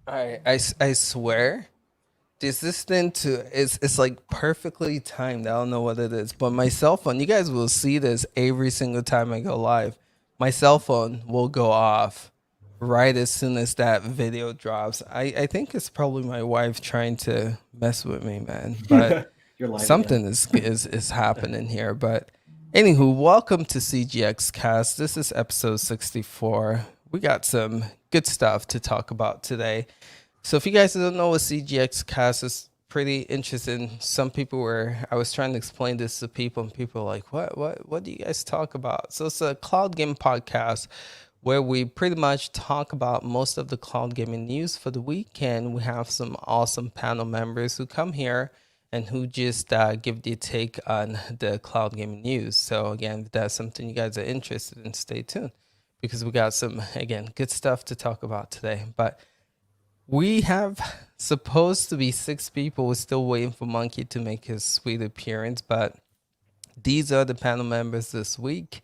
I swear, the assistant to it's like perfectly timed. I don't know what it is, but my cell phone. You guys will see this every single time I go live. My cell phone will go off right as soon as that video drops. I think it's probably my wife trying to mess with me, man. But You're live again. something is happening here. But anywho, welcome to CGX Cast. This is episode 64. We got some good stuff to talk about today. So if you guys don't know what CGX Cast is, pretty interesting. Some people were, I was trying to explain this to people, and people were like, what do you guys talk about? So it's a cloud game podcast where we pretty much talk about most of the cloud gaming news for the week, and we have some awesome panel members who come here and who just give their take on the cloud gaming news. So again, if that's something you guys are interested in, stay tuned because we got some, again, good stuff to talk about today. But we have supposed to be 6 people. We're still waiting for Monkey to make his sweet appearance, but these are the panel members this week.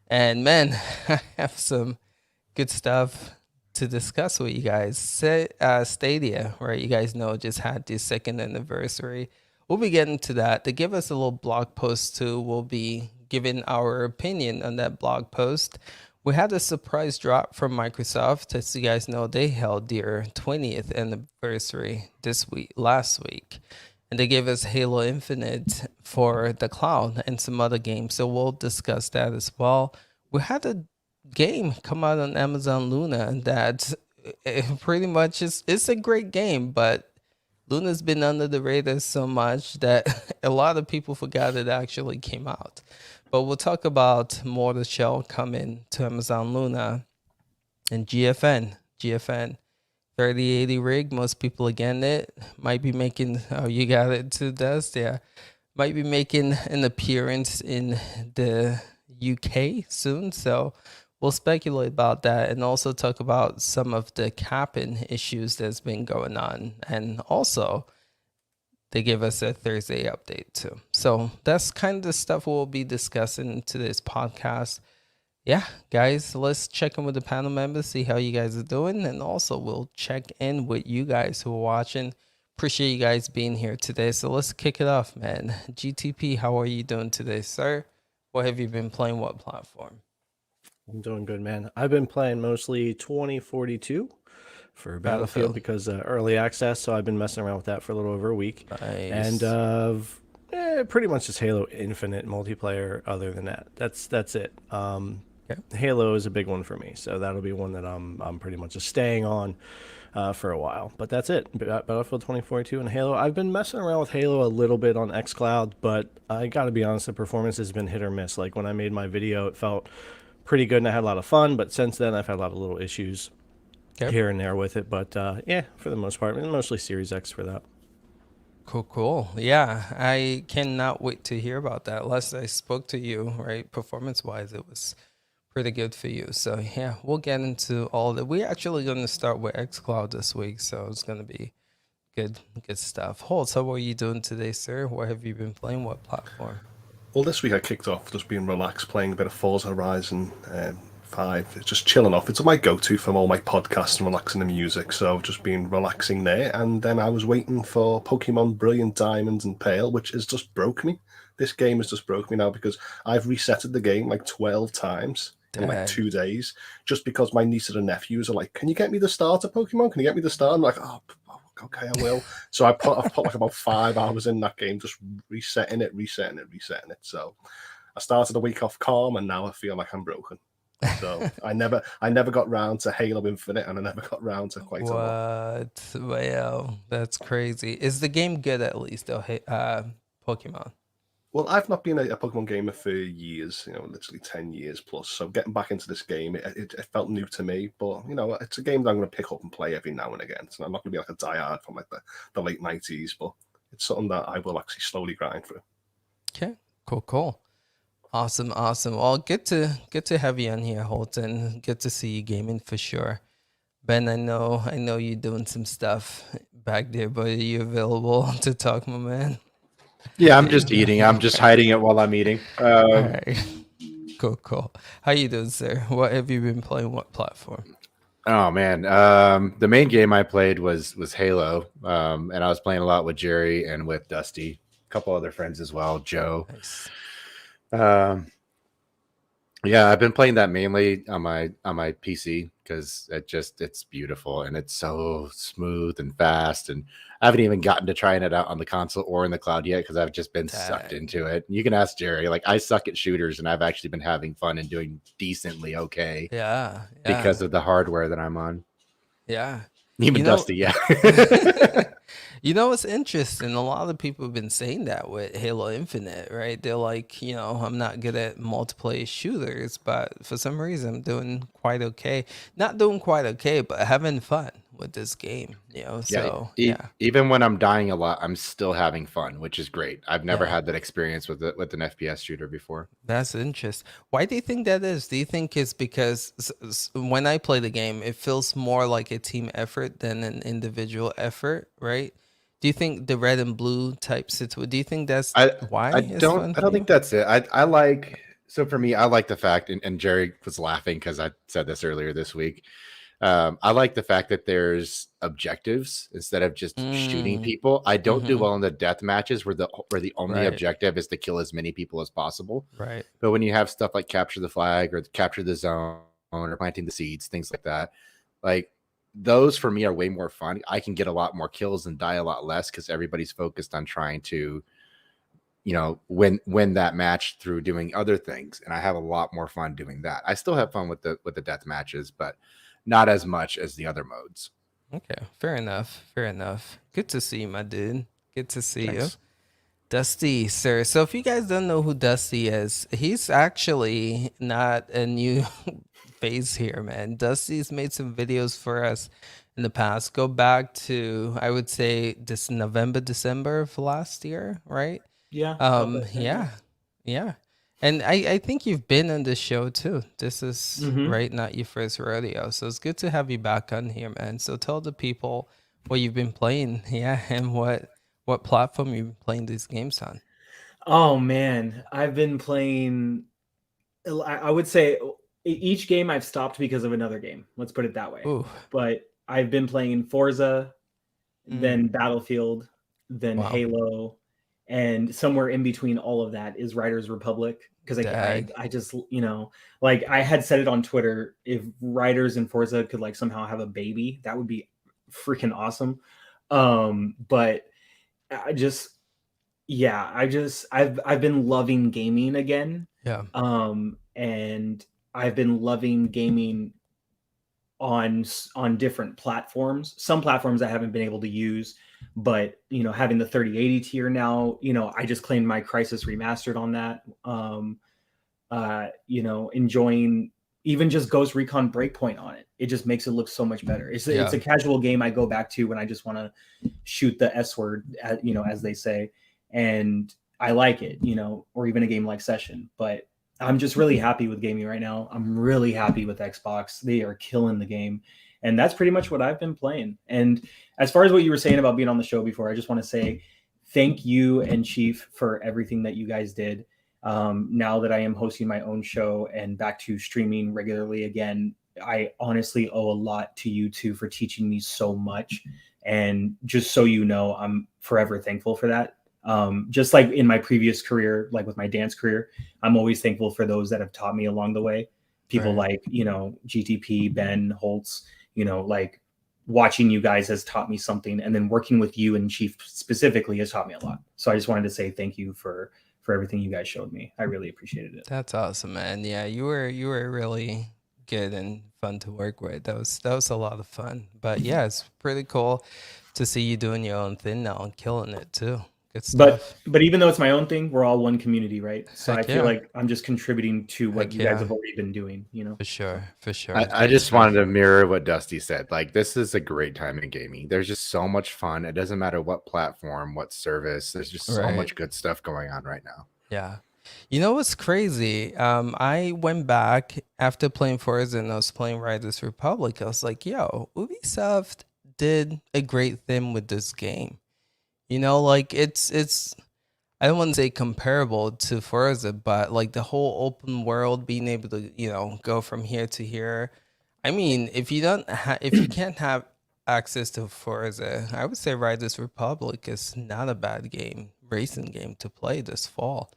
And man, I have some good stuff to discuss with you guys. Stadia, right? You guys know just had the second anniversary. We'll be getting to that. To give us a little blog post too, we'll be giving our opinion on that blog post. We had a surprise drop from Microsoft. As you guys know, they held their 20th anniversary last week. And they gave us Halo Infinite for the cloud and some other games. So we'll discuss that as well. We had a game come out on Amazon Luna that pretty much it's a great game, but Luna's been under the radar so much that a lot of people forgot it actually came out. But we'll talk about Mortal Shell coming to Amazon Luna and GFN 3080 rig. Most people again it might be making. Oh, you got it to dust. Yeah, might be making an appearance in the UK soon. So we'll speculate about that and also talk about some of the capping issues that's been going on, and also they give us a Thursday update too. So that's kind of the stuff we'll be discussing in today's podcast. Yeah, guys, let's check in with the panel members, see how you guys are doing, and also we'll check in with you guys who are watching. Appreciate you guys being here today. So let's kick it off, man. GTP, how are you doing today, sir? What have you been playing? What platform? I'm doing good, man. I've been playing mostly 2042 for Battlefield because early access, so I've been messing around with that for a little over a week. Nice. And pretty much just Halo Infinite multiplayer. Other than that, that's it. Halo is a big one for me, so that'll be one that I'm pretty much just staying on for a while. But that's it. Battlefield 2042 and Halo. I've been messing around with Halo a little bit on xCloud, but I gotta be honest, the performance has been hit or miss. Like when I made my video, it felt pretty good and I had a lot of fun, but since then I've had a lot of little issues here and there with it. But yeah, for the most part, mostly Series X for that. Cool. Yeah, I cannot wait to hear about that. Last I spoke to you, right, performance-wise, it was pretty good for you. So yeah, we'll get into all of that. We're actually going to start with xCloud this week, so it's going to be good stuff. Holtz, how are you doing today, sir? What have you been playing? What platform? Well, this week I kicked off just being relaxed, playing a bit of Forza Horizon 5. It's just chilling off. It's my go-to from all my podcasts and relaxing the music, so just been relaxing there. And then I was waiting for Pokemon Brilliant Diamonds and Pearl, which has just broke me. This game has just broke me now because I've resetted the game like 12 times in like 2 days, just because my nieces and nephews are like, "Can you get me the starter Pokemon? Can you get me the star?" I'm like, "Oh, okay, I will." So I've put like about 5 hours in that game, just resetting it. So I started a week off calm, and now I feel like I'm broken. So I never got round to Halo Infinite, and I never got round to quite a lot. Well, that's crazy. Is the game good at least, though? Pokemon. Well, I've not been a Pokemon gamer for years, literally 10 years plus. So getting back into this game, it felt new to me. But, it's a game that I'm going to pick up and play every now and again. So I'm not going to be like a diehard from like the late 90s, but it's something that I will actually slowly grind through. Okay, cool. Awesome. Well, good to have you on here, Holton. Good to see you gaming for sure. Ben, I know you're doing some stuff back there, but are you available to talk, my man? Yeah, I'm just eating. I'm just hiding it while I'm eating. All right. Cool. How you doing, sir? What have you been playing? What platform? Oh man, the main game I played was Halo, and I was playing a lot with Jerry and with Dusty, a couple other friends as well, Joe. Nice. Um, yeah, I've been playing that mainly on my PC because it's beautiful and it's so smooth and fast. And I haven't even gotten to trying it out on the console or in the cloud yet because I've just been sucked Dang. into it. You can ask Jerry. Like I suck at shooters, and I've actually been having fun and doing decently okay Yeah. because of the hardware that I'm on. Yeah. Even You know, Dusty, yeah. you know what's interesting? A lot of people have been saying that with Halo Infinite, right? They're like, I'm not good at multiplayer shooters, but for some reason I'm doing quite okay. Not doing quite okay, but having fun with this game, Yeah, So yeah. even when I'm dying a lot, I'm still having fun, which is great. I've never Yeah. had that experience with an FPS shooter before. That's interesting. Why do you think that is? Do you think it's because when I play the game, it feels more like a team effort than an individual effort, right? Do you think the red and blue type situation? Do you think that's I why I it's fun I for don't you? think that's it. I like so for me, I like the fact, and Jerry was laughing because I said this earlier this week. I like the fact that there's objectives instead of just shooting Mm, people. I don't do mm-hmm. well in the death matches where the only Right, objective is to kill as many people as possible. right. But when you have stuff like capture the flag or capture the zone or planting the seeds, things like that, like those for me are way more fun. I can get a lot more kills and die a lot less because everybody's focused on trying to, win that match through doing other things. And I have a lot more fun doing that. I still have fun with the death matches, but not as much as the other modes. Okay, fair enough. Fair enough. Good to see you, my dude. Good to see you. Thanks. Dusty, sir. So if you guys don't know who Dusty is, he's actually not a new face here, man. Dusty's made some videos for us in the past. Go back to, I would say, this November, December of last year, right? Yeah, about that time, Yeah, yeah. And I think you've been on this show too. This is Mm-hmm. right, not your first rodeo. So it's good to have you back on here, man. So tell the people what you've been playing, yeah, and what platform you've been playing these games on. Oh man, I've been playing. I would say each game I've stopped because of another game. Let's put it that way. Ooh, But I've been playing Forza, Mm. then Battlefield, then Wow. Halo, and somewhere in between all of that is Riders Republic. Because Dag. I just like I had said it on Twitter. If Riders and Forza could like somehow have a baby, that would be freaking awesome. But I just I've been loving gaming again. Yeah. And I've been loving gaming on different platforms. Some platforms I haven't been able to use, but having the 3080 tier now, I just claimed my Crisis Remastered on that. Enjoying even just Ghost Recon Breakpoint on it. It just makes it look so much better. It's a casual game I go back to when I just want to shoot the S word, as they say, and I like it, or even a game like Session. But I'm just really happy with gaming right now. I'm really happy with Xbox. They are killing the game. And that's pretty much what I've been playing. And as far as what you were saying about being on the show before, I just want to say thank you and Chief for everything that you guys did. Now that I am hosting my own show and back to streaming regularly again, I honestly owe a lot to you two for teaching me so much. And just so you know, I'm forever thankful for that. Just like in my previous career, like with my dance career, I'm always thankful for those that have taught me along the way. People like, GTP, Ben, Holtz, like watching you guys has taught me something. And then working with you and Chief specifically has taught me a lot. So I just wanted to say thank you for everything you guys showed me. I really appreciated it. That's awesome, man. Yeah, you were really good and fun to work with. That was a lot of fun. But yeah, it's pretty cool to see you doing your own thing now and killing it too. Good stuff. But even though it's my own thing, we're all one community, right? So Heck I feel like I'm just contributing to what you guys have already been doing, For sure. I just wanted to mirror what Dusty said. Like, this is a great time in gaming. There's just so much fun. It doesn't matter what platform, what service. There's just so much good stuff going on right now. Yeah. You know what's crazy? I went back after playing Forza and I was playing Riders Republic. I was like, yo, Ubisoft did a great thing with this game. Like it's I don't want to say comparable to Forza, but like the whole open world, being able to, go from here to here. I mean, if you can't have access to Forza, I would say Riders Republic is not a bad racing game to play this fall.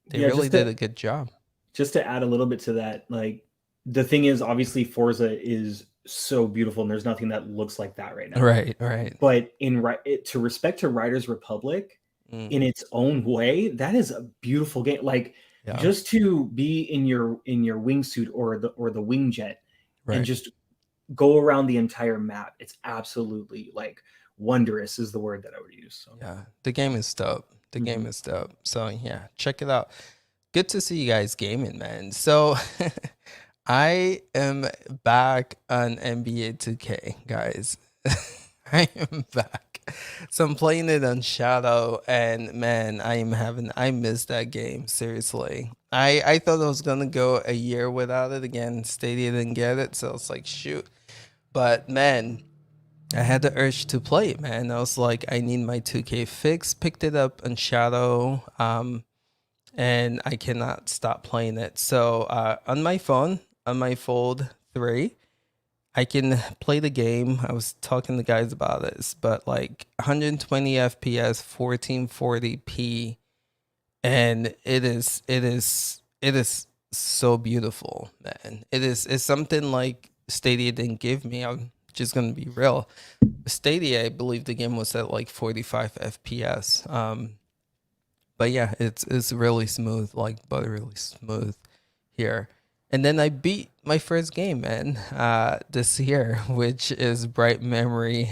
They Yeah, really did a good job. Just to add a little bit to that, like the thing is, obviously Forza is so beautiful, and there's nothing that looks like that right now. Right. But to respect to Riders Republic, in its own way, that is a beautiful game. Like just to be in your wingsuit or the wing jet and just go around the entire map, it's absolutely like wondrous is the word that I would use. So. Yeah, the game is dope. The game is dope. So yeah, check it out. Good to see you guys gaming, man. So I am back on NBA 2K, guys. I am back. So I'm playing it on Shadow, and man, I missed that game, seriously. I thought I was gonna go a year without it again. Stadia didn't get it, so it's like shoot. But man, I had the urge to play it, man. I was like, I need my 2K fix. Picked it up on Shadow, and I cannot stop playing it. So on my phone, on my Fold 3, I can play the game. I was talking to guys about this, but like 120 FPS, 1440p, and it is so beautiful, man. It's something like Stadia didn't give me. I'm just gonna be real. Stadia, I believe the game was at like 45 FPS. But yeah, it's really smooth, like buttery smooth here. And then I beat my first game, man, this year, which is Bright Memory,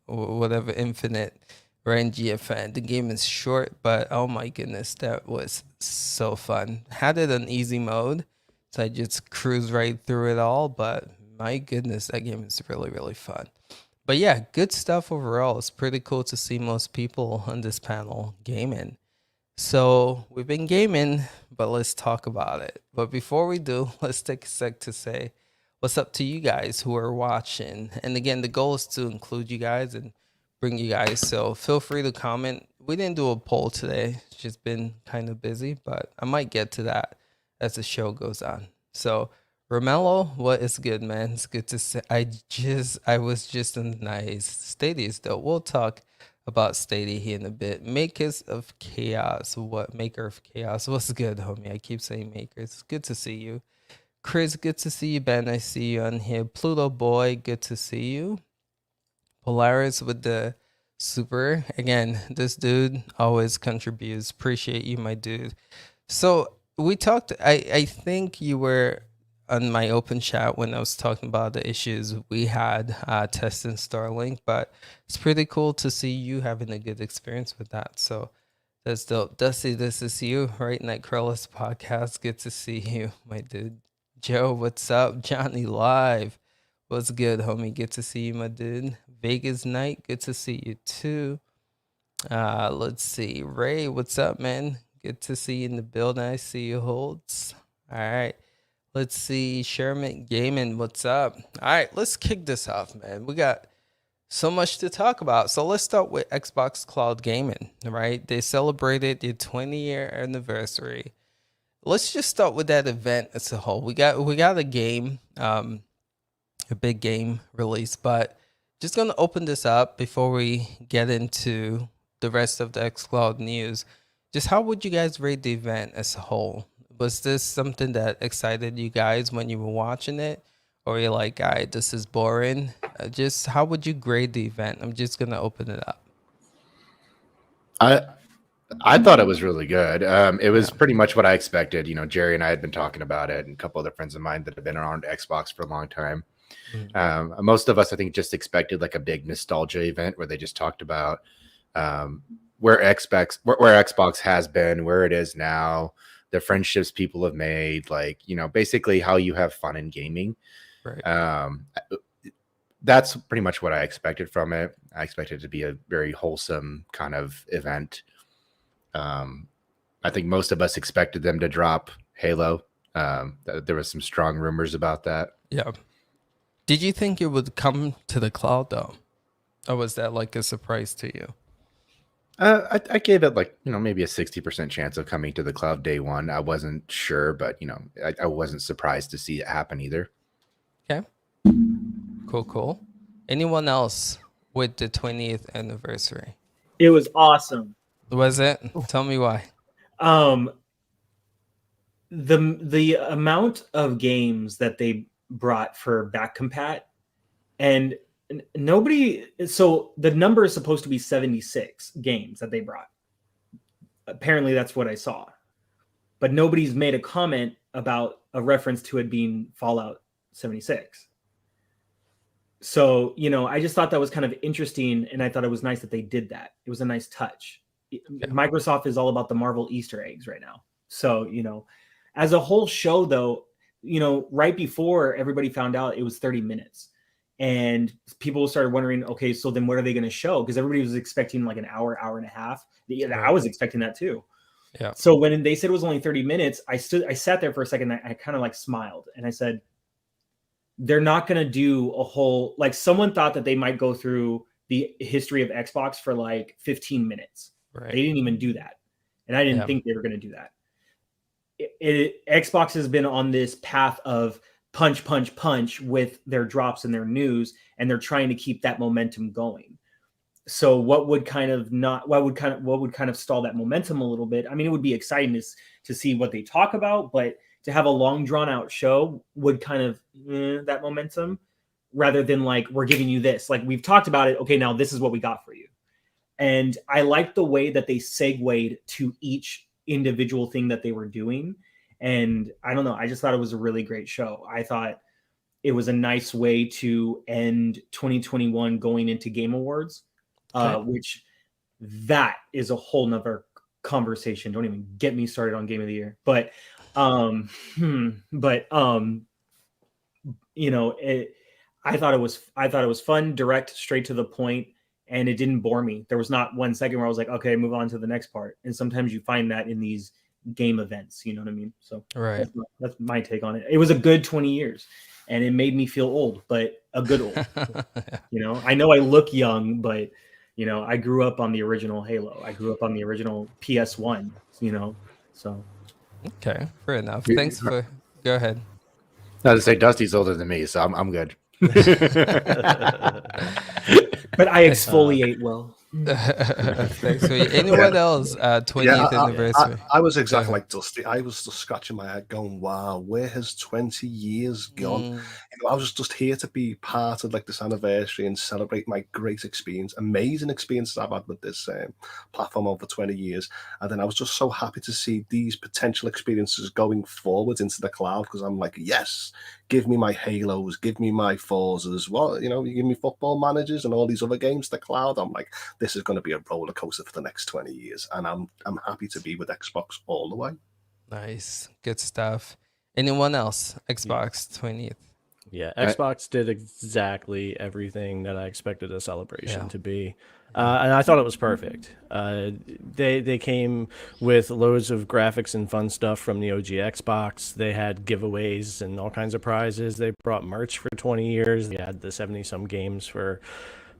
whatever Infinite, right in GFN. The game is short, but oh my goodness, that was so fun. Had it on easy mode, so I just cruised right through it all. But my goodness, that game is really, really fun. But yeah, good stuff overall. It's pretty cool to see most people on this panel gaming. So we've been gaming, but let's talk about it. But before we do, let's take a sec to say what's up to you guys who are watching. And again, the goal is to include you guys and bring you guys. So feel free to comment. We didn't do a poll today. It's just been kind of busy, but I might get to that as the show goes on. So Romello, what is good, man? It's good to see. I was just in nice Stadia though. We'll talk about Stadia here in a bit. Maker of Chaos. What's good, homie? I keep saying makers. It's good to see you. Chris, good to see you. Ben, I see you on here. Pluto Boy, good to see you. Polaris with the super. Again, this dude always contributes. Appreciate you, my dude. So we talked, I think you were on my open chat when I was talking about the issues we had testing Starlink, but it's pretty cool to see you having a good experience with that. So that's dope. Dusty, this is you, right? Nightcrawler's podcast. Good to see you, my dude. Joe, what's up? Johnny Live. What's good, homie? Good to see you, my dude. Vegas Night, good to see you too. Let's see. Ray, what's up, man? Good to see you in the building. I see you, Holds. All right. Let's see, Sherman Gaming, what's up? All right, let's kick this off, man. We got so much to talk about. So let's start with Xbox Cloud Gaming, right? They celebrated their 20-year anniversary. Let's just start with that event as a whole. We got a game, a big game release, but just gonna open this up before we get into the rest of the xCloud news. Just how would you guys rate the event as a whole? Was this something that excited you guys when you were watching it? Or you're like, all right, this is boring? Just how would you grade the event? I'm just going to open it up. I thought it was really good. It was pretty much what I expected. You know, Jerry and I had been talking about it, and a couple other friends of mine that have been around Xbox for a long time. Most of us, I think, just expected like a big nostalgia event where they just talked about where Xbox has been, where it is now, the friendships people have made, like, you know, basically how you have fun in gaming. Right. That's pretty much what I expected from it. I expected it to be a very wholesome kind of event. I think most of us expected them to drop Halo. There was some strong rumors about that. Yeah. Did you think it would come to the cloud though? Or was that like a surprise to you? I gave it like, you know, maybe a 60% chance of coming to the cloud day one. I wasn't sure, but, you know, I wasn't surprised to see it happen either. Okay. Cool. Anyone else with the 20th anniversary? It was awesome. Was it? Tell me why. The amount of games that they brought for back compat, and nobody, so the number is supposed to be 76 games that they brought. Apparently that's what I saw, but nobody's made a comment about a reference to it being Fallout 76. So, I just thought that was kind of interesting, and I thought it was nice that they did that. It was a nice touch. Microsoft is all about the Marvel Easter eggs right now. So, as a whole show, though, right before everybody found out, it was 30 minutes. And people started wondering, okay, so then what are they going to show? Because everybody was expecting like an hour, hour and a half. I was expecting that too. Yeah. So when they said it was only 30 minutes, I sat there for a second. I kind of like smiled, and I said, they're not going to do a whole, like, someone thought that they might go through the history of Xbox for like 15 minutes. Right. They didn't even do that. And I didn't think they were going to do that. Xbox has been on this path of punch with their drops and their news, and they're trying to keep that momentum going. So what would kind of stall that momentum a little bit? I mean, it would be exciting to see what they talk about, but to have a long drawn out show would kind of that momentum, rather than like, we're giving you this, like, we've talked about it. Okay, now this is what we got for you. And I like the way that they segued to each individual thing that they were doing. And I don't know, I just thought it was a really great show. I thought it was a nice way to end 2021 going into Game Awards, which that is a whole nother conversation. Don't even get me started on Game of the Year. But I thought it was fun, direct, straight to the point, and it didn't bore me. There was not 1 second where I was like, okay, move on to the next part. And sometimes you find that in these game events, you know what I mean? So right. That's my take on it. It was a good 20 years, and it made me feel old, but a good old. I know I look young, but I grew up on the original Halo. I grew up on the original PS1, so. Okay, fair enough. Thanks for. Go ahead. I was to say Dusty's older than me, so I'm good. But I exfoliate well. Thanks. Anyone else? 20th anniversary. I was exactly like Dusty. I was just scratching my head, going, "Wow, where has 20 years gone?" I was just here to be part of like this anniversary and celebrate my great experience, amazing experiences I've had with this platform over 20 years. And then I was just so happy to see these potential experiences going forward into the cloud, because I'm like, yes, give me my Halos, give me my Forzas. Well, you give me Football Managers and all these other games, the cloud. I'm like, this is going to be a roller coaster for the next 20 years. And I'm happy to be with Xbox all the way. Nice. Good stuff. Anyone else? Xbox 20th. Yeah, Xbox did exactly everything that I expected a celebration to be. And I thought it was perfect. They came with loads of graphics and fun stuff from the OG Xbox. They had giveaways and all kinds of prizes. They brought merch for 20 years. They had the 70-some games for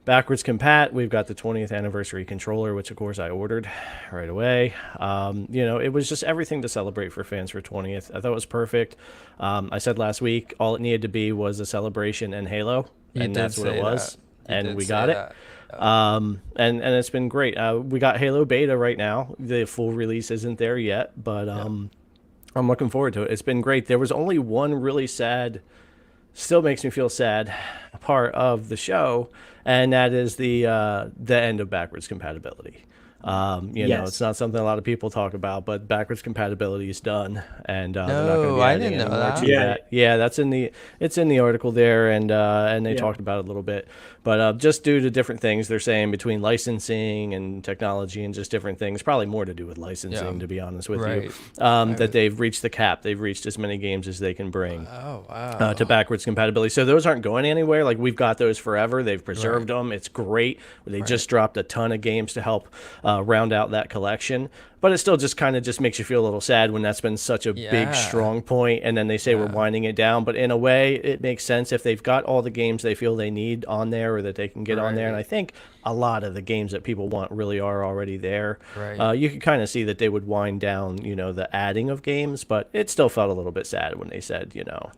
backwards compat. We've got the 20th anniversary controller, which of course I ordered right away. It was just everything to celebrate for fans for 20th. I thought it was perfect. I said last week, all it needed to be was a celebration and Halo, and that's what it was. And we got it. And it's been great. We got Halo beta right now. The full release isn't there yet, but I'm looking forward to it. It's been great. There was only one really sad, still makes me feel sad, part of the show, and that is the end of backwards compatibility. It's not something a lot of people talk about, but backwards compatibility is done, and they're not going to be adding any more to that. Yeah, that's in the article there, and they talked about it a little bit. But just due to different things, they're saying between licensing and technology and just different things, probably more to do with licensing, to be honest with you, that they've reached the cap. They've reached as many games as they can bring to backwards compatibility. So those aren't going anywhere. Like, we've got those forever. They've preserved them. It's great. They just dropped a ton of games to help round out that collection. But it still just kind of just makes you feel a little sad when that's been such a big, strong point, and then they say we're winding it down. But in a way, it makes sense if they've got all the games they feel they need on there or that they can get on there. And I think a lot of the games that people want really are already there. You can kind of see that they would wind down, the adding of games, but it still felt a little bit sad when they said,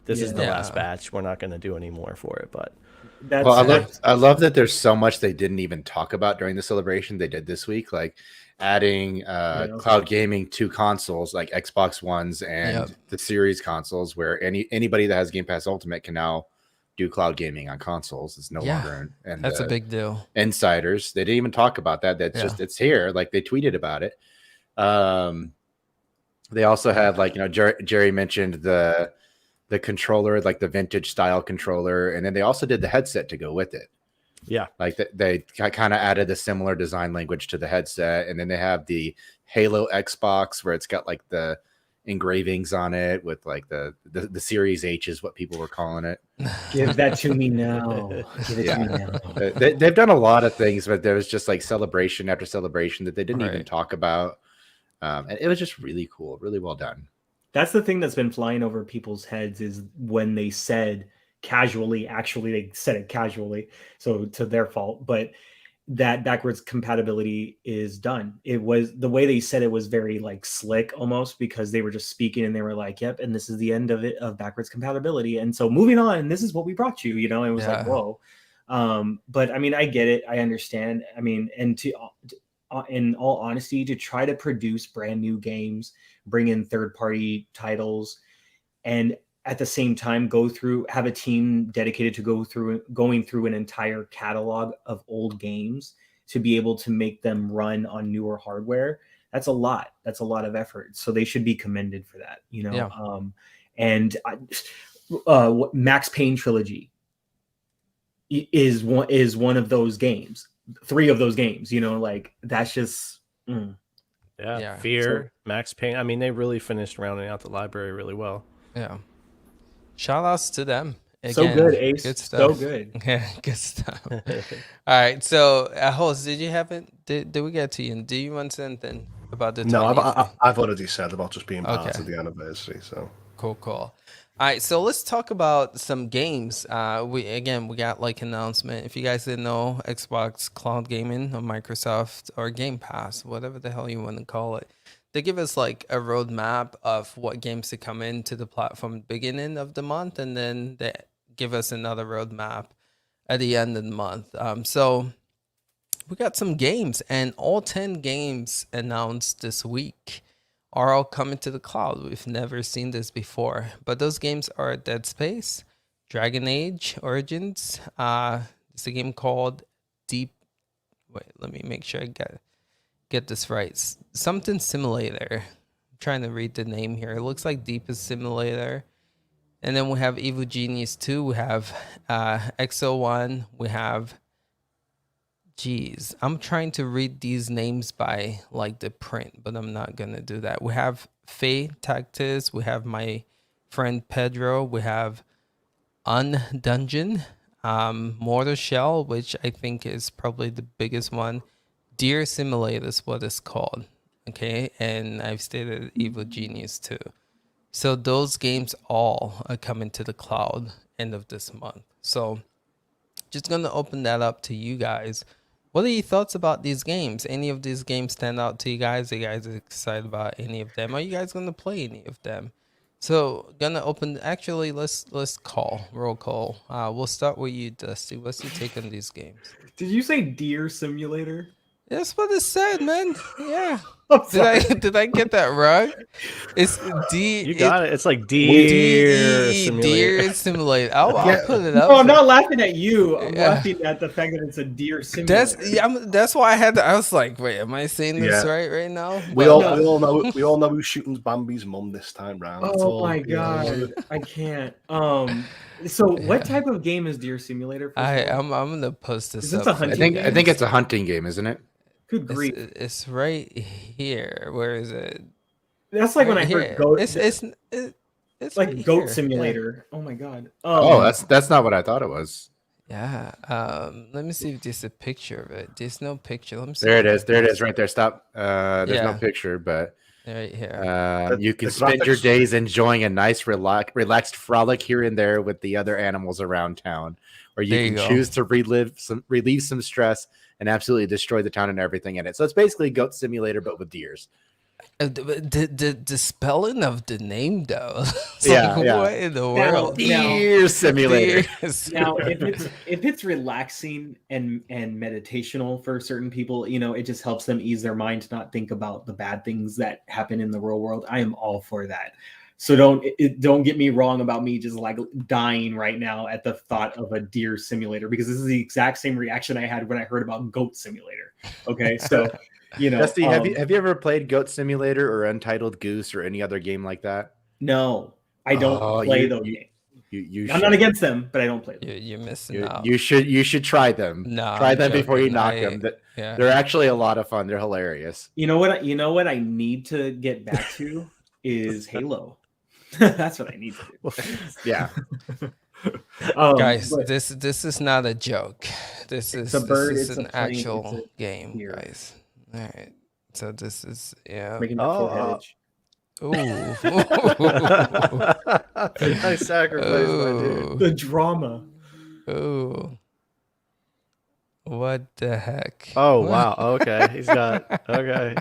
this is the last batch. We're not going to do any more for it. But That's I love that there's so much they didn't even talk about during the celebration they did this week, like adding cloud gaming to consoles like Xbox Ones and the Series consoles, where anybody that has Game Pass Ultimate can now do cloud gaming on consoles. It's no longer and that's a big deal. Insiders, they didn't even talk about that. That's just it's here. Like they tweeted about it. They also had, like, Jerry mentioned the controller, like the vintage style controller, and then they also did the headset to go with it. Yeah, like they kind of added a similar design language to the headset, and then they have the Halo Xbox where it's got like the engravings on it with like the Series H is what people were calling it. Give that to me now. Give it to me now. They've done a lot of things, but there was just like celebration after celebration that they didn't even talk about. And it was just really cool, really well done. That's the thing that's been flying over people's heads, is when they said casually, actually they said it casually, so to their fault, but that backwards compatibility is done. It was, the way they said it was very like slick almost, because they were just speaking and they were like, yep, and this is the end of it, of backwards compatibility, and so moving on, this is what we brought you, it was like, whoa. But I mean, I get it, I understand. I mean, and to in all honesty, to try to produce brand new games, bring in third-party titles, and at the same time have a team dedicated to going through an entire catalog of old games to be able to make them run on newer hardware, that's a lot of effort. So they should be commended for that, and Max Payne Trilogy is one of those games. 3 of those games, like that's just Fear, Max Payne. I mean, they really finished rounding out the library really well. Yeah, shout outs to them. Again, so good, Ace. Good stuff. So good. Yeah, good stuff. All right, so host, did you have it? Did we get to you? Do you want something about the? No, I've already said about just being part of the anniversary. So cool. All right, so let's talk about some games. We got like announcement. If you guys didn't know, Xbox Cloud Gaming or Microsoft or Game Pass, whatever the hell you want to call it, they give us like a roadmap of what games to come into the platform beginning of the month, and then they give us another roadmap at the end of the month. So we got some games, and all 10 games announced this week are all coming to the cloud. We've never seen this before, but those games are Dead Space, Dragon Age Origins. It's a game called Deep. Wait, let me make sure I get this right. Something Simulator. I'm trying to read the name here. It looks like Deepest Simulator. And then we have Evil Genius 2. We have XO1. We have. Jeez, I'm trying to read these names by like the print, but I'm not gonna do that. We have Faye Tactis, we have My Friend Pedro, we have Undungeon, Mortar Shell, which I think is probably the biggest one. Deer Simulator is what it's called. Okay, and I've stated Evil Genius too. So those games all are coming to the cloud end of this month. So just gonna open that up to you guys. What are your thoughts about these games? Any of these games stand out to you guys? Are you guys excited about any of them? Are you guys gonna play any of them? So gonna open. Actually, let's roll call. We'll start with you, Dusty. What's your take on these games? Did you say Deer Simulator? That's what it said, man. Yeah. Did I get that wrong? It's D. You got it. It's like Deer Simulator. Deer Simulator. I'll put it up. No, I'm not laughing at you. I'm laughing at the fact that it's a Deer Simulator. That's why I was like, wait, am I saying this right now? We all know who's shooting Bambi's mum this time round. Oh my god, I can't. So what type of game is Deer Simulator? I'm gonna post this up. I think it's a hunting game, isn't it? Good grief! It's right here. Where is it? That's like when I heard goat. It's like right Goat here. Simulator. Yeah. Oh my god. That's not what I thought it was. Yeah. Let me see if there's a picture of it. There's no picture. Let me see. There it is. There it is. Right there. Stop. There's no picture, but right here. You can spend your days enjoying a nice, relaxed frolic here and there with the other animals around town, or you can choose to relieve some stress and absolutely destroy the town and everything in it. So it's basically Goat Simulator, but with deers. The spelling of the name though. It's Yeah, like, yeah. what in the Now, world? Deer Simulator. now if it's relaxing and meditational for certain people, it just helps them ease their mind to not think about the bad things that happen in the real world. I am all for that. So don't get me wrong about me just like dying right now at the thought of a deer simulator, because this is the exact same reaction I had when I heard about Goat Simulator. Okay, so Dusty, have you ever played Goat Simulator or Untitled Goose or any other game like that? no, I don't play those games. I'm not against them, but I don't play them. You're missing out. You should try them. No, try I'm them before you joking. knock them. They're actually a lot of fun. They're hilarious. You know what I need to get back to is Halo. That's what I need to do. Yeah. Guys, this is not a joke. This is an actual game, deer. guys. All right. So this is Making that full headage. Ooh. I sacrificed my dude. The drama. Ooh. What the heck? Oh wow. Okay, he's got. Okay.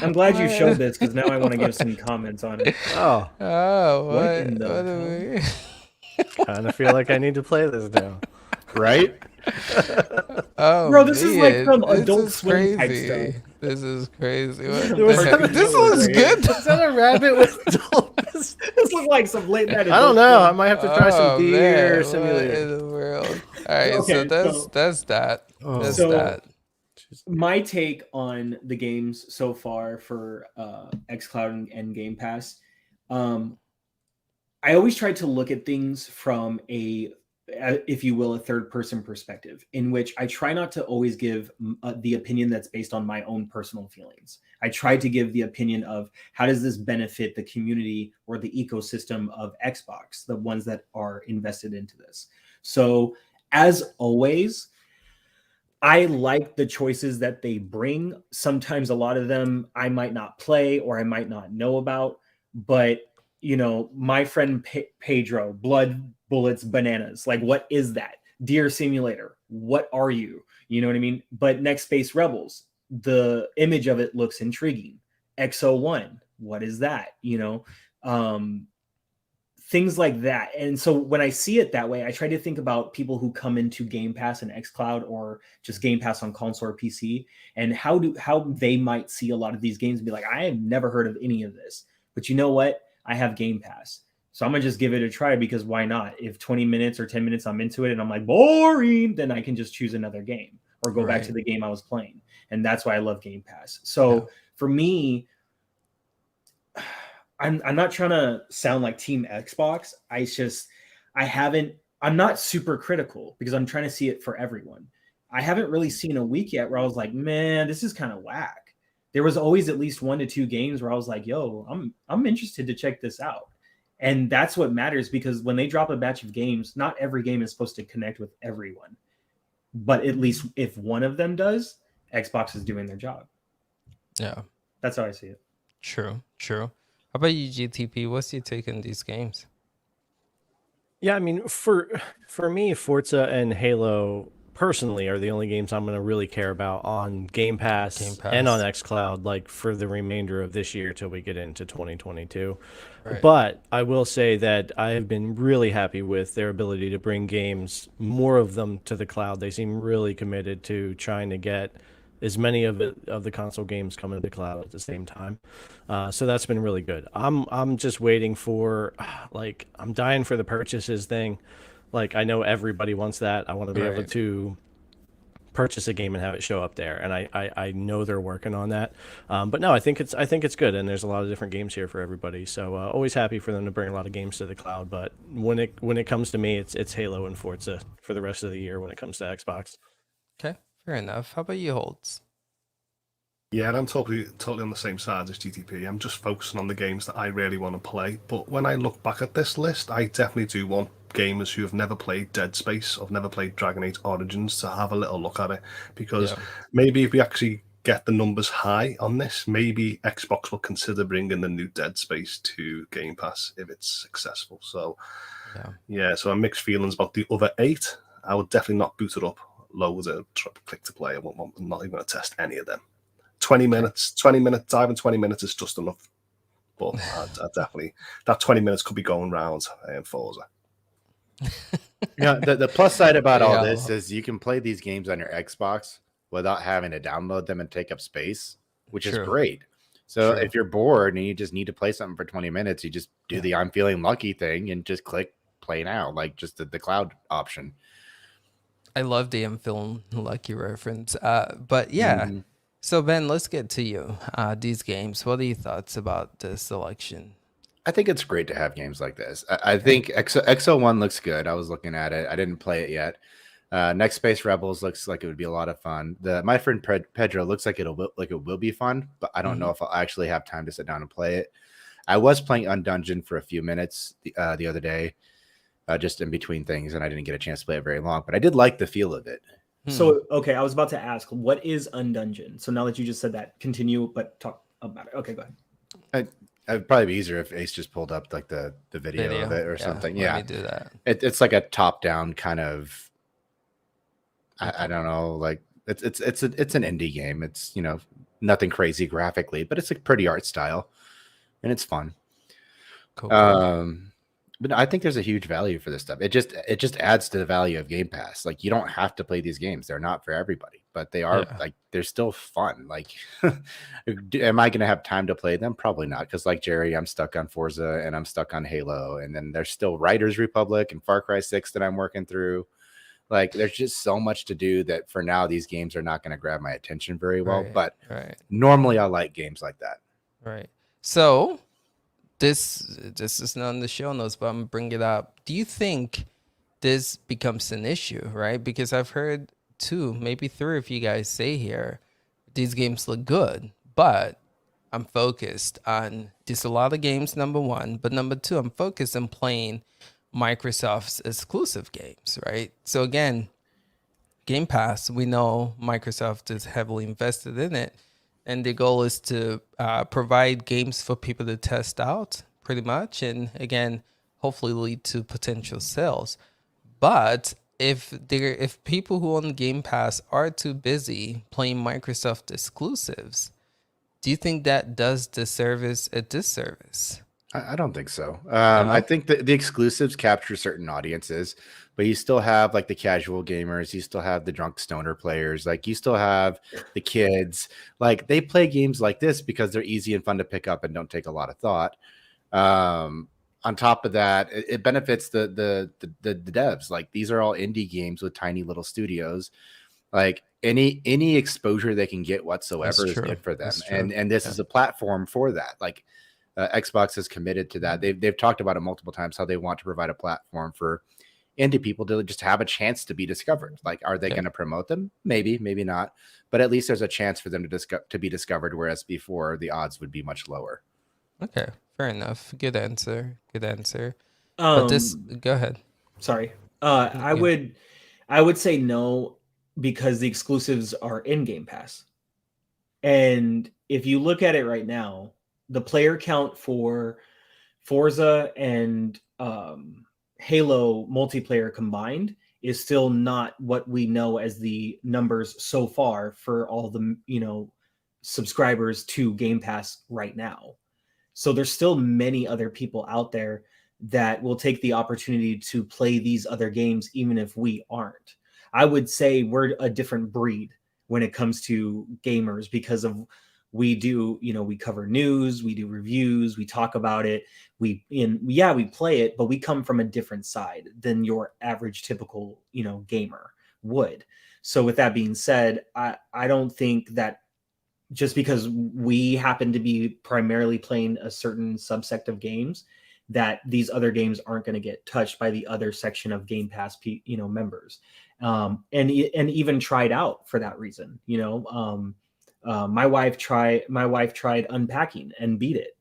I'm glad you showed this, because now I want to give some comments on it. Oh. Oh, What in the what are we? Kind of feel like I need to play this now. Right? Oh, Bro, this is like man, some this Adult is Swim type crazy. stuff. This is crazy. What There was the heck? some- This looks good. Is that a rabbit with dolphins? This looks like some late night. I don't know. I might have to try Oh, some deer man, what simulator. in the world? All right, Okay, so that's that. Oh. That's So- that. My take on the games so far for xCloud and Game Pass, I always try to look at things from if you will, a third person perspective, in which I try not to always give the opinion that's based on my own personal feelings. I try to give the opinion of how does this benefit the community or the ecosystem of Xbox, the ones that are invested into this. So as always, I like the choices that they bring. Sometimes a lot of them I might not play or I might not know about, but my friend Pedro, blood, bullets, bananas. Like, what is that? Deer Simulator. What are you? You know what I mean? But Next Space Rebels, the image of it looks intriguing. XO1, what is that? Things like that. And so when I see it that way, I try to think about people who come into Game Pass and xCloud or just Game Pass on console or PC, and how they might see a lot of these games and be like, I have never heard of any of this. But you know what? I have Game Pass. So I'm going to just give it a try, because why not? If 20 minutes or 10 minutes I'm into it and I'm like, boring, then I can just choose another game or go back to the game I was playing. And that's why I love Game Pass. So for me, I'm not trying to sound like Team Xbox. I'm not super critical, because I'm trying to see it for everyone. I haven't really seen a week yet where I was like, man, this is kind of whack. There was always at least 1 to 2 games where I was like, yo, I'm interested to check this out. And that's what matters, because when they drop a batch of games, not every game is supposed to connect with everyone. But at least if one of them does, Xbox is doing their job. Yeah. That's how I see it. True. How about you, GTP? What's your take on these games? Yeah, I mean, for me, Forza and Halo personally are the only games I'm going to really care about on Game Pass and on xCloud, like for the remainder of this year till we get into 2022. Right. But I will say that I have been really happy with their ability to bring games, more of them, to the cloud. They seem really committed to trying to get as many of the console games coming to the cloud at the same time. So that's been really good. I'm just waiting for, like, I'm dying for the purchases thing. Like, I know everybody wants that. I want to be able to purchase a game and have it show up there, and I know they're working on that. But no, I think it's good, and there's a lot of different games here for everybody. So always happy for them to bring a lot of games to the cloud. But when it comes to me, it's Halo and Forza for the rest of the year when it comes to Xbox. Okay, fair enough. How about you, Holtz? Yeah, I'm totally on the same side as GTP. I'm just focusing on the games that I really want to play. But when I look back at this list, I definitely do want gamers who have never played Dead Space or never played Dragon Age Origins to have a little look at it. Because maybe if we actually get the numbers high on this, maybe Xbox will consider bringing the new Dead Space to Game Pass if it's successful. So, so I'm mixed feelings about the other 8. I would definitely not boot it up loads and click to play. I'm not even going to test any of them. 20 minutes, 20 minutes, diving 20 minutes is just enough. But I definitely, that 20 minutes could be going round in Forza. The plus side about all this is you can play these games on your Xbox without having to download them and take up space, which is great. So if you're bored and you just need to play something for 20 minutes, you just do the I'm feeling lucky thing and just click play now, like just the cloud option. I love the I'm feeling lucky reference. But yeah, so Ben, let's get to you. These games, what are your thoughts about the selection? I think it's great to have games like this. I think XO1 looks good. I was looking at it. I didn't play it yet. Next Space Rebels looks like it would be a lot of fun. My friend Pedro looks like it will be fun, but I don't know if I'll actually have time to sit down and play it. I was playing Undungeon for a few minutes the other day, just in between things, and I didn't get a chance to play it very long, but I did like the feel of it. So, okay, I was about to ask, what is Undungeon? So now that you just said that, continue, but talk about it. Okay, go ahead. It'd probably be easier if Ace just pulled up like the video of it or something. Let me do that. It's like a top-down kind of. I don't know, like it's an indie game. It's nothing crazy graphically, but it's a pretty art style, and it's fun. Cool. But I think there's a huge value for this stuff. It just adds to the value of Game Pass. Like you don't have to play these games; they're not for everybody, but they are like they're still fun. Like, am I going to have time to play them? Probably not, because like Jerry, I'm stuck on Forza and I'm stuck on Halo, and then there's still Riders Republic and Far Cry 6 that I'm working through. Like, there's just so much to do that for now, these games are not going to grab my attention very well. But normally I like games like that. Right. So this is not in the show notes, but I'm going to bring it up. Do you think this becomes an issue, right? Because I've heard 2, maybe 3 of you guys say here, these games look good, but I'm focused on just a lot of games, number 1. But number 2, I'm focused on playing Microsoft's exclusive games, right? So again, Game Pass, we know Microsoft is heavily invested in it, and the goal is to provide games for people to test out pretty much, and again, hopefully lead to potential sales. But if people who own Game Pass are too busy playing Microsoft exclusives, do you think that does the service a disservice? I don't think so. I think that the exclusives capture certain audiences, but you still have like the casual gamers. You still have the drunk stoner players. Like you still have the kids. Like they play games like this because they're easy and fun to pick up and don't take a lot of thought. On top of that, it benefits the devs. Like these are all indie games with tiny little studios. Like any exposure they can get whatsoever is good for them. And this is a platform for that. Like Xbox is committed to that. They've talked about it multiple times, how they want to provide a platform for indie people to just have a chance to be discovered. Like, are they going to promote them? Maybe, maybe not. But at least there's a chance for them to be discovered, whereas before the odds would be much lower. Okay, fair enough. Good answer. But go ahead. Sorry. I would say no, because the exclusives are in Game Pass. And if you look at it right now, the player count for Forza and Halo multiplayer combined is still not what we know as the numbers so far for all the subscribers to Game Pass right now. So there's still many other people out there that will take the opportunity to play these other games, even if we aren't. I would say we're a different breed when it comes to gamers, because of we cover news, we do reviews, we talk about it, we play it, but we come from a different side than your average typical gamer would. So with that being said, I don't think that just because we happen to be primarily playing a certain subsect of games, that these other games aren't going to get touched by the other section of Game Pass members, and even tried out for that reason. My wife tried Unpacking and beat it.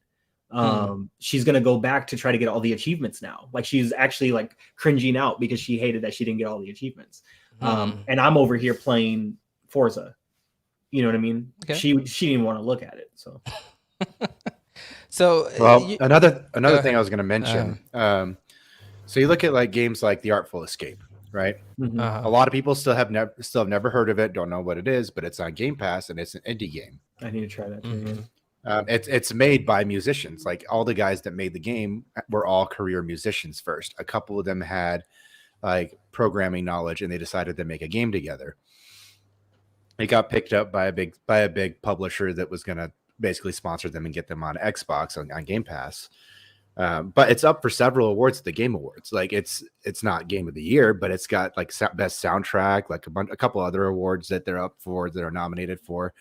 She's going to go back to try to get all the achievements now. Like, she's actually like cringing out because she hated that she didn't get all the achievements. And I'm over here playing Forza. You know what I mean? Okay. She didn't even want to look at it. So another thing I was going to mention. So you look at like games like The Artful Escape, right? A lot of people still have never heard of it, don't know what it is, but it's on Game Pass and it's an indie game. I need to try that too. It's made by musicians. Like all the guys that made the game were all career musicians first. A couple of them had like programming knowledge, and they decided to make a game together. It got picked up by a big publisher that was going to basically sponsor them and get them on Xbox on Game Pass. But it's up for several awards at the Game Awards. Like it's not Game of the Year, but it's got like best soundtrack, like a couple other awards that they're up for, that are nominated for.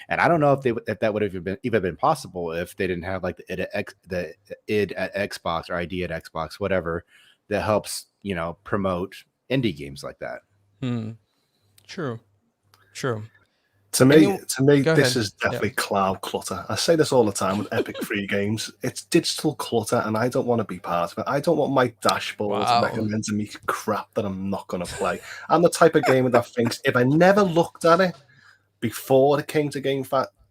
And I don't know if that would have even been possible if they didn't have like the id at Xbox or ID at Xbox, whatever, that helps, you know, promote indie games like that. True. To me, this ahead. is definitely cloud clutter. I say this all the time with Epic free games. It's digital clutter, and I don't want to be part of it. I don't want my dashboard recommending me crap that I'm not going to play. I'm the type of gamer that thinks if I never looked at it before it came to Game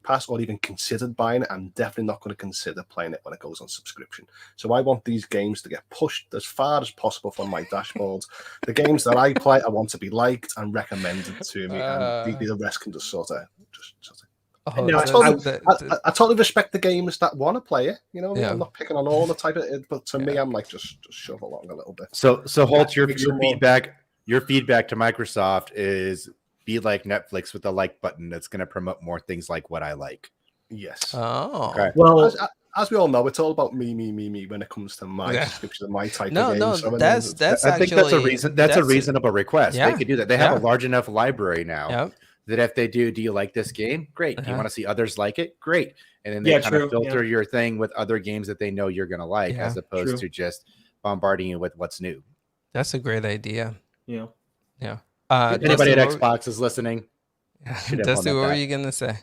Pass or even considered buying it, I'm definitely not going to consider playing it when it goes on subscription. So I want these games to get pushed as far as possible from my dashboards. The games that I play, I want to be liked and recommended to me, and the rest can just sort of I totally respect the gamers that want to play it. You know, I'm not picking on all the type of it, but to me, I'm like just shove along a little bit. So Holt, your feedback to Microsoft is be like Netflix with the like button that's going to promote more things like what I like. Yes. Oh. Okay. Well, as we all know, it's all about me when it comes to my subscription and my type of game. No, so that's I think that's a reason. That's a reasonable request. Yeah. They could do that. They have a large enough library now that if they do you like this game? Great. Do you want to see others like it? Great. And then they kind of filter your thing with other games that they know you're going to like, as opposed to just bombarding you with what's new. That's a great idea. Yeah. If anybody at Xbox is listening, Dusty, what were you gonna say?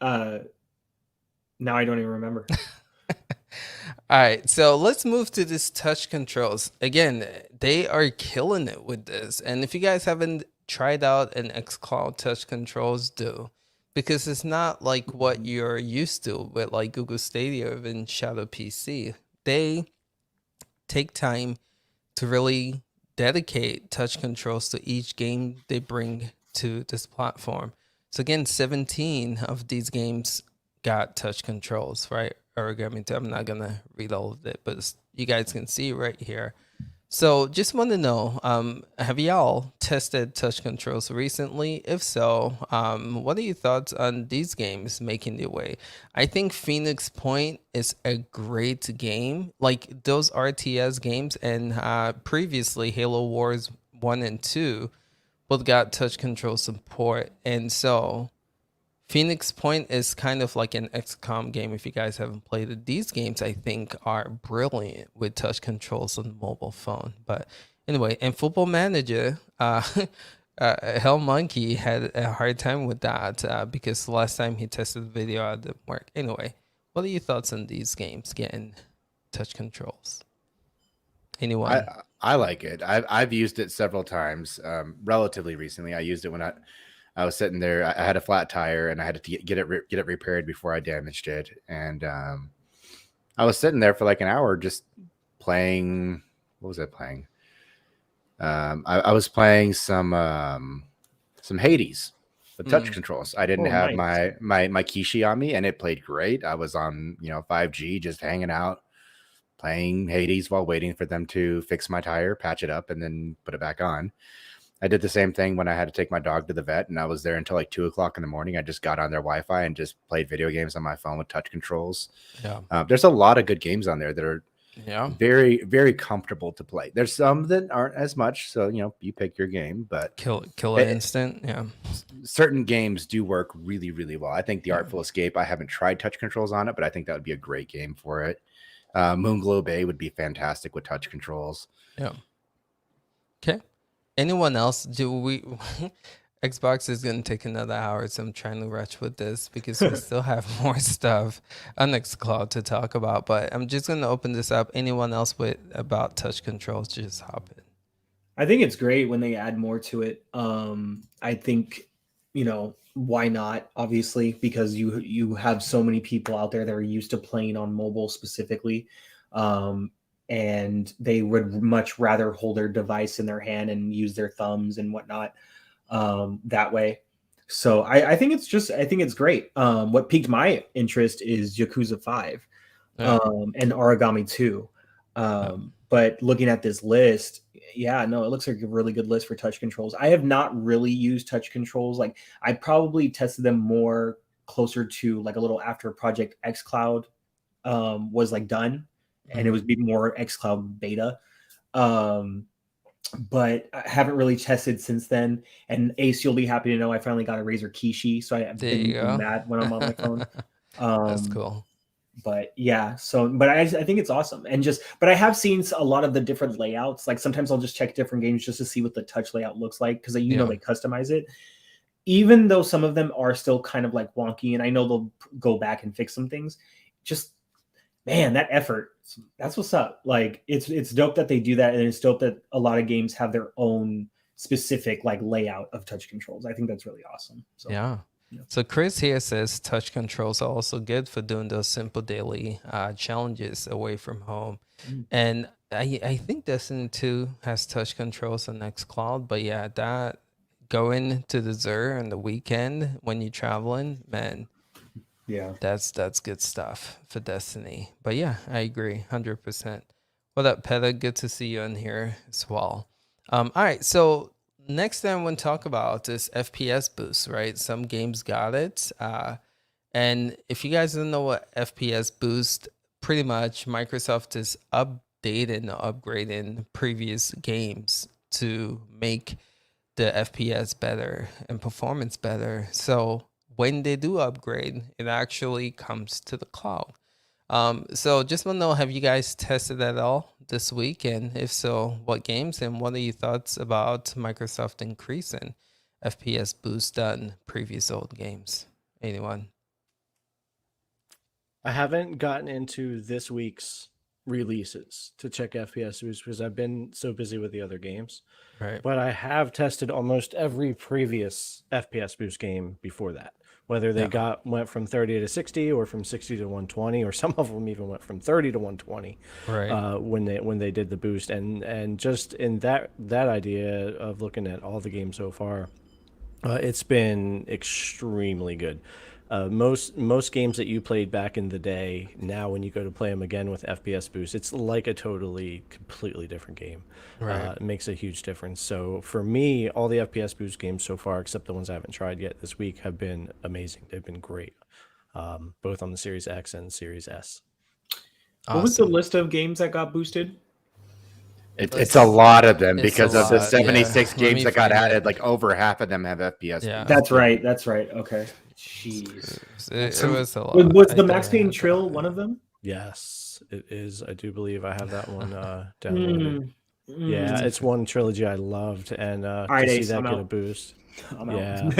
Now I don't even remember. All right, so let's move to this touch controls. Again, they are killing it with this. And if you guys haven't tried out an xCloud touch controls, do, because it's not like what you're used to with like Google Stadia or even Shadow PC. They take time to really dedicate touch controls to each game they bring to this platform. So again, 17 of these games got touch controls, right? Origami 2. I'm not gonna read all of it, but you guys can see right here. So just want to know, have y'all tested touch controls recently? If so, what are your thoughts on these games making their way? I think Phoenix Point is a great game. Like those RTS games and previously Halo Wars 1 and 2 both got touch control support. And so Phoenix Point is kind of like an XCOM game if you guys haven't played it. These games, I think, are brilliant with touch controls on the mobile phone. But anyway, and Football Manager, Hell Monkey had a hard time with that because the last time he tested the video out didn't work. Anyway, what are your thoughts on these games getting touch controls? Anyone? I like it. I've used it several times relatively recently. I used it when I was sitting there. I had a flat tire and I had to get it repaired before I damaged it. And I was sitting there for like an hour just playing. What was I playing? I was playing some Hades with touch controls. I didn't have my Kishi on me, and it played great. I was on 5G, just hanging out, playing Hades while waiting for them to fix my tire, patch it up, and then put it back on. I did the same thing when I had to take my dog to the vet, and I was there until like 2:00 in the morning. I just got on their Wi-Fi and just played video games on my phone with touch controls. Yeah, there's a lot of good games on there that are very, very comfortable to play. There's some that aren't as much, so you pick your game. But Killer Instant, certain games do work really, really well. I think the Artful Escape. I haven't tried touch controls on it, but I think that would be a great game for it. Moonglow Bay would be fantastic with touch controls. Yeah. Okay. Anyone else? Xbox is going to take another hour, so I'm trying to rush with this because we still have more stuff on xCloud to talk about. But I'm just going to open this up. Anyone else about touch controls, just hop in. I think it's great when they add more to it. I think, why not? Obviously, because you have so many people out there that are used to playing on mobile specifically. And they would much rather hold their device in their hand and use their thumbs and whatnot that way. So I think it's great. What piqued my interest is Yakuza 5 and Origami 2. But looking at this list, yeah, no, it looks like a really good list for touch controls. I have not really used touch controls. Like I probably tested them more closer to like a little after Project xCloud was like done, and it was more xCloud beta. But I haven't really tested since then. And Ace, you'll be happy to know I finally got a Razer Kishi, so I've been using that when I'm on my phone. That's cool. But yeah, but I think it's awesome. And but I have seen a lot of the different layouts. Like sometimes I'll just check different games just to see what the touch layout looks like, because they customize it. Even though some of them are still kind of like wonky, and I know they'll go back and fix some things, just man, that effort, that's what's up. Like it's dope that they do that, and it's dope that a lot of games have their own specific like layout of touch controls. I think that's really awesome. So yeah. So Chris here says touch controls are also good for doing those simple daily challenges away from home. And I think Destiny 2 has touch controls on xCloud, but yeah, that going to the Zur on the weekend when you're traveling, man, yeah, that's good stuff for Destiny. But yeah, I agree 100%. What up, Peta? Good to see you in here as well. All right, so next thing I want to talk about is FPS Boost, right? Some games got it. And if you guys don't know what FPS Boost, pretty much Microsoft is updating or upgrading previous games to make the FPS better and performance better. So when they do upgrade, it actually comes to the cloud. So just want to know, have you guys tested at all this week? And if so, what games? And what are your thoughts about Microsoft increasing FPS Boost on previous old games? Anyone? I haven't gotten into this week's releases to check FPS Boost because I've been so busy with the other games. Right. But I have tested almost every previous FPS Boost game before that. Whether they went from 30 to 60 or from 60 to 120, or some of them even went from 30 to 120, right? When they did the boost, and just in that idea of looking at all the games so far, it's been extremely good. Most games that you played back in the day, now when you go to play them again with FPS Boost, it's like a completely different game. Right. It makes a huge difference. So for me, all the FPS Boost games so far, except the ones I haven't tried yet this week, have been amazing. They've been great, both on the Series X and Series S. Awesome. What was the list of games that got boosted? It's a lot of them because of the 76 games that got added. Like over half of them have FPS. Yeah, that's right. Okay. Jeez, it was a lot. Was the Max Payne Trill one of them? Yes, it is. I do believe I have that one downloaded. Yeah, it's one trilogy I loved, and to see that get a boost. I'm out.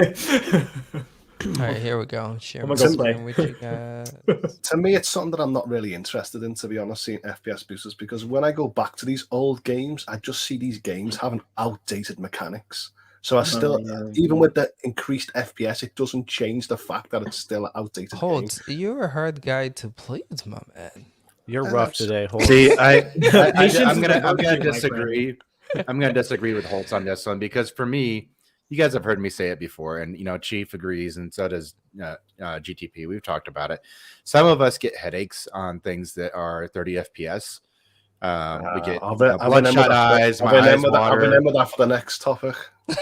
All right, here we go. Share my screen with you guys. To me, it's something that I'm not really interested in, to be honest, seeing FPS boosters, because when I go back to these old games, I just see these games having outdated mechanics. So I still, even with the increased FPS, it doesn't change the fact that it's still an outdated game. You're a hard guy to please, my man. You're rough today, Holt. See, I'm gonna disagree. I'm gonna disagree with Holtz on this one, because for me, you guys have heard me say it before, and Chief agrees, and so does GTP. We've talked about it. Some of us get headaches on things that are 30 FPS. We get bloodshot eyes, my eyes water. I'll remember that for the next topic.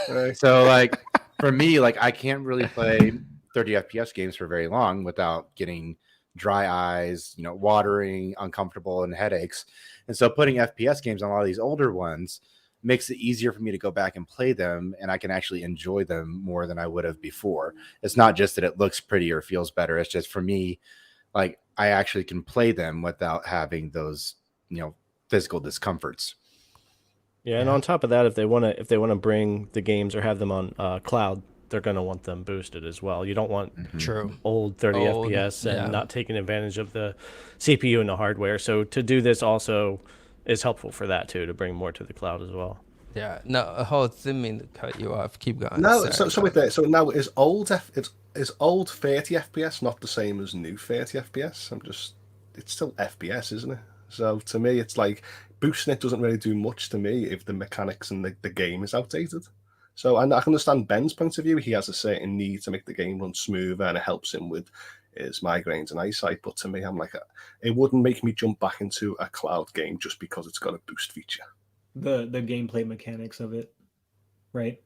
Right. So, like, for me, like, I can't really play 30 FPS games for very long without getting dry eyes, watering, uncomfortable, and headaches. And so putting FPS games on a lot of these older ones makes it easier for me to go back and play them, and I can actually enjoy them more than I would have before. It's not just that it looks pretty or feels better. It's just, for me, like, I actually can play them without having those, physical discomforts. Yeah, and on top of that, if they want to bring the games or have them on cloud, they're going to want them boosted as well. You don't want old 30 FPS and not taking advantage of the CPU and the hardware. So to do this also is helpful for that too, to bring more to the cloud as well. Yeah, no, didn't mean to cut you off. Keep going. No, so with that, so now is old 30 FPS not the same as new 30 FPS? It's still FPS, isn't it? So to me, it's like boosting it doesn't really do much to me if the mechanics and the game is outdated. So, and I can understand Ben's point of view. He has a certain need to make the game run smoother, and it helps him with his migraines and eyesight. But to me, I'm like, it wouldn't make me jump back into a cloud game just because it's got a boost feature. The gameplay mechanics of it, right?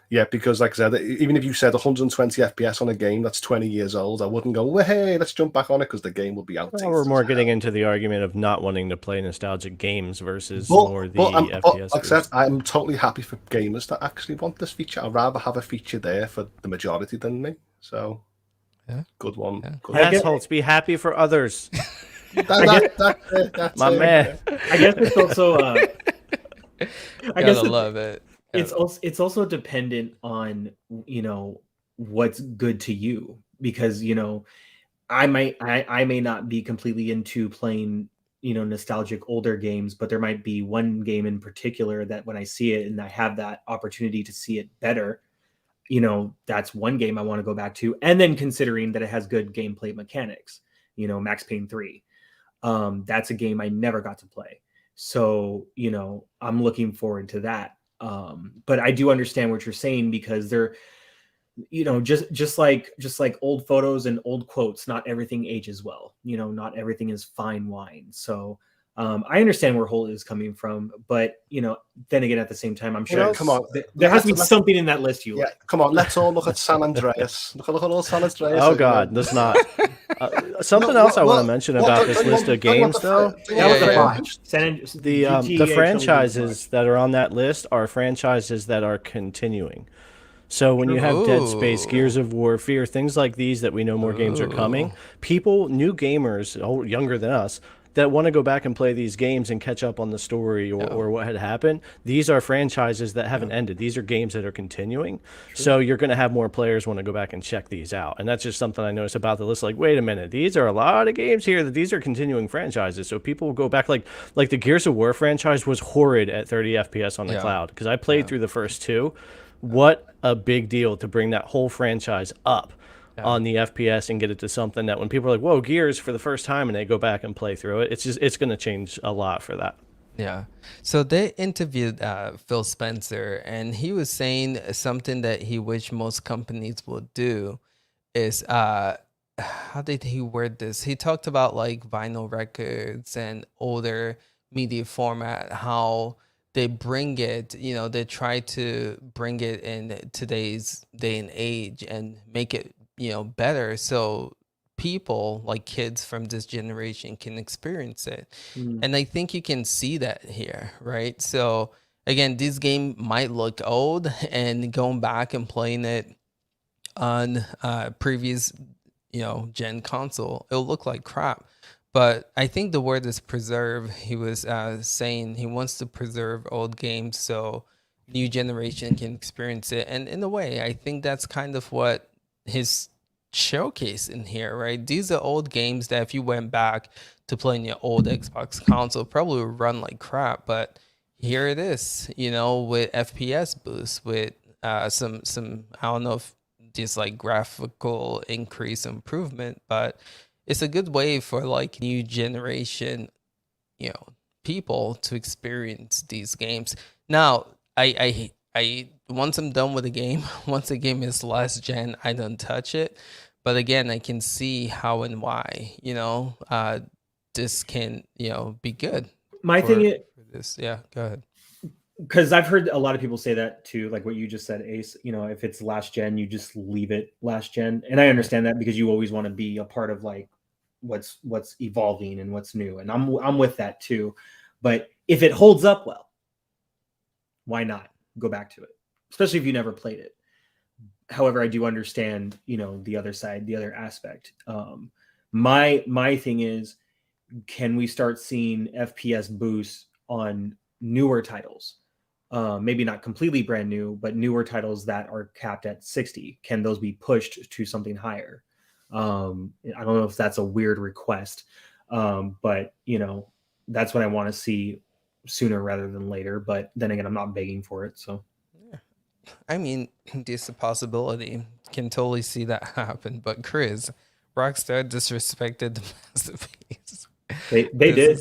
Yeah, because like I said, even if you said 120 FPS on a game that's 20 years old, I wouldn't go, well, hey, let's jump back on it because the game will be outdated. Well, we're more getting into the argument of not wanting to play nostalgic games versus more the FPS. Like I said, I'm totally happy for gamers that actually want this feature. I'd rather have a feature there for the majority than me. So, yeah, good one. Yeah. Good Yes, Holtz, be happy for others. That's My man. I guess it's also. I guess love it. It's also dependent on what's good to you, because I may not be completely into playing nostalgic older games, but there might be one game in particular that when I see it and I have that opportunity to see it better, that's one game I want to go back to. And then considering that it has good gameplay mechanics, Max Payne 3, that's a game I never got to play, so I'm looking forward to that. But I do understand what you're saying, because they're, just like old photos and old quotes, not everything ages well. Not everything is fine wine. So I understand where Holt is coming from, but then again, at the same time, I'm sure come on. there has to be something in that list you like. Come on, let's all look at San Andreas. Look at all San Andreas. Oh God, let's not. Something else I want to mention about this list of games, though. The franchises that are on that list are franchises that are continuing. So when you have Dead Space, Gears of War, Fear, things like these that we know more games are coming, people, new gamers, younger than us, that want to go back and play these games and catch up on the story or what had happened, these are franchises that haven't ended. These are games that are continuing. True. So you're going to have more players want to go back and check these out. And that's just something I noticed about the list. Like, wait a minute, these are a lot of games here that these are continuing franchises. So people will go back, like the Gears of War franchise was horrid at 30 FPS on the cloud, because I played through the first two. What a big deal to bring that whole franchise up on the FPS and get it to something that when people are like, whoa, Gears for the first time, and they go back and play through it, it's going to change a lot for that. Yeah. So they interviewed Phil Spencer, and he was saying something that he wished most companies would do is, how did he word this? He talked about like vinyl records and older media format, how they bring it, they try to bring it in today's day and age and make it, better, so people like kids from this generation can experience it. And I think you can see that here, right? So again, this game might look old, and going back and playing it on previous gen console, it'll look like crap. But I think the word is preserve. He was saying he wants to preserve old games so new generation can experience it. And in a way, I think that's kind of what his showcase in here, right? These are old games that if you went back to playing your old Xbox console, probably would run like crap. But here it is, with FPS Boost, with some I don't know if just like graphical increase improvement, but it's a good way for like new generation, people to experience these games. Now, I once I'm done with the game, once the game is last gen, I don't touch it. But again, I can see how and why, this can, be good. My thing is this. Yeah, go ahead. Because I've heard a lot of people say that too, like what you just said, Ace. If it's last gen, you just leave it last gen, and I understand that because you always want to be a part of like what's evolving and what's new, and I'm with that too. But if it holds up well, why not go back to it, especially if you never played it? However, I do understand, the other side, the other aspect. My thing is, can we start seeing FPS boosts on newer titles? Maybe not completely brand new, but newer titles that are capped at 60. Can those be pushed to something higher? I don't know if that's a weird request, but that's what I want to see sooner rather than later. But then again, I'm not begging for it. So, yeah. I mean, there's a possibility. Can totally see that happen. But Chris, Rockstar disrespected the masterpiece. They did.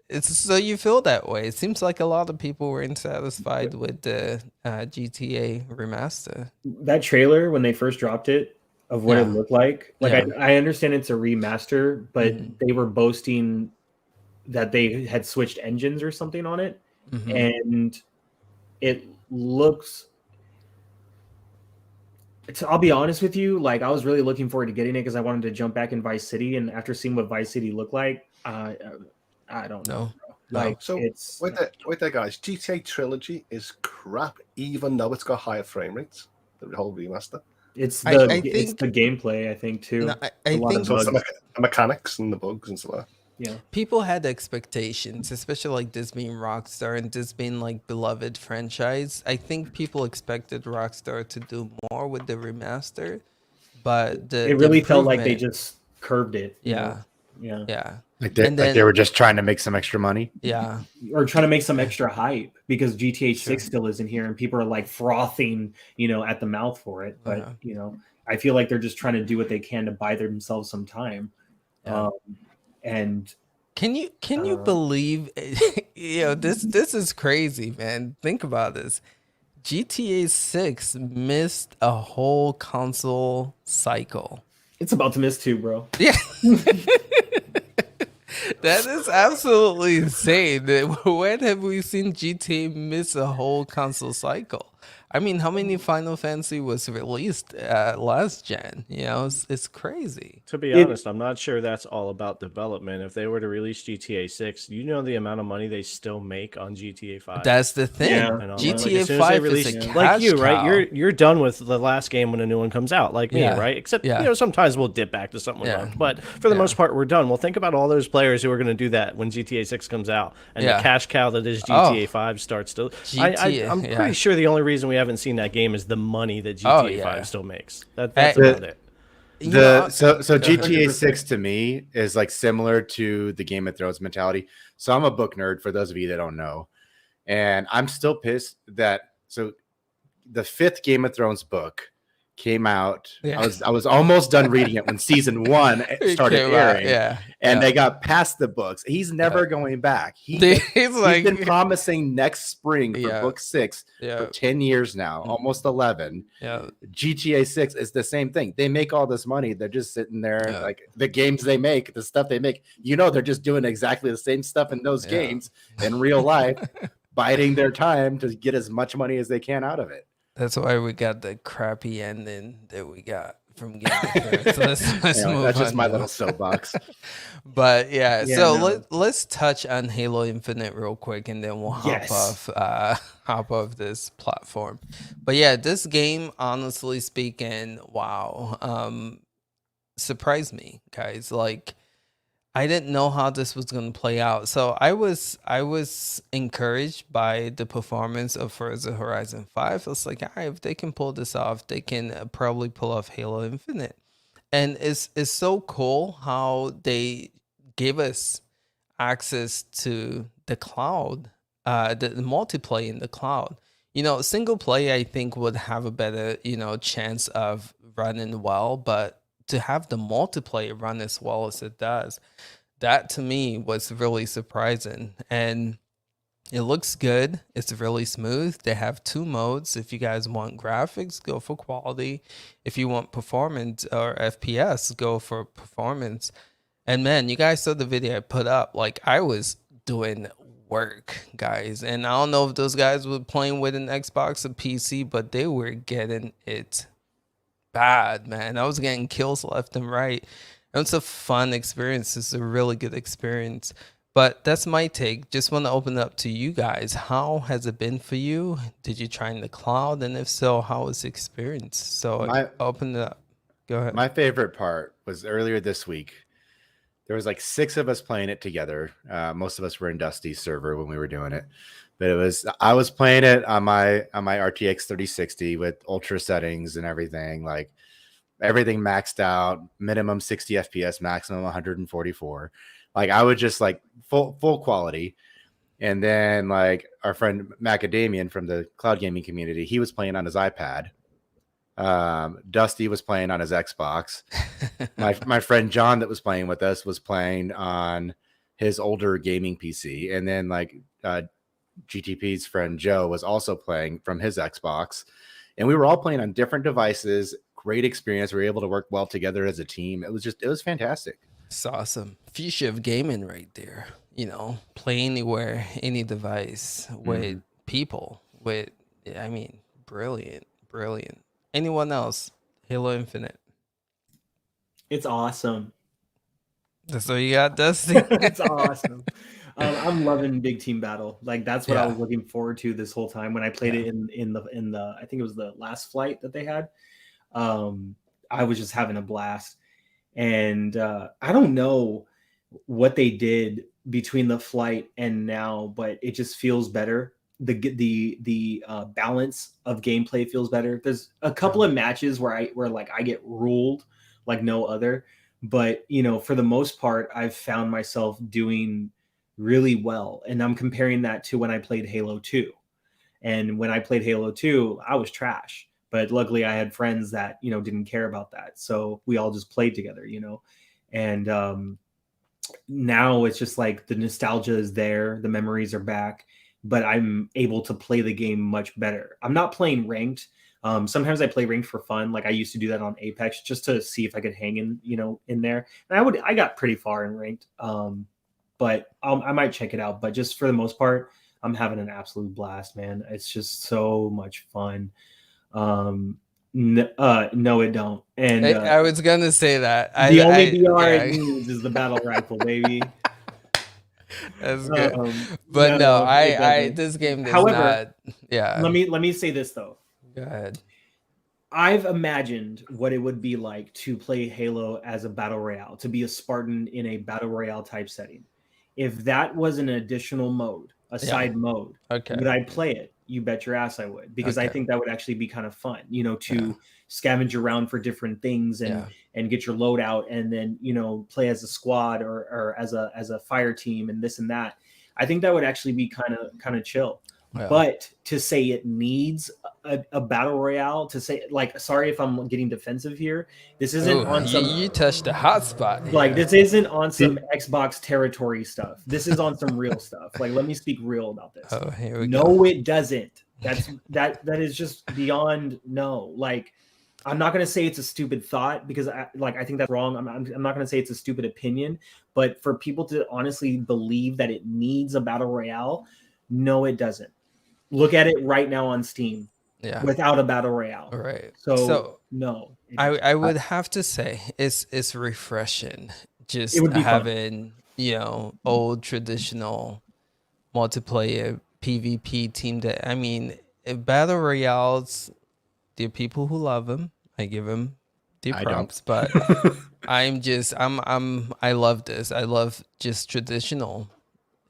it's so you feel that way. It seems like a lot of people were unsatisfied with the GTA remaster. That trailer when they first dropped it of what it looked like I understand it's a remaster, but they were boasting that they had switched engines or something on it, and it looks. I'll be honest with you, like I was really looking forward to getting it because I wanted to jump back in Vice City, and after seeing what Vice City looked like, I don't know. Like so it's wait there, guys. GTA Trilogy is crap, even though it's got higher frame rates. The whole remaster. It's the it's the gameplay, I think too. No, I think so it's the mechanics and the bugs and stuff. Yeah, people had expectations, especially like this being Rockstar and this being like beloved franchise. I think people expected Rockstar to do more with the remaster, but it really felt like they just curved it. Yeah. Like they were just trying to make some extra money. Yeah, or trying to make some extra hype because GTA 6 still isn't here and people are like frothing, at the mouth for it. But I feel like they're just trying to do what they can to buy themselves some time. And can you believe this is crazy, man. Think about this. GTA 6 missed a whole console cycle. It's about to miss 2, bro. Yeah. That is absolutely insane. When have we seen GTA miss a whole console cycle? I mean, how many Final Fantasy was released last gen? It's crazy. To be honest, I'm not sure that's all about development. If they were to release GTA 6, the amount of money they still make on GTA 5. That's the thing. Yeah. GTA 5 is a cash like you, right? cow. You're done with the last game when a new one comes out, like me, right? Except sometimes we'll dip back to something we loved, but for the most part, we're done. Well, think about all those players who are going to do that when GTA 6 comes out, and the cash cow that is GTA 5 starts to. I'm pretty sure the only reason we haven't seen that game is the money that GTA 5 still makes. That's about it. So GTA 6 to me is like similar to the Game of Thrones mentality. So I'm a book nerd for those of you that don't know. And I'm still pissed that the 5th Game of Thrones book came out. I was almost done reading it when season 1 started airing. And they got past the books. He's never going back. He's been promising next spring for book 6 for 10 years now, almost 11. GTA 6 is the same thing. They make all this money. They're just sitting there, like the games they make, the stuff they make. They're just doing exactly the same stuff in those games in real life, biding their time to get as much money as they can out of it. That's why we got the crappy ending that we got from Game of Thrones. So let's move on. That's just my little soapbox. But let's touch on Halo Infinite real quick, and then we'll hop off this platform. But this game, honestly speaking, wow, surprised me, guys. Like, I didn't know how this was going to play out. So I was encouraged by the performance of Forza Horizon 5. I was like, all right, if they can pull this off, they can probably pull off Halo Infinite. And it's so cool how they gave us access to the cloud, the multiplayer in the cloud. Single player, I think, would have a better, chance of running well, but to have the multiplayer run as well as it does, that to me was really surprising. And it looks good. It's really smooth. They have 2 modes. If you guys want graphics, go for quality. If you want performance or FPS, go for performance. And man, you guys saw the video I put up. Like, I was doing work, guys. And I don't know if those guys were playing with an Xbox or PC, but they were getting it bad, man. I was getting kills left and right. It's a fun experience. It's a really good experience. But that's my take. Just want to open it up to you guys. How has it been for you? Did you try in the cloud? And if so, how was the experience? So open it up. Go ahead. My favorite part was earlier this week. There was like 6 of us playing it together. Most of us were in Dusty's server when we were doing it. But I was playing it on my RTX 3060 with ultra settings and everything, like everything maxed out, minimum 60 FPS, maximum 144. Like I would just like full quality. And then like our friend Macadamian from the cloud gaming community, he was playing on his iPad. Dusty was playing on his Xbox. My friend John that was playing with us was playing on his older gaming PC, and then like GTP's friend Joe was also playing from his Xbox, and we were all playing on different devices. Great experience. We were able to work well together as a team. It was fantastic. It's awesome. Future of gaming right there. Play anywhere, any device with people. Brilliant. Anyone else? Halo Infinite. It's awesome. That's what you got, Dusty? It's awesome. I'm loving Big Team Battle. Like that's what I was looking forward to this whole time when I played it in the I think it was the last flight that they had. I was just having a blast, and I don't know what they did between the flight and now, but it just feels better. The balance of gameplay feels better. There's a couple of matches where I get ruled like no other, but for the most part, I've found myself doing really well, and I'm comparing that to when I played Halo 2. And when I played Halo 2, I was trash. But luckily I had friends that, didn't care about that. So we all just played together, and now it's just like the nostalgia is there. The memories are back, but I'm able to play the game much better. I'm not playing ranked. Sometimes I play ranked for fun. Like I used to do that on Apex just to see if I could hang in there. And I got pretty far in ranked. But I might check it out. But just for the most part, I'm having an absolute blast, man. It's just so much fun. No, it don't. And I was gonna say that the only BR it needs is the battle rifle, baby. That's good. But no, this game does However, not. Yeah. Let me say this though. Go ahead. I've imagined what it would be like to play Halo as a battle royale, to be a Spartan in a battle royale type setting. If that was an additional mode, a side mode, would I play it? You bet your ass I would, because I think that would actually be kind of fun, to scavenge around for different things and get your load out, and then play as a squad or as a fire team and this and that. I think that would actually be kind of chill. Yeah. But to say it needs a battle royale, to say like, sorry if I'm getting defensive here, this isn't on some. You touched a hot spot here. Like this isn't on some Xbox territory stuff. This is on some real stuff. Like let me speak real about this. Oh, here we go. No, it doesn't. That is just beyond no. Like I'm not gonna say it's a stupid thought because I think that's wrong. I'm not gonna say it's a stupid opinion, but for people to honestly believe that it needs a battle royale, no, it doesn't. Look at it right now on Steam. Yeah. Without a battle royale. Right. So no. I would have to say it's refreshing just having, old traditional multiplayer PvP team that battle royales, there are people who love them. I give them the props, but I love this. I love just traditional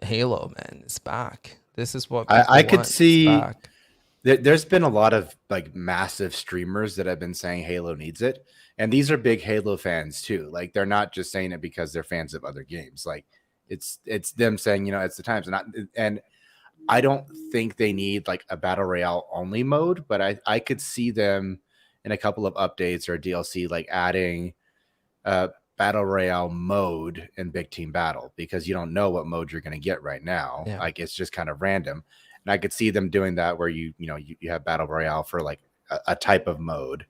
Halo, man. It's back. This is what I could see. There's been a lot of like massive streamers that have been saying Halo needs it, and these are big Halo fans too. Like they're not just saying it because they're fans of other games. Like it's them saying it's the times. And I don't think they need like a battle royale only mode, but I could see them in a couple of updates or DLC like adding a battle royale mode in Big Team Battle, because you don't know what mode you're going to get right now. Yeah. Like it's just kind of random. And I could see them doing that where you have battle royale for like a type of mode.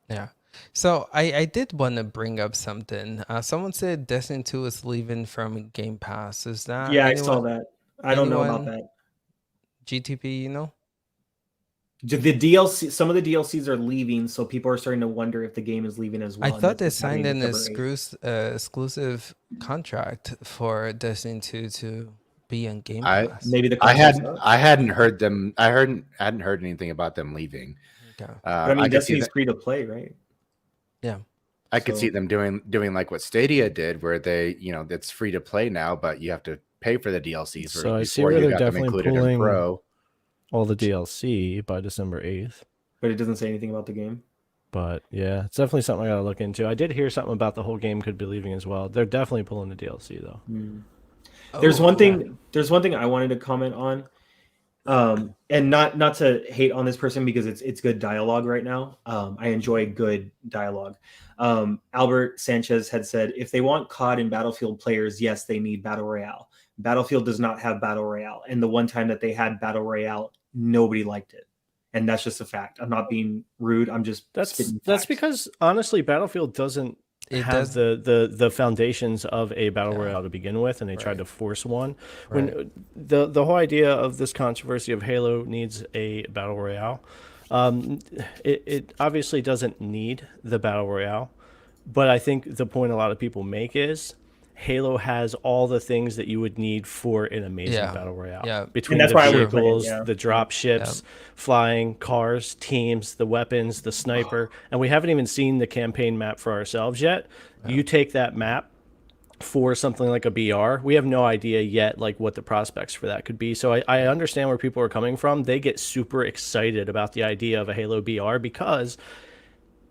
Yeah. So I did want to bring up something. Someone said Destiny 2 is leaving from Game Pass. Is that? Yeah, I saw that. I don't know about that. GTP, The DLC, some of the DLCs are leaving, so people are starting to wonder if the game is leaving as well. I thought they signed an exclusive contract for Destiny 2 to be on Game Pass. Maybe I hadn't heard them. I hadn't heard anything about them leaving. Okay. But Destiny's free to play, right? Yeah. I could see them doing like what Stadia did, where they, it's free to play now, but you have to pay for the DLCs. So I see where they're definitely pulling all the DLC by December 8th. But it doesn't say anything about the game. But yeah, it's definitely something I gotta look into. I did hear something about the whole game could be leaving as well. They're definitely pulling the DLC though. There's one thing I wanted to comment on. And not to hate on this person because it's good dialogue right now. I enjoy good dialogue. Albert Sanchez had said, if they want COD and Battlefield players, yes, they need Battle Royale. Battlefield does not have Battle Royale. And the one time that they had Battle Royale, nobody liked it. And that's just a fact. I'm not being rude. I'm just that's because honestly, Battlefield doesn't have the foundations of a battle royale to begin with, and they tried to force one. When the whole idea of this controversy of Halo needs a battle royale, it obviously doesn't need the battle royale, but I think the point a lot of people make is Halo has all the things that you would need for an amazing battle royale. Yeah. Between that's the why I would vehicles, play it, the drop ships, flying cars, teams, the weapons, the sniper, and we haven't even seen the campaign map for ourselves yet. You take that map for something like a BR, we have no idea yet like what the prospects for that could be. So I understand where people are coming from. They get super excited about the idea of a Halo BR because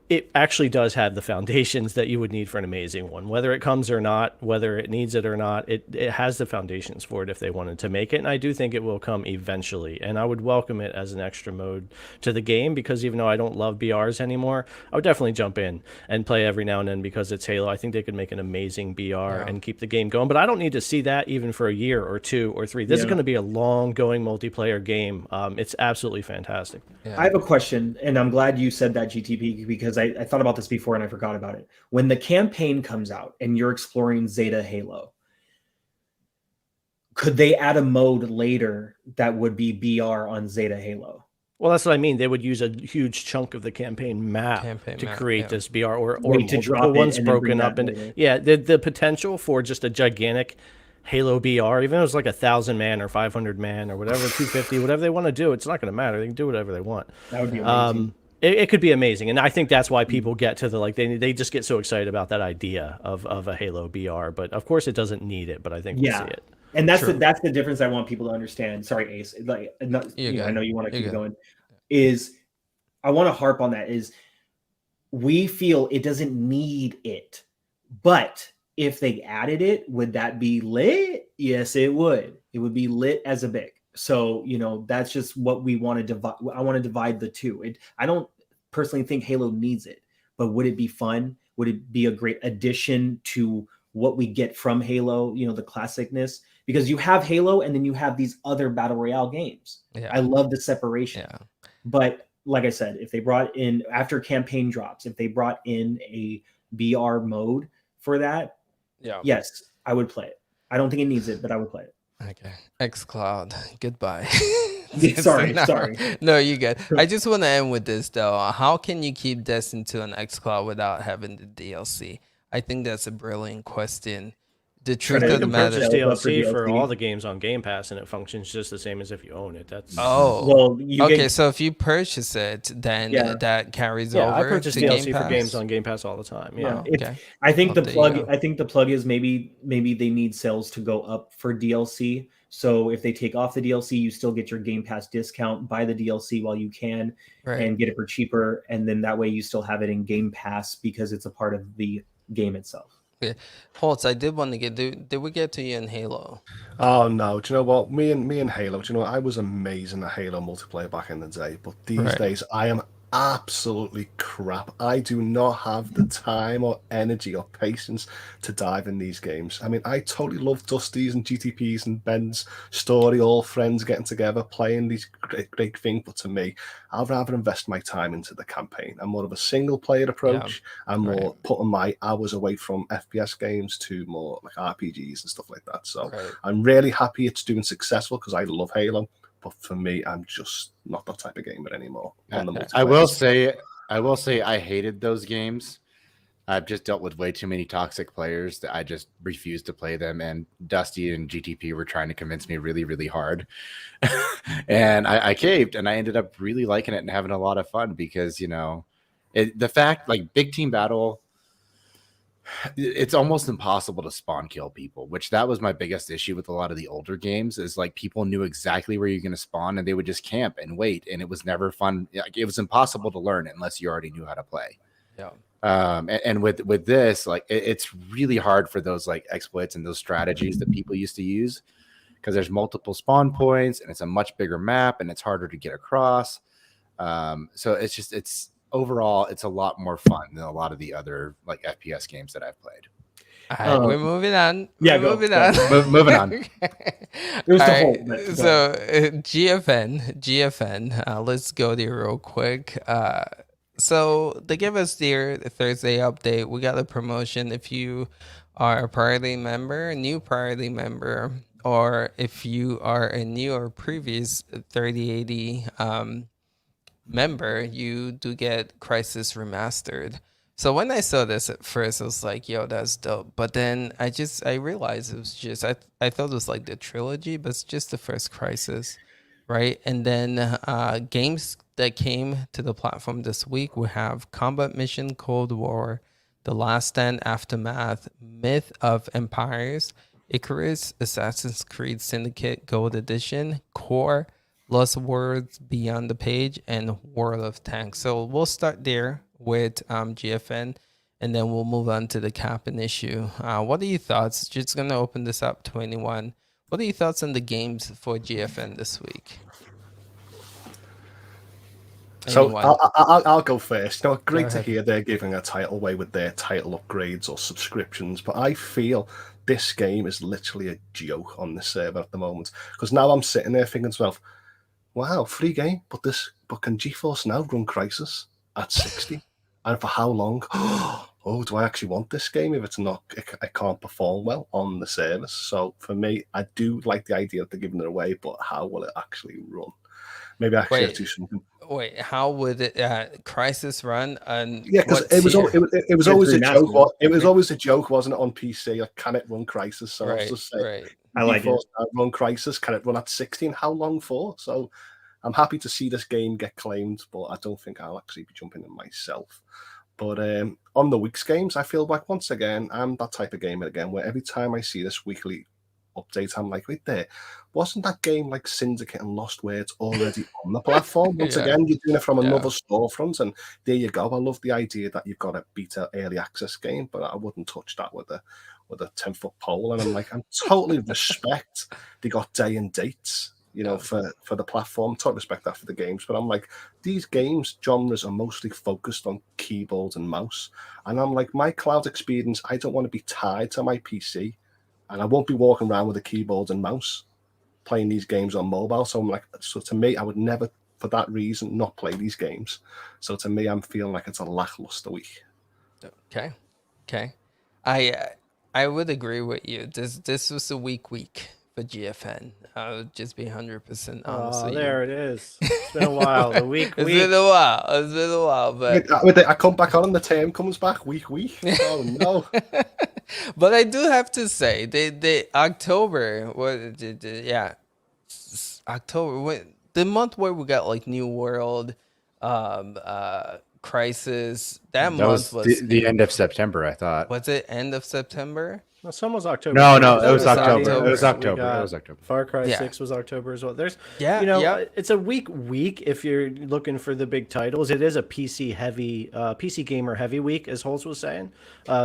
it actually does have the foundations that you would need for an amazing one. Whether it comes or not, whether it needs it or not, it has the foundations for it if they wanted to make it. And I do think it will come eventually. And I would welcome it as an extra mode to the game because even though I don't love BRs anymore, I would definitely jump in and play every now and then because it's Halo. I think they could make an amazing BR and keep the game going. But I don't need to see that even for a year or 2 or 3. This is going to be a long-going multiplayer game. It's absolutely fantastic. Yeah. I have a question, and I'm glad you said that, GTP, because I thought about this before and I forgot about it. When the campaign comes out and you're exploring Zeta Halo, could they add a mode later that would be BR on Zeta Halo? Well, that's what I mean. They would use a huge chunk of the campaign map to create this BR or multiple ones broken up. And the potential for just a gigantic Halo BR, even if it was like 1,000 man or 500 man or whatever, 250, whatever they want to do, it's not going to matter. They can do whatever they want. That would be amazing. It could be amazing, and I think that's why people get to the they just get so excited about that idea of a Halo BR. But of course, it doesn't need it. But I think we'll see it. And that's the difference I want people to understand. Sorry, Ace. Like, I know you want to keep going. Is I want to harp on that. Is we feel it doesn't need it, but if they added it, would that be lit? Yes, it would. It would be lit as a bic. So, that's just what we want to divide. I want to divide the two. I don't personally think Halo needs it, but would it be fun? Would it be a great addition to what we get from Halo, the classicness? Because you have Halo and then you have these other Battle Royale games. Yeah. I love the separation. Yeah. But like I said, if they brought in, after campaign drops, if they brought in a BR mode for that, yes, I would play it. I don't think it needs it, but I would play it. Okay. xCloud. Goodbye. Sorry. No, you good. I just want to end with this though. How can you keep Destiny 2 on xCloud without having the DLC? I think that's a brilliant question. The truth of the matter is DLC for all the games on Game Pass, and it functions just the same as if you own it. That's So if you purchase it, then that carries over. I purchase DLC for games on Game Pass all the time. Yeah, I think the plug is maybe they need sales to go up for DLC. So if they take off the DLC, you still get your Game Pass discount. Buy the DLC while you can, and get it for cheaper, and then that way you still have it in Game Pass because it's a part of the game itself. Holtz, I did want to get. Did we get to you in Halo? Oh no! Do you know what? Me and Halo. Do you know what? I was amazing at Halo multiplayer back in the day, but these days I am absolutely crap. I do not have the time or energy or patience to dive in these games. I mean, I totally love Dusty's and GTP's and Ben's story, all friends getting together, playing these great things. But to me, I'd rather invest my time into the campaign. I'm more of a single player approach. I'm more putting my hours away from FPS games to more like RPGs and stuff like that. So I'm really happy it's doing successful because I love Halo. But for me, I'm just not that type of gamer anymore. I will say I hated those games. I've just dealt with way too many toxic players that I just refused to play them. And Dusty and GTP were trying to convince me really, really hard. And I caved, and I ended up really liking it and having a lot of fun because, the fact like big team battle, it's almost impossible to spawn kill people, which that was my biggest issue with a lot of the older games is like people knew exactly where you're going to spawn and they would just camp and wait. And it was never fun. Like, it was impossible to learn unless you already knew how to play. Yeah. And with this, like it's really hard for those like exploits and those strategies that people used to use because there's multiple spawn points and it's a much bigger map and it's harder to get across. So it's overall it's a lot more fun than a lot of the other like FPS games that I've played. All right, we're moving on. Yeah, we're go. moving on. Moving on. It was All the right, whole. But so GFN. Let's go there real quick. So they give us their Thursday update. We got a promotion if you are a priority member, a new priority member, or if you are a new or previous 3080 member, you do get Crisis Remastered. So when I saw this at first, I was like, yo, that's dope. But then I realized it was just, I thought it was like the trilogy, but it's just the first Crisis, right? And then games that came to the platform this week, we have Combat Mission Cold War, The Last Stand Aftermath, Myth of Empires, Icarus, Assassin's Creed Syndicate Gold Edition, Core, Lost Words Beyond the Page, and World of Tanks. So we'll start there with GFN, and then we'll move on to the cap and issue. What are your thoughts? Just going to open this up to anyone. What are your thoughts on the games for GFN this week? So I'll go first. Great Go to ahead. hear they're giving a title away with their title upgrades or subscriptions, but I feel this game is literally a joke on the server at the moment, because now I'm sitting there thinking to myself, wow, free game, but can Geforce now run Crisis at 60? And for how long? Oh, do I actually want this game if it's not? It can't perform well on the service. So for me, I do like the idea that they're giving it away, but how will it actually run? Maybe I actually have to do something. Wait, how would it Crisis run? Yeah, because it was always a joke. It was always a joke, wasn't it, on PC? Like, can it run Crisis? So I was just saying, right. I like it. Run Crisis. Can it run at 16? How long for? So I'm happy to see this game get claimed, but I don't think I'll actually be jumping in myself. But on the week's games, I feel like once again I'm that type of gamer again, where every time I see this weekly update, I'm like, wait there, wasn't that game like Syndicate and Lost Words already on the platform? Once again, you're doing it from another storefront, and there you go. I love the idea that you've got a beta early access game, but I wouldn't touch that with a 10-foot pole. And I'm like, I'm totally respect they got day and dates, for the platform. Totally respect that for the games, but I'm like, these games genres are mostly focused on keyboard and mouse, and I'm like, my cloud experience, I don't want to be tied to my PC. And I won't be walking around with a keyboard and mouse playing these games on mobile. So I'm like, so to me, I would never, for that reason, not play these games. So to me, I'm feeling like it's a lackluster week. Okay. I would agree with you. This was a weak week for GFN. I would just be 100% honest. Oh, there it is. It's been a while. The week. It's been a while, but I come back on and the term comes back week. Oh no. But I do have to say, the October, October, the month where we got like New World, Crisis. That month was the end of September, I thought. Was it end of September? No, some was October. No, it was October. October. It was October. Far Cry 6 was October as well. There's, Yeah. it's a week if you're looking for the big titles. It is a PC gamer heavy week, as Holtz was saying.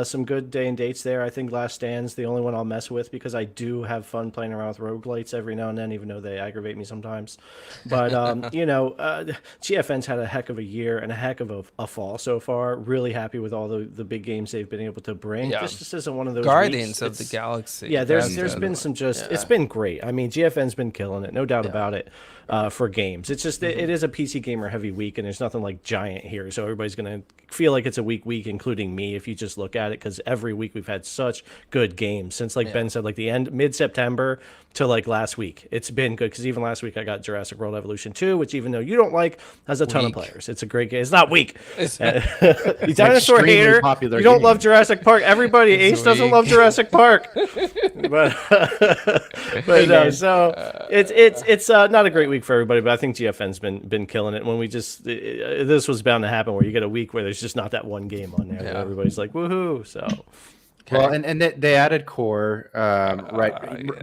Some good day and dates there. I think Last Stand's the only one I'll mess with because I do have fun playing around with roguelites every now and then, even though they aggravate me sometimes. But, GFN's had a heck of a year and a heck of a fall so far. Really happy with all the big games they've been able to bring. Yeah. This just isn't one of those Guardians weeks. of the Galaxy. Yeah, there's been some it's been great. I mean, GFN's been killing it, no doubt about it, for games. It's just it is a PC gamer heavy week, and there's nothing like giant here, so everybody's gonna feel like it's a week, including me, if you just look at it, because every week we've had such good games since, like Ben said, like the mid-September to like last week. It's been good because even last week I got Jurassic World Evolution 2, which even though you don't like, has a ton of players. It's a great game. It's not weak. You dinosaur hater. You don't love Jurassic Park. Everybody, Ace doesn't love Jurassic Park. but it's not a great week for everybody. But I think GFN's been killing it. When we this was bound to happen, where you get a week where there's just not that one game on there. That everybody's like woohoo. So. Okay. Well, and they added Core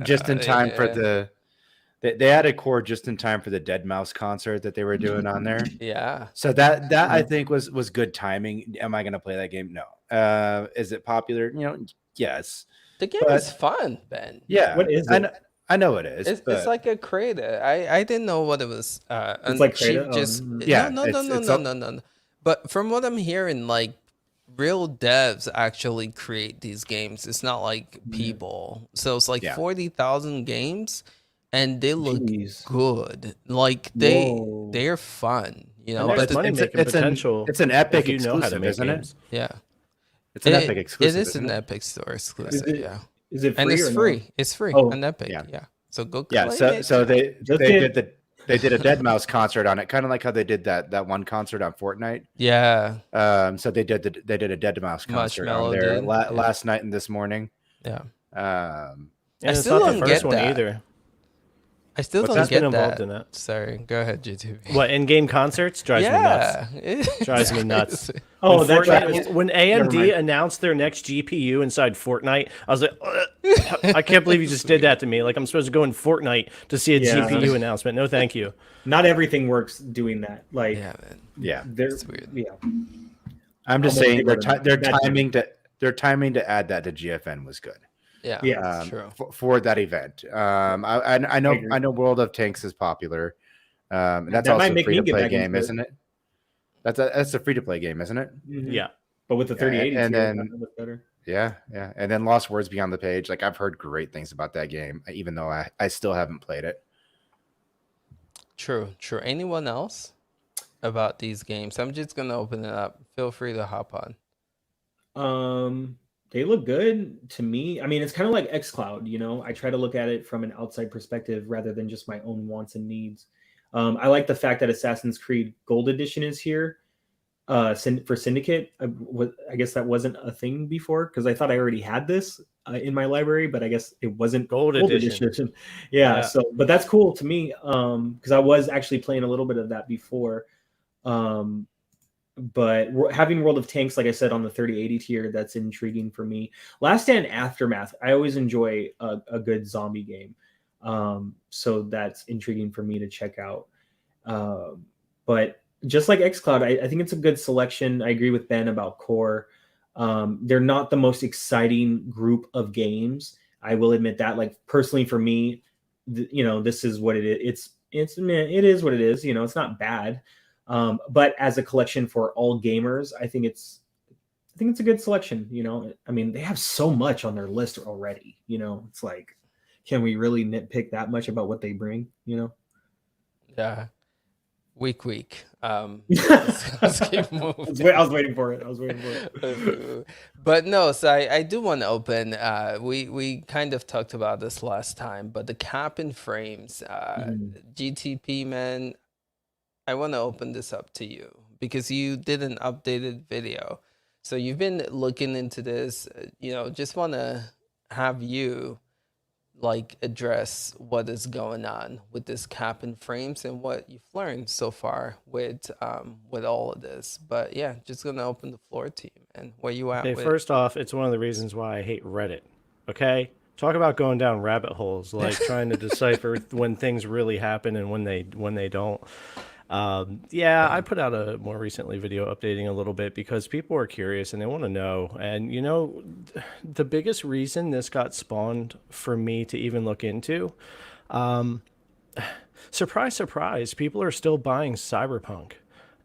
just in time for the. They added Core just in time for the Dead Mouse concert that they were doing on there. Yeah. So that I think was good timing. Am I going to play that game? No. Is it popular? Yes. The game is fun, Ben. Yeah. What is it? I know it is. It's like a creator. I didn't know what it was. It's like she creator. just yeah, no. But from what I'm hearing, like real devs actually create these games. It's not like people. So it's like 40,000 games, and they look good. Like they're fun. You know, but money making potential. It's an Epic you know how to exclusive, make isn't games. it? Yeah, it's an Epic exclusive. It is an Epic Store exclusive. Yeah. Is it free? And it's free. No? It's free on Epic. Yeah. So go. Yeah. So they did a Dead Mouse concert on it, kind of like how they did that one concert on Fortnite. Yeah. So they did a Dead Mouse concert on there last night and this morning. Yeah. And I it's still not don't the first get one that either. I still don't That's get been involved that. in that. Sorry, go ahead, GTV. What, in-game concerts drives me nuts. Drives me nuts. Oh, when that's when AMD announced their next GPU inside Fortnite, I was like, I can't believe you just did that to me. Like I'm supposed to go in Fortnite to see a GPU announcement. No, thank you. Not everything works doing that. Like, it's weird. Yeah. I'm just saying their timing to add that to GFN was good. Yeah, true. For that event. I know World of Tanks is popular. And that's also a free to play game, isn't it? That's a free to play game, isn't it? Mm-hmm. Yeah. But with the 3080 and then that was better. Yeah. And then Lost Words Beyond the Page. Like I've heard great things about that game, even though I still haven't played it. True. Anyone else about these games? I'm just gonna open it up. Feel free to hop on. They look good to me. I mean, it's kind of like xCloud, you know. I try to look at it from an outside perspective rather than just my own wants and needs. I like the fact that Assassin's Creed Gold Edition is here for Syndicate. I guess that wasn't a thing before because I thought I already had this in my library, but I guess it wasn't Gold Edition. Yeah. So, but that's cool to me because I was actually playing a little bit of that before. But having World of Tanks, like I said, on the 3080 tier, that's intriguing for me. Last Stand Aftermath, I always enjoy a good zombie game. So that's intriguing for me to check out. But just like xCloud, I think it's a good selection. I agree with Ben about Core. They're not the most exciting group of games. I will admit that. Like personally for me, this is what it is. It is what it is. You know, it's not bad. But as a collection for all gamers, I think it's a good selection. You know, I mean, they have so much on their list already. You know, it's like, can we really nitpick that much about what they bring? You know? Yeah. Week. Let's keep moving. I was waiting for it. But no, so I do want to open. We kind of talked about this last time, but the cap and frames, GTP man. I want to open this up to you because you did an updated video. So you've been looking into this, just want to have you like address what is going on with this cap and frames and what you've learned so far with all of this. But yeah, just going to open the floor to you, man. Where you at? Okay, first off, it's one of the reasons why I hate Reddit. Okay? Talk about going down rabbit holes, like trying to decipher when things really happen and when they don't. I put out a more recently video updating a little bit because people are curious and they want to know. And the biggest reason this got spawned for me to even look into, surprise, people are still buying Cyberpunk.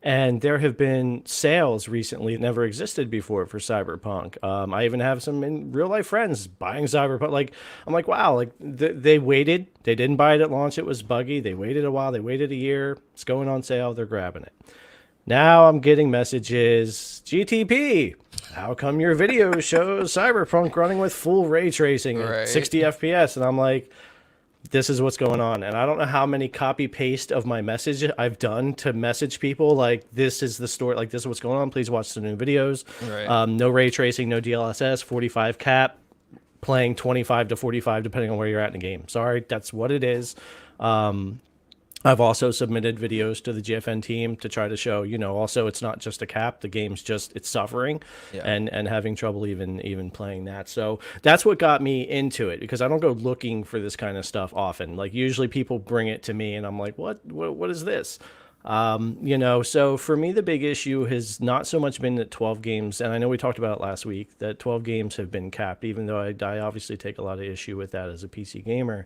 And there have been sales recently that never existed before for Cyberpunk. I even have some in real life friends buying Cyberpunk. Like, I'm like, wow, like they waited. They didn't buy it at launch. It was buggy. They waited a while. They waited a year. It's going on sale. They're grabbing it. Now I'm getting messages, GTP, how come your video shows Cyberpunk running with full ray tracing at 60 FPS? And I'm like, this is what's going on. And I don't know how many copy paste of my message I've done to message people like, this is the story, like this is what's going on, please watch the new videos. No ray tracing, no DLSS, 45 cap, playing 25 to 45 depending on where you're at in the game. Sorry, that's what it is. I've also submitted videos to the GFN team to try to show, also it's not just a cap, the game's just, it's suffering and having trouble even playing that. So that's what got me into it, because I don't go looking for this kind of stuff often. Like usually people bring it to me and I'm like, what is this? So for me, the big issue has not so much been that 12 games, and I know we talked about it last week, that 12 games have been capped, even though I obviously take a lot of issue with that as a PC gamer.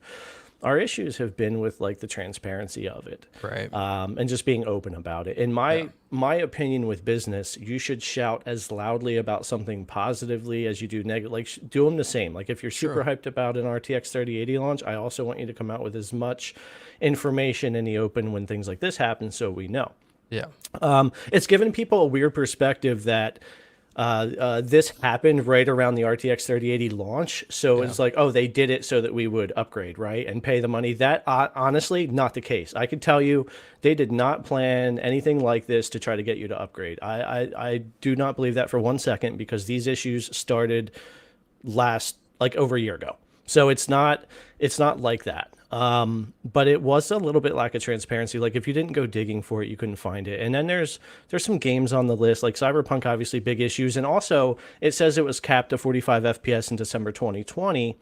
Our issues have been with like the transparency of it, Right. and just being open about it. In my opinion, with business, you should shout as loudly about something positively as you do negative. Like do them the same. Like if you're super hyped about an RTX 3080 launch, I also want you to come out with as much information in the open when things like this happen, so we know. Yeah. It's given people a weird perspective that this happened right around the RTX 3080 launch. So it's like, oh, they did it so that we would upgrade, right? And pay the money. That honestly, not the case. I can tell you they did not plan anything like this to try to get you to upgrade. I do not believe that for 1 second, because these issues started like over a year ago. So it's not like that. But it was a little bit lack of transparency. Like if you didn't go digging for it, you couldn't find it. And then there's some games on the list, like Cyberpunk, obviously big issues. And also it says it was capped to 45 FPS in December 2020.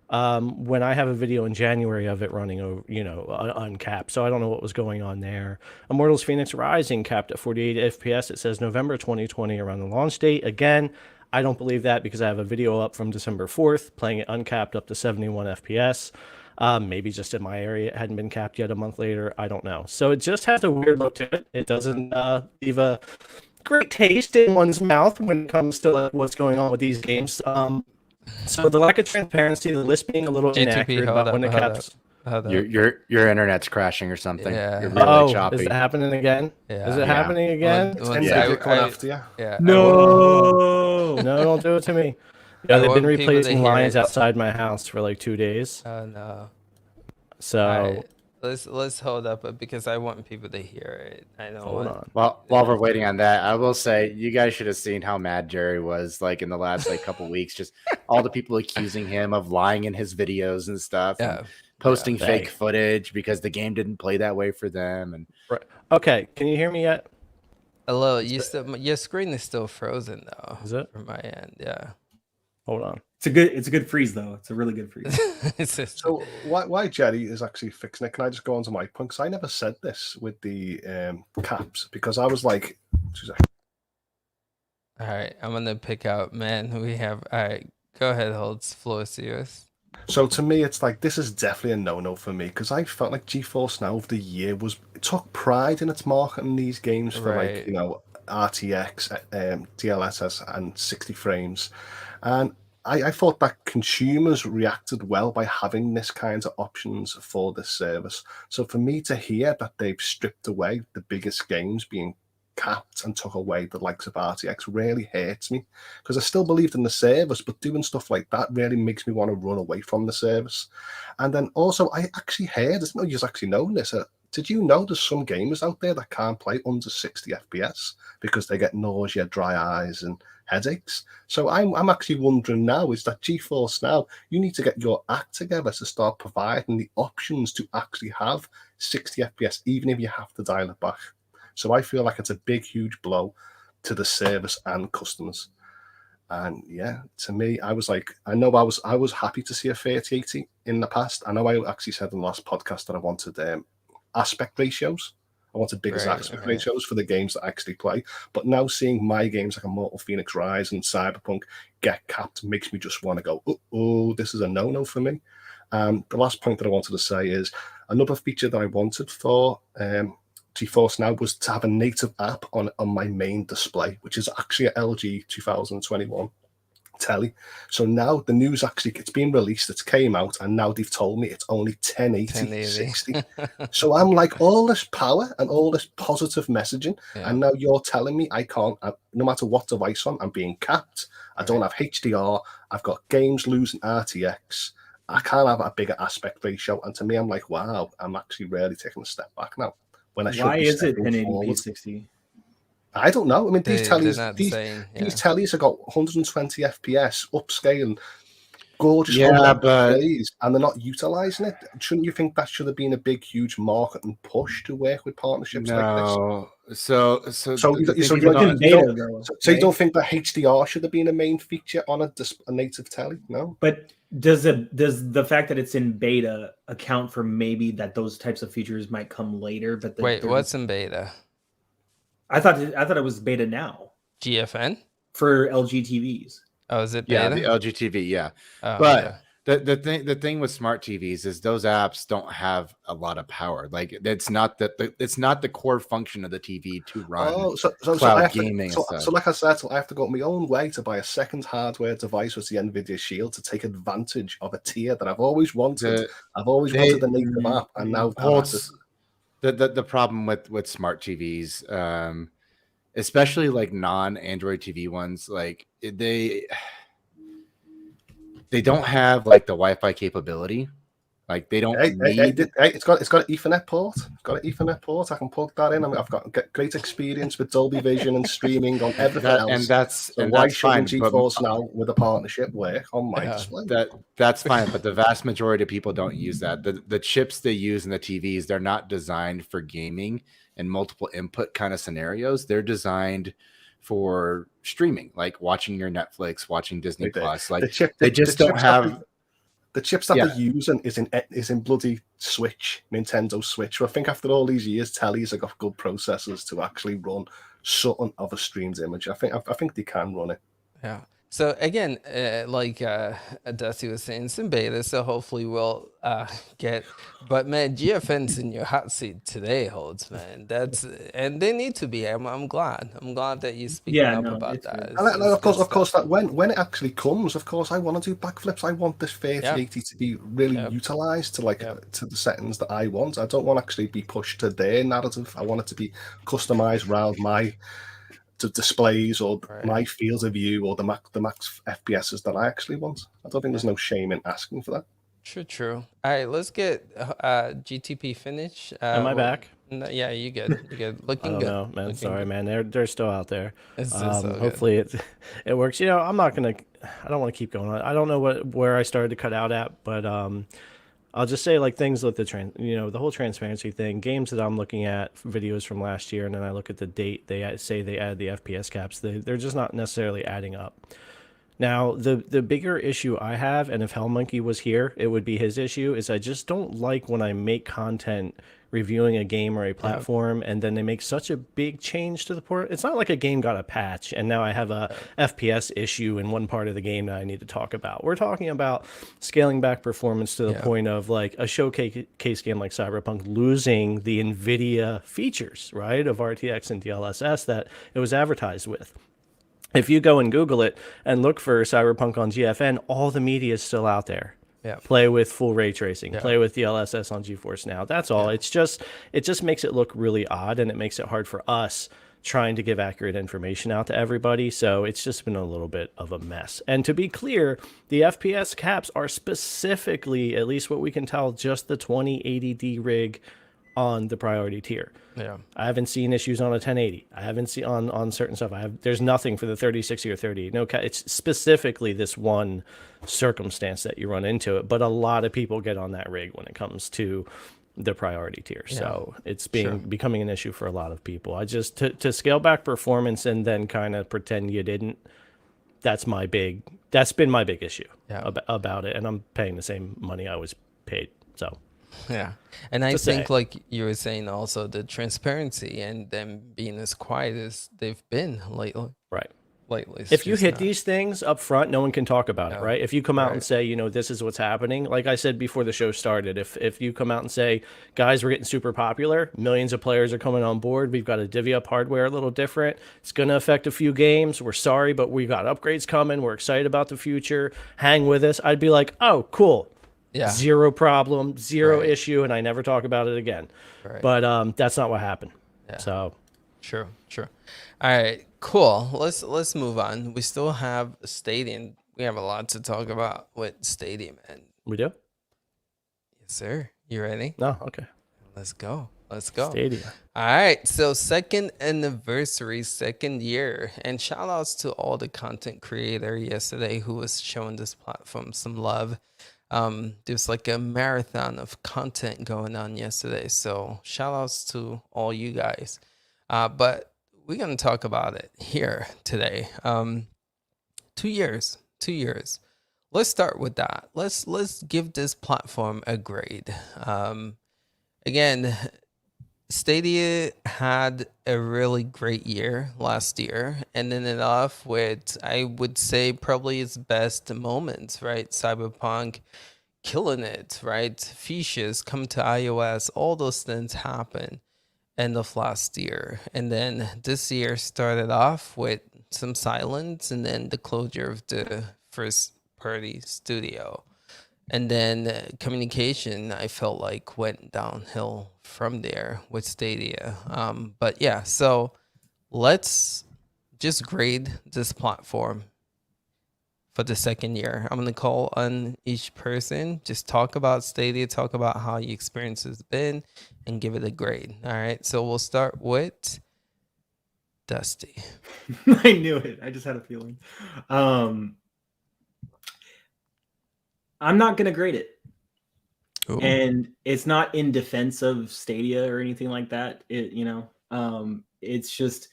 When I have a video in January of it running over, uncapped. So I don't know what was going on there. Immortals Phoenix Rising capped at 48 FPS. It says November 2020 around the launch date. Again, I don't believe that, because I have a video up from December 4th playing it uncapped up to 71 FPS. Maybe just in my area, it hadn't been capped yet a month later. I don't know. So it just has a weird look to it. It doesn't leave a great taste in one's mouth when it comes to what's going on with these games. So the lack of transparency, the list being a little inaccurate about when it caps. Your internet's crashing or something. Yeah. You're really choppy. Is it happening again? Yeah. Is it happening again? After you. Yeah. No, don't do it to me. Yeah, they've been want people to replacing hear lions it. outside my house for like 2 days. Oh no. So All right. Let's hold up, because I want people to hear it. I don't hold want. on. Well, while we're waiting on that, I will say you guys should have seen how mad Jerry was like in the last couple weeks. Just all the people accusing him of lying in his videos and stuff, and posting fake footage because the game didn't play that way for them. And Right. Okay, can you hear me yet? Hello, your screen is still frozen though. Is it? From my end? Yeah. Hold on. It's a good freeze though. It's a really good freeze. It's just, So why Jerry is actually fixing it? Can I just go on to my point? Because I never said this with the caps, because I was like, all right, I'm gonna pick out. Man, we have. All right, go ahead, Holds. Floor is yours. So to me, it's like, this is definitely a no-no for me, because I felt like GeForce Now of the year it took pride in its marketing these games for Right. RTX, DLSS, and 60 frames, and I thought that consumers reacted well by having this kinds of options for this service. So for me to hear that they've stripped away the biggest games being capped and took away the likes of RTX really hurts me, because I still believed in the service, but doing stuff like that really makes me want to run away from the service. And then also, I actually heard, I don't know if you actually know this, did you know there's some gamers out there that can't play under 60 FPS because they get nausea, dry eyes, and headaches? So I'm actually wondering now, is that GeForce Now, you need to get your act together to start providing the options to actually have 60 FPS, even if you have to dial it back. So I feel like it's a big, huge blow to the service and customers. And yeah, to me, I was like, I was happy to see a 3080 in the past. I know I actually said in the last podcast that I wanted aspect ratios. I wanted bigger aspect ratios for the games that I actually play. But now seeing my games like Immortal Phoenix Rise and Cyberpunk get capped makes me just want to go, oh, this is a no-no for me. The last point that I wanted to say is another feature that I wanted for GeForce Now was to have a native app on my main display, which is actually a LG 2021 telly. So now the news it's been released, it came out, and now they've told me it's only 1080 60. So I'm like, all this power and all this positive messaging, and now you're telling me I can't, no matter what device I'm being capped. I don't have HDR, I've got games losing RTX, I can't have a bigger aspect ratio. And to me, I'm like, wow, I'm actually really taking a step back now. Why is it 1080p 60? I don't know. I mean, these tellies have got 120 FPS upscaling, gorgeous, displays, and they're not utilizing it. Shouldn't you think that should have been a big, huge marketing push to work with partnerships like this? So you don't think that HDR should have been a main feature on a native telly? No. But does the fact that it's in beta account for maybe that those types of features might come later? But what's in beta? I thought it was beta now. GFN for LG TVs. Oh, is it beta? Yeah, the LG TV, yeah. Oh, but okay. The thing with smart TVs is those apps don't have a lot of power. Like it's not the core function of the TV to run So I cloud have to, gaming and stuff. so like I said, I have to go my own way to buy a second hardware device with the NVIDIA Shield to take advantage of a tier that I've always wanted. I've always wanted a native app, and now holds the problem with smart TVs, especially like non-Android TV ones, like they don't have like the Wi-Fi capability. Like they don't need. It's got an Ethernet port. It's got an Ethernet port. I can plug that in. I've got great experience with Dolby Vision and streaming on everything else. And that's fine. fine. GeForce now with a partnership work on my display. That's fine, but the vast majority of people don't use that. The chips they use in the TVs, they're not designed for gaming and multiple input kind of scenarios. They're designed for streaming, like watching your Netflix, watching Disney Plus. Like they just don't have. The chips that they're using is in bloody Switch, Nintendo Switch. So I think after all these years, tellies have got good processors to actually run something of a streamed image. I think they can run it. Yeah. So again, like Dusty was saying, it's in beta, so hopefully we'll get. But man, GFN's in your hot seat today, Holds, man. And they need to be. I'm glad. I'm glad that you're speaking up about that. And of course, that when it actually comes, of course, I want to do backflips. I want this 3080 to be really utilized to to the settings that I want. I don't want to actually be pushed to their narrative. I want it to be customized around my displays or my fields of view or the max FPSs that I actually want. I don't think there's no shame in asking for that. True. All right, let's get GTP finish. Am I back? No, yeah, you good. Looking good. I don't know, man. Sorry, good. man. They're still out there. So hopefully it works. I don't want to keep going on. I don't know where I started to cut out at, but I'll just say like things with the whole transparency thing, games that I'm looking at, videos from last year, and then I look at the date they say they added the FPS caps, they're just not necessarily adding up. Now, the bigger issue I have, and if Hellmonkey was here, it would be his issue, is I just don't like when I make content reviewing a game or a platform, and then they make such a big change to the port. It's not like a game got a patch, and now I have a FPS issue in one part of the game that I need to talk about. We're talking about scaling back performance to the point of like a showcase game like Cyberpunk losing the NVIDIA features, right, of RTX and DLSS that it was advertised with. If you go and Google it and look for Cyberpunk on GFN, all the media is still out there. Yeah. Play with full ray tracing, play with DLSS on GeForce Now. That's all. It just makes it look really odd, and it makes it hard for us trying to give accurate information out to everybody. So it's just been a little bit of a mess. And to be clear, the FPS caps are specifically, at least what we can tell, just the 2080D rig on the priority tier. Yeah, I haven't seen issues on a 1080. I haven't seen on certain stuff. There's nothing for the 3060 or 30. No, it's specifically this one circumstance that you run into it. But a lot of people get on that rig when it comes to the priority tier. So it's becoming an issue for a lot of people. I just to scale back performance and then kind of pretend you didn't. That's been my big issue about it, and I'm paying the same money I was paid. So. Yeah. And I think like you were saying also the transparency and them being as quiet as they've been lately. Right. Lately. If you hit these things up front, no one can talk about it, right? If you come out and say, this is what's happening, like I said before the show started, if you come out and say, guys, we're getting super popular, millions of players are coming on board, we've got to divvy up hardware a little different, it's going to affect a few games, we're sorry, but we've got upgrades coming, we're excited about the future, hang with us, I'd be like, oh, cool. Yeah. Zero problem, zero issue, and I never talk about it again. Right. But that's not what happened. Yeah. So, True. All right, cool. Let's move on. We still have Stadia. We have a lot to talk about with Stadia, man. We do? Yes, sir. You ready? No. Okay. Let's go. Stadia. All right. So second anniversary, second year, and shout outs to all the content creator yesterday who was showing this platform some love. There's like a marathon of content going on yesterday, so shout outs to all you guys. But we're gonna talk about it here today. 2 years. Let's start with that. Let's give this platform a grade. Again, Stadia had a really great year last year, ending it off with, I would say, probably its best moments, right? Cyberpunk killing it, right? Features come to iOS, all those things happen end of last year. And then this year started off with some silence and then the closure of the first party studio. And then communication, I felt like went downhill from there with Stadia. But yeah, so let's just grade this platform for the second year. I'm going to call on each person, just talk about Stadia, talk about how your experience has been, and give it a grade. All right, so we'll start with Dusty. I knew it. I just had a feeling. I'm not gonna grade it. Ooh. And it's not in defense of Stadia or anything like that. It's just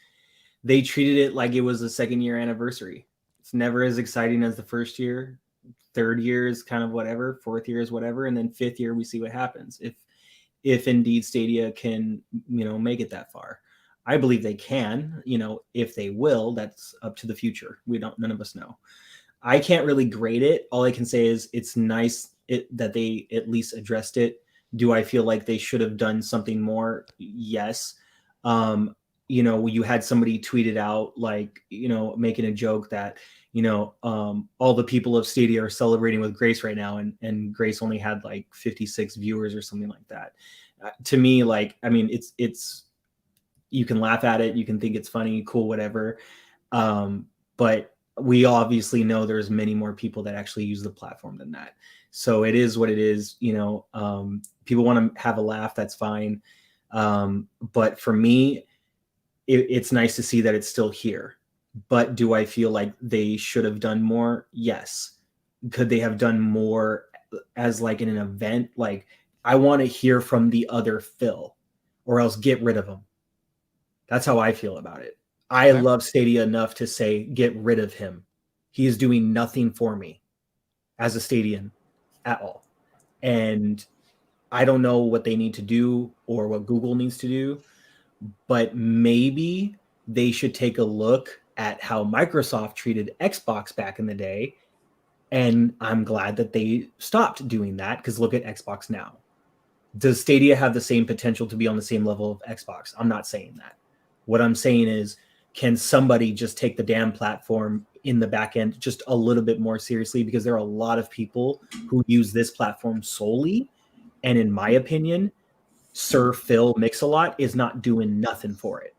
they treated it like it was a second year anniversary. It's never as exciting as the first year. Third year is kind of whatever. Fourth year is whatever, and then fifth year we see what happens. If indeed Stadia can, make it that far. I believe they can. If they will, that's up to the future. None of us know. I can't really grade it. All I can say is it's nice that they at least addressed it. Do I feel like they should have done something more? Yes. You had somebody tweet it out, like, making a joke that, all the people of Stadia are celebrating with Grace right now. And Grace only had like 56 viewers or something like that. To me, it's, you can laugh at it. You can think it's funny, cool, whatever. But we obviously know there's many more people that actually use the platform than that. So it is what it is. People want to have a laugh. That's fine. But for me, it's nice to see that it's still here. But do I feel like they should have done more? Yes. Could they have done more as like in an event? Like, I want to hear from the other Phil, or else get rid of him. That's how I feel about it. I love Stadia enough to say, get rid of him. He is doing nothing for me as a Stadian at all. And I don't know what they need to do or what Google needs to do, but maybe they should take a look at how Microsoft treated Xbox back in the day. And I'm glad that they stopped doing that, because look at Xbox now. Does Stadia have the same potential to be on the same level of Xbox? I'm not saying that. What I'm saying is, can somebody just take the damn platform in the back end just a little bit more seriously? Because there are a lot of people who use this platform solely. And in my opinion, Sir Phil Mix-a-Lot is not doing nothing for it.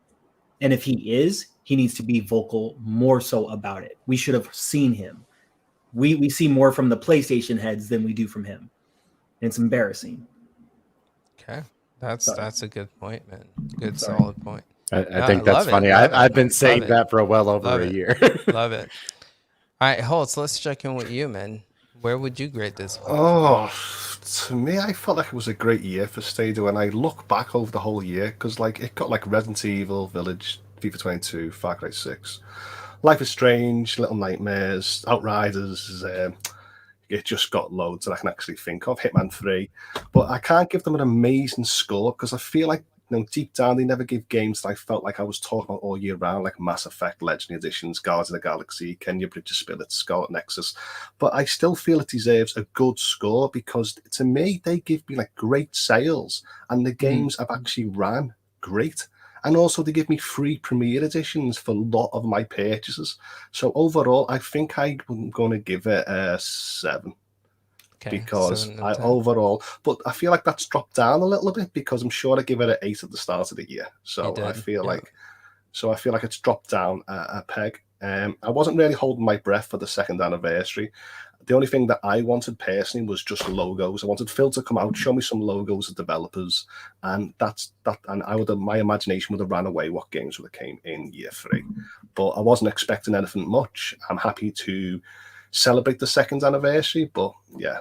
And if he is, he needs to be vocal more so about it. We should have seen him. We see more from the PlayStation heads than we do from him. And it's embarrassing. Okay. That's a good point, man. Good, solid point. I think that's funny. I've been saying that for well over a year. Love it. All right, Holtz, let's check in with you, man. Where would you grade this one? Oh, to me, I felt like it was a great year for Stadia. When I look back over the whole year, because it got like Resident Evil Village, FIFA 22, Far Cry 6, Life is Strange, Little Nightmares, Outriders. It just got loads that I can actually think of. Hitman 3, but I can't give them an amazing score because I feel like, deep down, they never give games that I felt like I was talking about all year round, like Mass Effect, Legendary Editions, Guardians of the Galaxy, Kenya Bridge of Spirits, Scarlet Nexus. But I still feel it deserves a good score because, to me, they give me like great sales, and the games have actually ran great. And also, they give me free Premier Editions for a lot of my purchases. So overall, I think I'm going to give it a 7. Okay, because overall, but I feel like that's dropped down a little bit because I'm sure I give it an 8 at the start of the year. So I feel like it's dropped down a peg. I wasn't really holding my breath for the second anniversary. The only thing that I wanted personally was just logos. I wanted Phil to come out, show me some logos of developers, and my imagination would have ran away what games would have came in year 3. But I wasn't expecting anything much. I'm happy to celebrate the second anniversary, but yeah,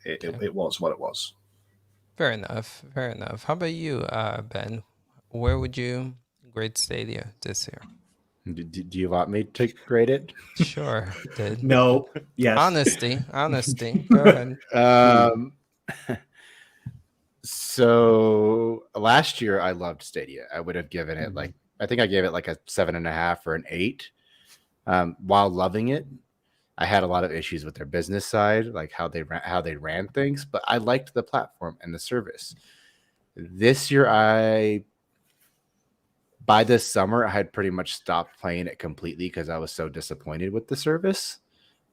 it was what it was. Fair enough. How about you, Ben? Where would you grade Stadia this year? Do you want me to grade it? Sure. No. Yes. Honesty. Go ahead. So last year I loved Stadia. I would have given it like, I think I gave it like a 7.5 or an 8. While loving it, I had a lot of issues with their business side, like how they ran things, but I liked the platform and the service. This year, by this summer, I had pretty much stopped playing it completely because I was so disappointed with the service.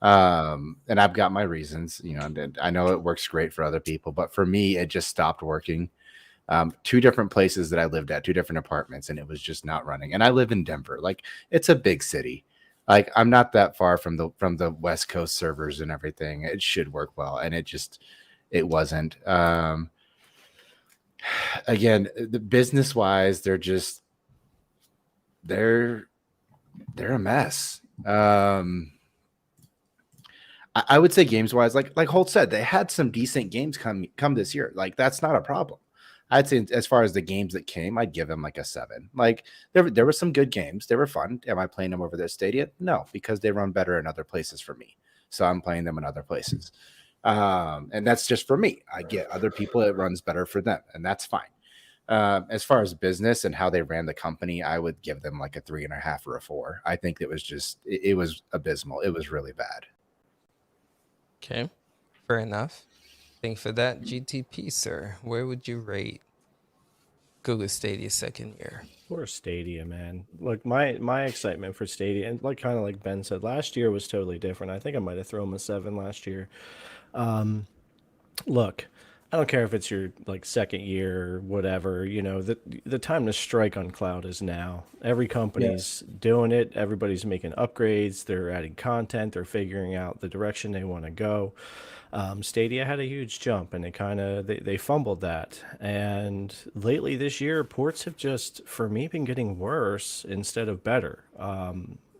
And I've got my reasons, and I know it works great for other people, but for me, it just stopped working. 2 different places that I lived at, 2 different apartments, and it was just not running. And I live in Denver. Like, it's a big city. Like, I'm not that far from the West Coast servers and everything. It should work well, and it wasn't. Again, the business wise, they're a mess. I would say games wise, like Holt said, they had some decent games come this year. Like, that's not a problem. I'd say as far as the games that came, I'd give them like a 7. Like, there were some good games. They were fun. Am I playing them over their Stadia? No, because they run better in other places for me. So I'm playing them in other places. And that's just for me. I get other people, it runs better for them, and that's fine. As far as business and how they ran the company, I would give them like a 3.5 or a 4. I think it was abysmal. It was really bad. Okay, fair enough. Thanks for that. GTP, sir, where would you rate Google Stadia's second year? Poor Stadia, man. Look, my excitement for Stadia, and like kind of like Ben said, last year was totally different. I think I might have thrown a 7 last year. Look, I don't care if it's your like second year or whatever. The time to strike on cloud is now. Every company's doing it. Everybody's making upgrades. They're adding content. They're figuring out the direction they want to go. Stadia had a huge jump, and they fumbled that. And lately this year, ports have just, for me, been getting worse instead of better.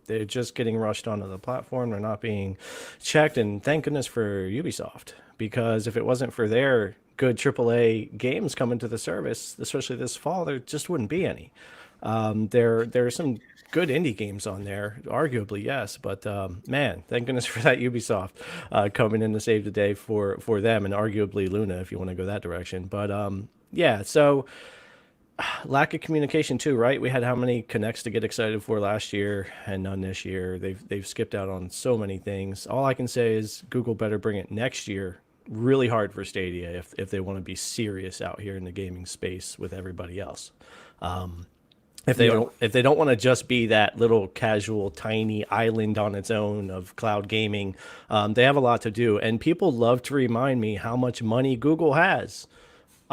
They're just getting rushed onto the platform. They're not being checked, and thank goodness for Ubisoft, because if it wasn't for their good AAA games coming to the service, especially this fall, there just wouldn't be any. There are some good indie games on there, arguably, yes, but man, thank goodness for that Ubisoft coming in to save the day for them, and arguably Luna, if you want to go that direction. But yeah, so lack of communication too, right? We had how many connects to get excited for last year and none this year. They've skipped out on so many things. All I can say is Google better bring it next year really hard for Stadia if they want to be serious out here in the gaming space with everybody else. If they don't want to just be that little casual tiny island on its own of cloud gaming, they have a lot to do. And people love to remind me how much money Google has.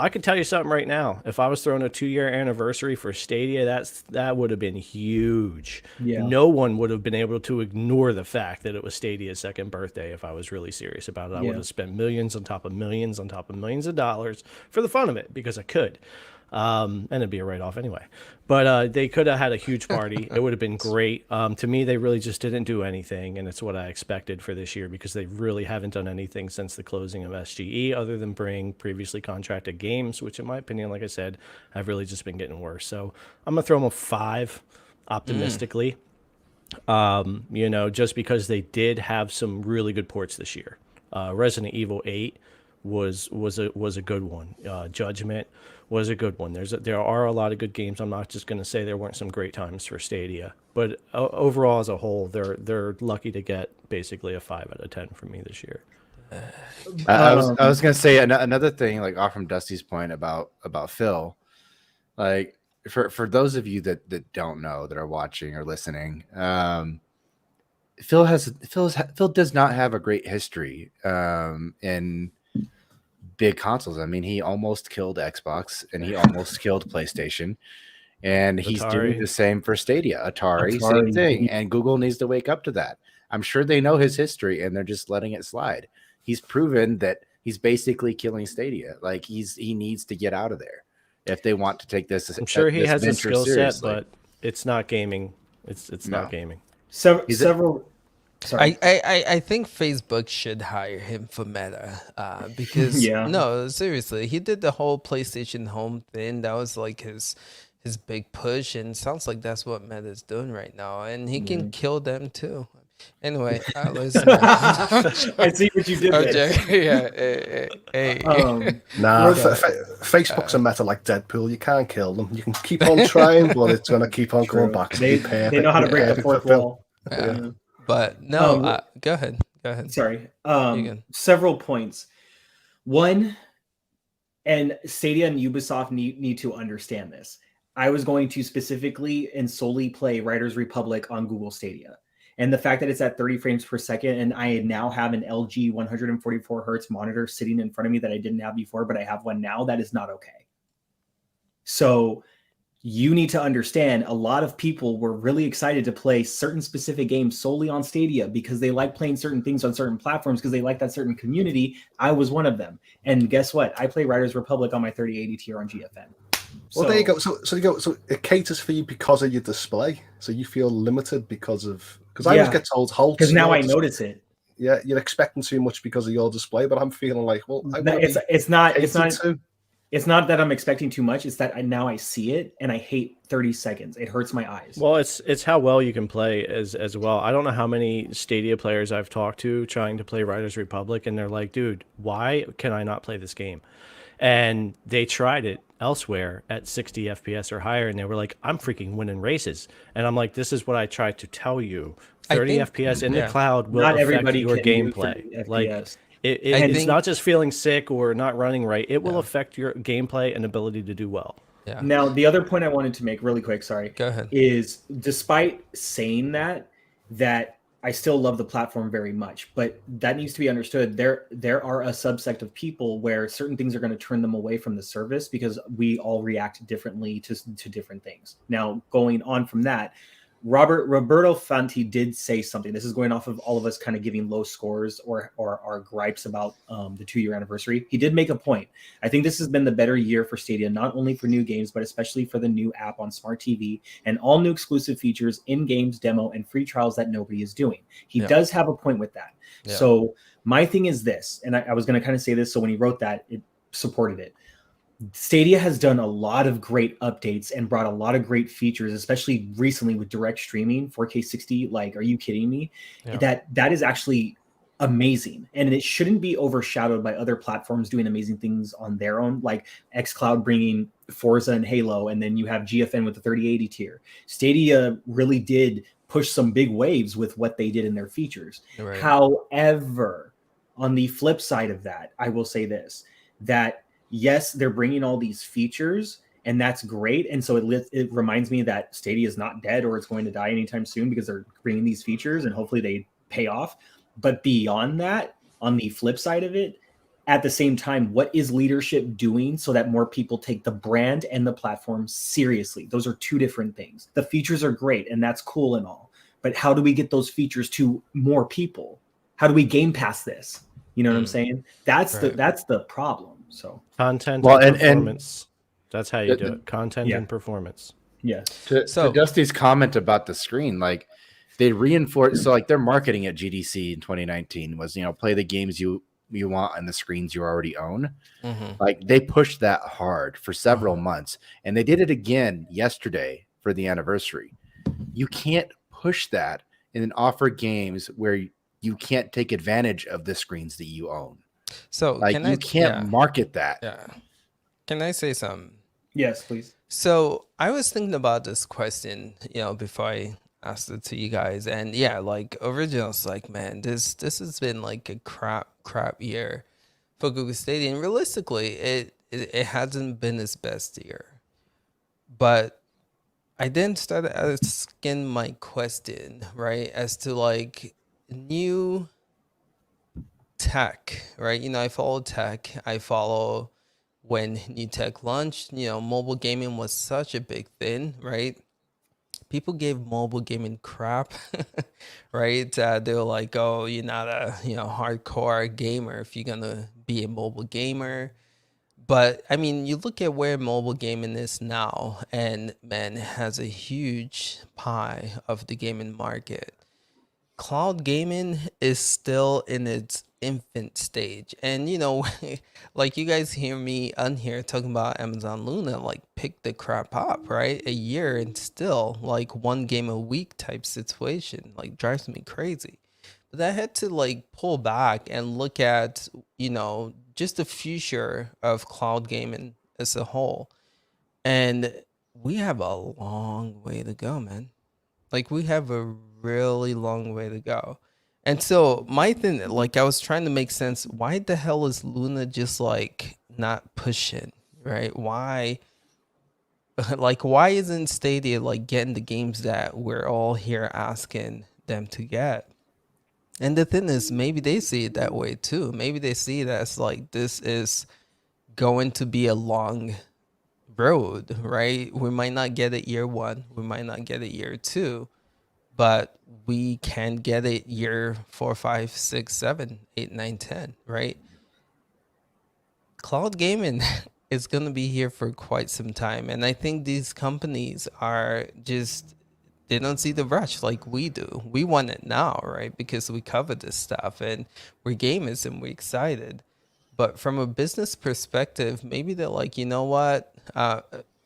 I could tell you something right now. If I was throwing a 2-year anniversary for Stadia, that would have been huge. Yeah. No one would have been able to ignore the fact that it was Stadia's second birthday. If I was really serious about it, I would have spent millions on top of millions on top of millions of dollars for the fun of it, because I could. And it'd be a write-off anyway. But they could have had a huge party. It would have been great. To me, they really just didn't do anything, and it's what I expected for this year, because they really haven't done anything since the closing of SGE other than bring previously contracted games, which in my opinion, like I said, have really just been getting worse. So I'm going to throw them a 5 optimistically, just because they did have some really good ports this year. Resident Evil 8 was a good one. Judgment was a good one. There are a lot of good games. I'm not just going to say there weren't some great times for Stadia, but overall as a whole, they're lucky to get basically a 5 out of 10 from me this year. I was going to say another thing, like off from Dusty's point about Phil, like for those of you that don't know, that are watching or listening, Phil does not have a great history in big consoles. I mean, he almost killed Xbox and he almost killed PlayStation, and he's doing the same for Stadia. Atari, same thing. And Google needs to wake up to that. I'm sure they know his history and they're just letting it slide. He's proven that he's basically killing Stadia. Like, he needs to get out of there if they want to take this. I'm sure he has a skill set, but it's not gaming. It's not gaming. Several. Sorry. I think Facebook should hire him for Meta, because no, seriously, he did the whole PlayStation Home thing. That was like his big push, and sounds like that's what Meta's doing right now, and he can kill them too. Anyway, listen. I see what you did there. Hey. Nah, Facebook's a meta like Deadpool. You can't kill them. You can keep on trying, but it's gonna keep on coming back. They know how to break the fourth wall. Yeah. But no, go ahead. Sorry. Again. Several points. One, and Stadia and Ubisoft need to understand this. I was going to specifically and solely play Riders Republic on Google Stadia. And the fact that it's at 30 frames per second, and I now have an LG 144 hertz monitor sitting in front of me that I didn't have before, but I have one now, that is not okay. So you need to understand, a lot of people were really excited to play certain specific games solely on Stadia because they like playing certain things on certain platforms because they like that certain community. I was one of them. And guess what? I play Riders Republic on my 3080 tier on GFN. Well, there you go. So it caters for you because of your display. So you feel limited because I always get told halt. Because now I notice it. Yeah, you're expecting too much because of your display, but I'm feeling like, well, it's not that I'm expecting too much. It's that now I see it and I hate 30 seconds. It hurts my eyes. Well, it's how well you can play as well. I don't know how many Stadia players I've talked to trying to play Riders Republic, and they're like, dude, why can I not play this game? And they tried it elsewhere at 60 FPS or higher, and they were like, I'm freaking winning races. And I'm like, this is what I tried to tell you. 30 FPS in the cloud will affect your gameplay. Like, it's not just feeling sick or not running right. It will affect your gameplay and ability to do well. Yeah. Now, the other point I wanted to make really quick, Go ahead. is despite saying that I still love the platform very much, but that needs to be understood. There are a subsect of people where certain things are going to turn them away from the service because we all react differently to different things. Now, going on from that, Roberto Fanti did say something. This is going off of all of us kind of giving low scores or our gripes about the 2-year anniversary. He did make a point. I think this has been the better year for Stadia, not only for new games, but especially for the new app on Smart TV and all new exclusive features, in-games, demo, and free trials that nobody is doing. He does have a point with that. Yeah. So my thing is this, and I was going to kind of say this, so when he wrote that, it supported it. Stadia has done a lot of great updates and brought a lot of great features, especially recently with direct streaming, 4K 60. Like, are you kidding me? Yeah. That is actually amazing. And it shouldn't be overshadowed by other platforms doing amazing things on their own, like xCloud bringing Forza and Halo, and then you have GFN with the 3080 tier. Stadia really did push some big waves with what they did in their features. Right. However, on the flip side of that, I will say this, that yes, they're bringing all these features, and that's great. And so it reminds me that Stadia is not dead or it's going to die anytime soon because they're bringing these features and hopefully they pay off. But beyond that, on the flip side of it, at the same time, what is leadership doing so that more people take the brand and the platform seriously? Those are two different things. The features are great and that's cool and all, but how do we get those features to more people? How do we game pass this? You know what I'm saying? That's the problem. So content and performance. That's how you do it. Content and performance. Yeah. To Dusty's comment about the screen, like they reinforce, so like their marketing at GDC in 2019 was, play the games you want on the screens you already own. Mm-hmm. Like they pushed that hard for several months, and they did it again yesterday for the anniversary. You can't push that and then offer games where you can't take advantage of the screens that you own. So like you can't market that. Yeah. Can I say something? Yes, please. So I was thinking about this question, before I asked it to you guys, and like originals, like, man, this has been like a crap year for Google Stadia, and realistically, it hasn't been its best year. But I then started asking my question, right, as to like new tech, right? I follow tech. I follow when new tech launched. Mobile gaming was such a big thing, right? People gave mobile gaming crap, right? They were like, "Oh, you're not a hardcore gamer if you're gonna be a mobile gamer." But I mean, you look at where mobile gaming is now, and man, it has a huge pie of the gaming market. cloud gaming is still in its infant stage. And like you guys hear me on here talking about Amazon Luna, like pick the crap up, right? A year and still like one game a week type situation, like drives me crazy. But I had to like pull back and look at, just the future of cloud gaming as a whole. And we have a long way to go, man. Like we have a really long way to go. And so my thing, like I was trying to make sense, why the hell is Luna just like not pushing, right? Why like why isn't Stadia like getting the games that we're all here asking them to get? And the thing is, maybe they see it that way too. Maybe they see it as like this is going to be a long road, right? We might not get it year one, we might not get it year two, but we can get it year 4, 5, 6, 7, 8, 9, 10, right? Cloud gaming is going to be here for quite some time. And I think these companies are just, they don't see the rush like we do. We want it now, right? Because we cover this stuff and we're gamers and we're excited. But from a business perspective, maybe they're like, you know what?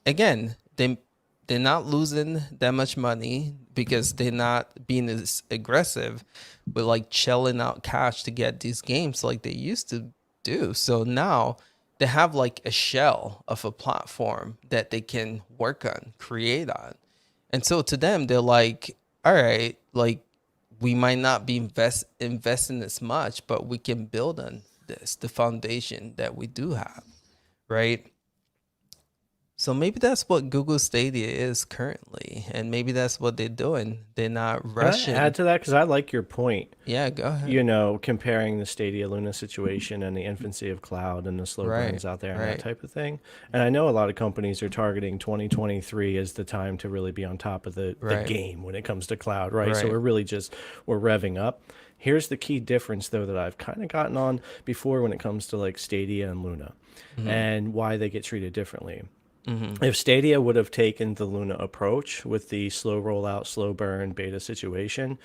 Again, they're not losing that much money because they're not being as aggressive with like shelling out cash to get these games like they used to do. So now they have like a shell of a platform that they can work on, create on. And so to them, they're like, all right, like we might not be investing as much, but we can build on this, the foundation that we do have, right? So maybe that's what Google Stadia is currently, and maybe that's what they're doing. They're not rushing. Can I add to that? Because I like your point. Yeah, go ahead. Comparing the Stadia Luna situation and the infancy of cloud and the slow burns out there and that type of thing. And I know a lot of companies are targeting 2023 as the time to really be on top of the game when it comes to cloud, right? So we're revving up. Here's the key difference, though, that I've kind of gotten on before when it comes to like Stadia and Luna and why they get treated differently. If Stadia would have taken the Luna approach with the slow rollout, slow burn beta situation,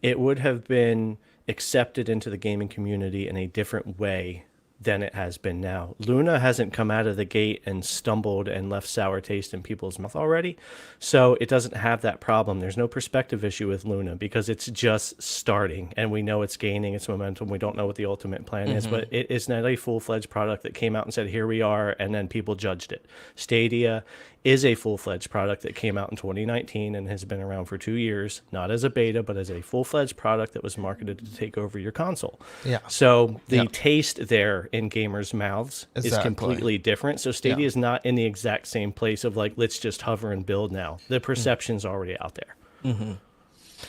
it would have been accepted into the gaming community in a different way than it has been now. Luna hasn't come out of the gate and stumbled and left sour taste in people's mouth already, so it doesn't have that problem. There's no perspective issue with Luna because it's just starting, and we know it's gaining its momentum. We don't know what the ultimate plan is, but it is not a full-fledged product that came out and said, here we are, and then people judged it. Stadia is a full-fledged product that came out in 2019 and has been around for 2 years, not as a beta, but as a full-fledged product that was marketed to take over your console. So the taste there in gamers' mouths is completely different. So Stadia is not in the exact same place of like, let's just hover and build now. The perception's already out there.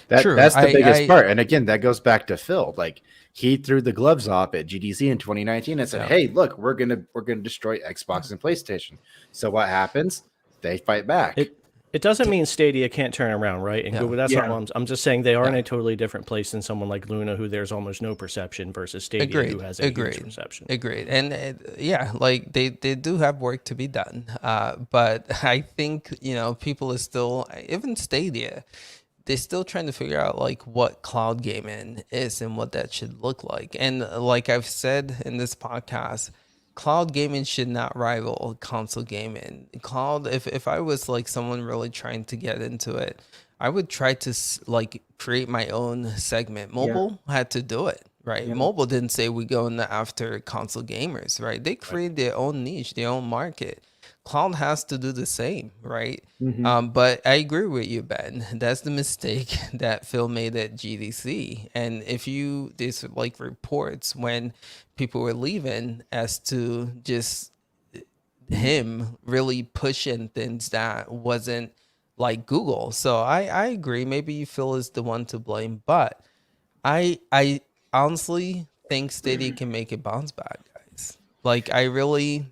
That's the biggest part. And again, that goes back to Phil. Like, he threw the gloves off at GDC in 2019 and said, hey, look, we're gonna destroy Xbox and PlayStation. So what happens? They fight back. It doesn't mean Stadia can't turn around, right? And Google, that's not what I'm just saying. They are in a totally different place than someone like Luna, who there's almost no perception, versus Stadia, who has a huge perception. Agreed. And like they do have work to be done. But I think, people are still, even Stadia, they're still trying to figure out like what cloud gaming is and what that should look like. And like I've said in this podcast, cloud gaming should not rival console gaming. Cloud, if I was like someone really trying to get into it, I would try to like create my own segment. Mobile had to do it, right? Mobile didn't say we going after console gamers, right? They created their own niche, their own market. Cloud has to do the same, right? But I agree with you, Ben. That's the mistake that Phil made at GDC. And there's like reports when people were leaving as to just him really pushing things that wasn't like Google. So I agree. Maybe Phil is the one to blame, but I honestly think Stadia can make it bounce back, guys. Like I really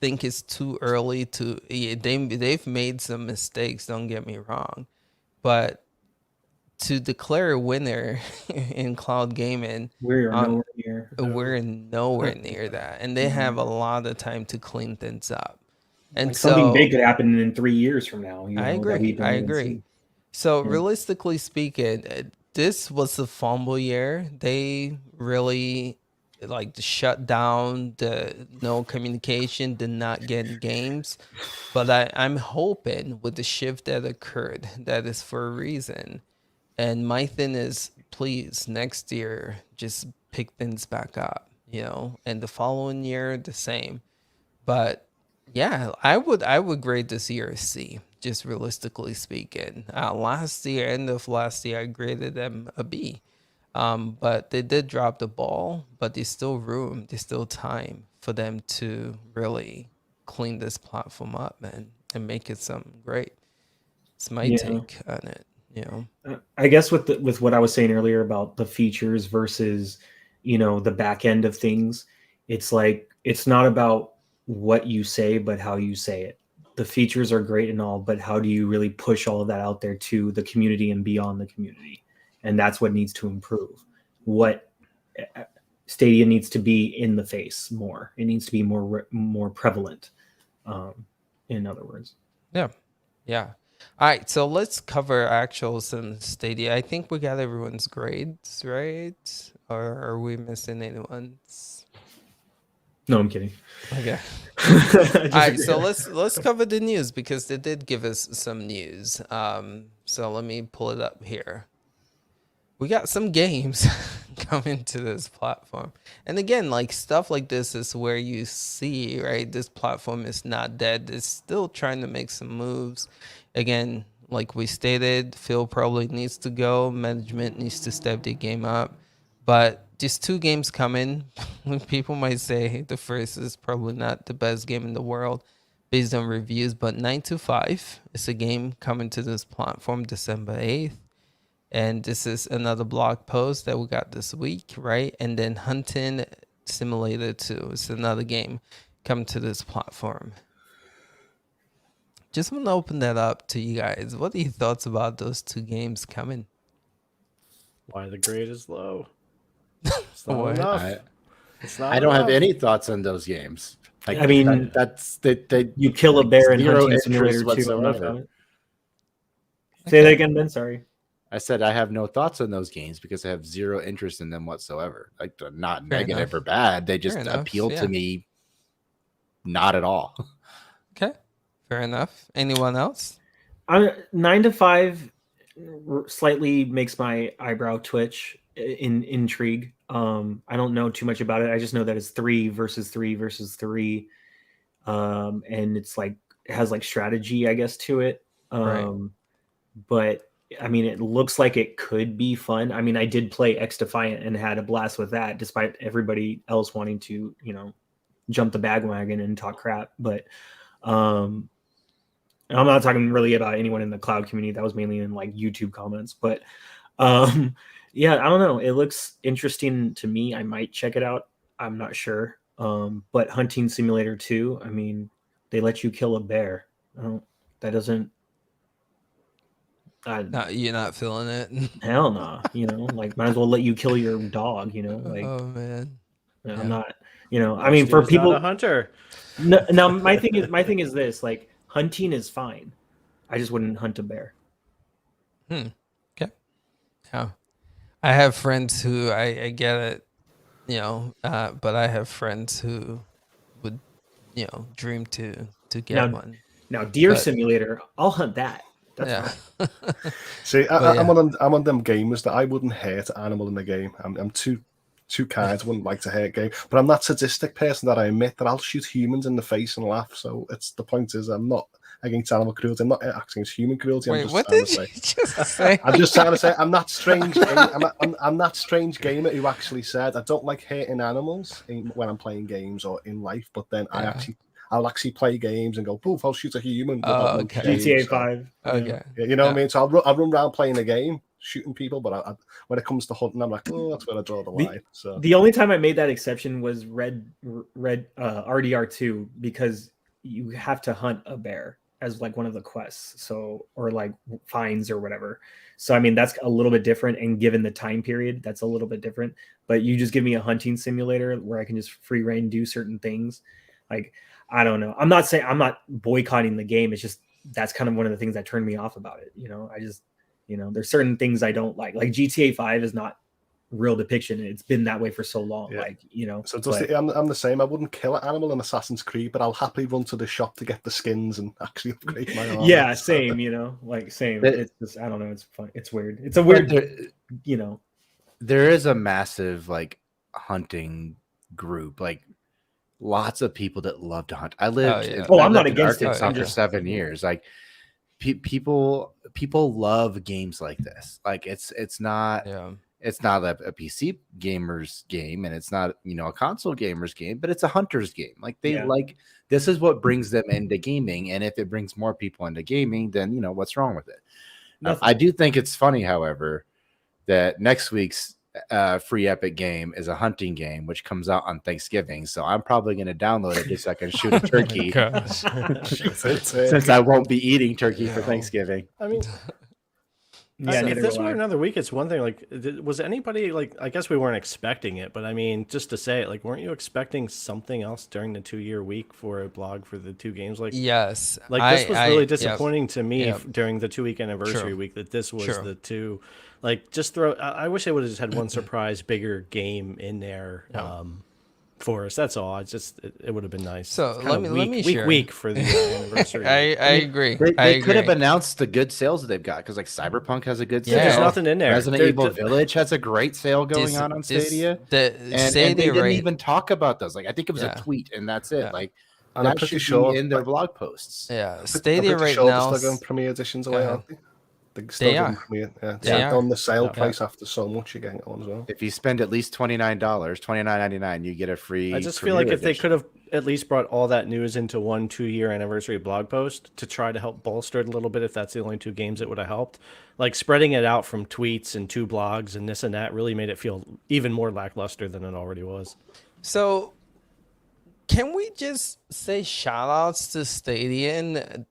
think it's too early to. They've made some mistakes. Don't get me wrong, but to declare a winner in cloud gaming, we're nowhere near. We're nowhere near that, and they have a lot of time to clean things up. And like so something big could happen in 3 years from now. I agree. So realistically speaking, this was the fumble year. They really like shut down, the no communication, did not get games. But I'm hoping with the shift that occurred, that is for a reason. And my thing is, please, next year, just pick things back up, and the following year, the same. But yeah, I would grade this year a C, just realistically speaking. Last year, end of last year, I graded them a B. But they did drop the ball, but there's still room, there's still time for them to really clean this platform up, man, and make it something great. It's my take on it, I guess with what I was saying earlier about the features versus, the back end of things, it's like, it's not about what you say, but how you say it. The features are great and all, but how do you really push all of that out there to the community and beyond the community? And that's what needs to improve. What Stadia needs to be in the face more. It needs to be more prevalent. In other words. Yeah. All right, so let's cover actuals and Stadia. I think we got everyone's grades, right? Or are we missing anyone's? No, I'm kidding. Okay. All right, so let's cover the news, because they did give us some news. So let me pull it up here. We got some games coming to this platform. And again, like stuff like this is where you see, right, this platform is not dead. It's still trying to make some moves. Again, like we stated, Phil probably needs to go. Management needs to step the game up. But just 2 games coming. People might say the first is probably not the best game in the world based on reviews, but 9 to 5 is a game coming to this platform December 8th. And this is another blog post that we got this week, right? And then Hunting Simulator 2 is another game coming to this platform. Just want to open that up to you guys. What are your thoughts about those 2 games coming? Why the grade is low? It's not enough. It's not I don't have enough. any thoughts on those games. Like, I mean, that's you kill a bear in zero Hunting Simulator interest 2. whatsoever. Say that again, Ben. Sorry. I said I have no thoughts on those games because I have zero interest in them whatsoever. Like, they're not negative or bad. They just appeal to me not at all. Okay. Fair enough. Anyone else? 9 to 5 slightly makes my eyebrow twitch in intrigue. I don't know too much about it. I just know that it's 3 versus 3 versus 3. And it's like, it has like strategy, I guess, to it. Right. But I mean, it looks like it could be fun. I mean, I did play X Defiant and had a blast with that, despite everybody else wanting to, jump the bandwagon and talk crap. But I'm not talking really about anyone in the cloud community. That was mainly in like YouTube comments. But yeah, I don't know. It looks interesting to me. I might check it out. I'm not sure. But Hunting Simulator 2, I mean, they let you kill a bear. That doesn't. You're not feeling it. Hell no. Like, might as well let you kill your dog. Like, oh man. I'm not. I mean, for people, not a hunter. No, now my thing is this: like, hunting is fine. I just wouldn't hunt a bear. Okay. Yeah. I have friends who I get it, but I have friends who would, dream to get one. Now, deer simulator, I'll hunt that. That's fine. See, I'm on them gamers that I wouldn't hurt an animal in the game. I'm too kind. I wouldn't like to hurt a game, but I'm that sadistic person that I admit that I'll shoot humans in the face and laugh. So the point is, I'm not against animal cruelty. I'm not against human cruelty. Wait, what did you just say? I'm just trying to say I'm that strange. I'm that strange gamer who actually said I don't like hurting animals when I'm playing games or in life, but then I'll actually play games and go, poof, I'll shoot a human. Okay. GTA 5. Okay. Yeah, you know what I mean? So I'll run around playing a game, shooting people, but when it comes to hunting, I'm like, oh, that's where I draw the line. So the only time I made that exception was Red RDR2, because you have to hunt a bear as like one of the quests, so, or like fines or whatever. So I mean, that's a little bit different, and given the time period, that's a little bit different. But you just give me a hunting simulator where I can just free reign do certain things. Like, I don't know. I'm not boycotting the game. It's just that's kind of one of the things that turned me off about it. There's certain things I don't like GTA 5 is not real depiction. It's been that way for so long. Yeah. So I'm the same. I wouldn't kill an animal in Assassin's Creed, but I'll happily run to the shop to get the skins and actually upgrade my armor. Yeah, same. Same. It's just, I don't know. It's fun. It's weird. It's a weird. There is a massive hunting group, lots of people that love to hunt. I lived. I'm not against it. After 7 years, people love games like this. It's not. Yeah. It's not a PC gamer's game, and it's not a console gamer's game, but it's a hunter's game. This is what brings them into gaming, and if it brings more people into gaming, then what's wrong with it? I do think it's funny, however, that next week's free Epic game is a hunting game, which comes out on Thanksgiving. So I'm probably going to download it just so I can shoot a turkey, since I won't be eating turkey for Thanksgiving. I mean. Yeah, if this were another week, it's one thing. Was anybody I guess we weren't expecting it, but I mean, just to say it, weren't you expecting something else during the 2-year week for a blog for the two games? Yes, this was really disappointing to me during the 2-week anniversary week that this was the two. Just throw. I wish they would have just had one surprise bigger game in there. For us, that's all. It would have been nice. So let me share. Week for the anniversary. I agree. They could have announced the good sales that they've got, because Cyberpunk has a good sale. There's nothing in there. Resident Evil Village has a great sale going on Stadia. And they didn't even talk about those. I think it was a tweet, and that's it. And I'm pretty sure in their blog posts. Yeah, Stadia right now. They're still going Premier editions away, aren't they? They are. They're on the sale price after so much, you're getting it on as well. If you spend at least $29.99, you get a free. I just feel like if they could have at least brought all that news into one 2-year anniversary blog post to try to help bolster it a little bit, if that's the only two games, it would have helped. Spreading it out from tweets and 2 blogs and this and that really made it feel even more lackluster than it already was. So, can we just say shout outs to Stadia and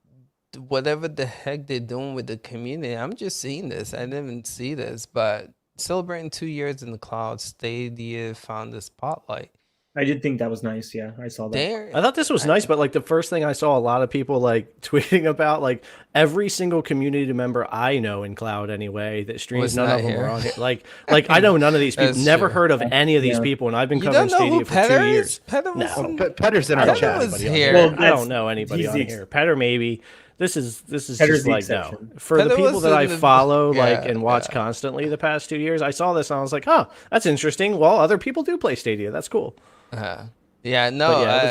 whatever the heck they're doing with the community? I'm just seeing this. I didn't even see this, but celebrating 2 years in the cloud, Stadia found the spotlight. I did think that was nice. Yeah, I saw that. I thought this was nice, but the first thing I saw a lot of people tweeting about, every single community member I know in cloud anyway that streams, none of them were on here. I know none of these people. Never heard of any of these people, and I've been covering Stadia for 2 years. Petter's in our chat. I don't know anybody on here. Petter maybe. This is just no. For the people that I follow and watch constantly the past 2 years, I saw this and I was like, huh, that's interesting. Well, other people do play Stadia. That's cool. That's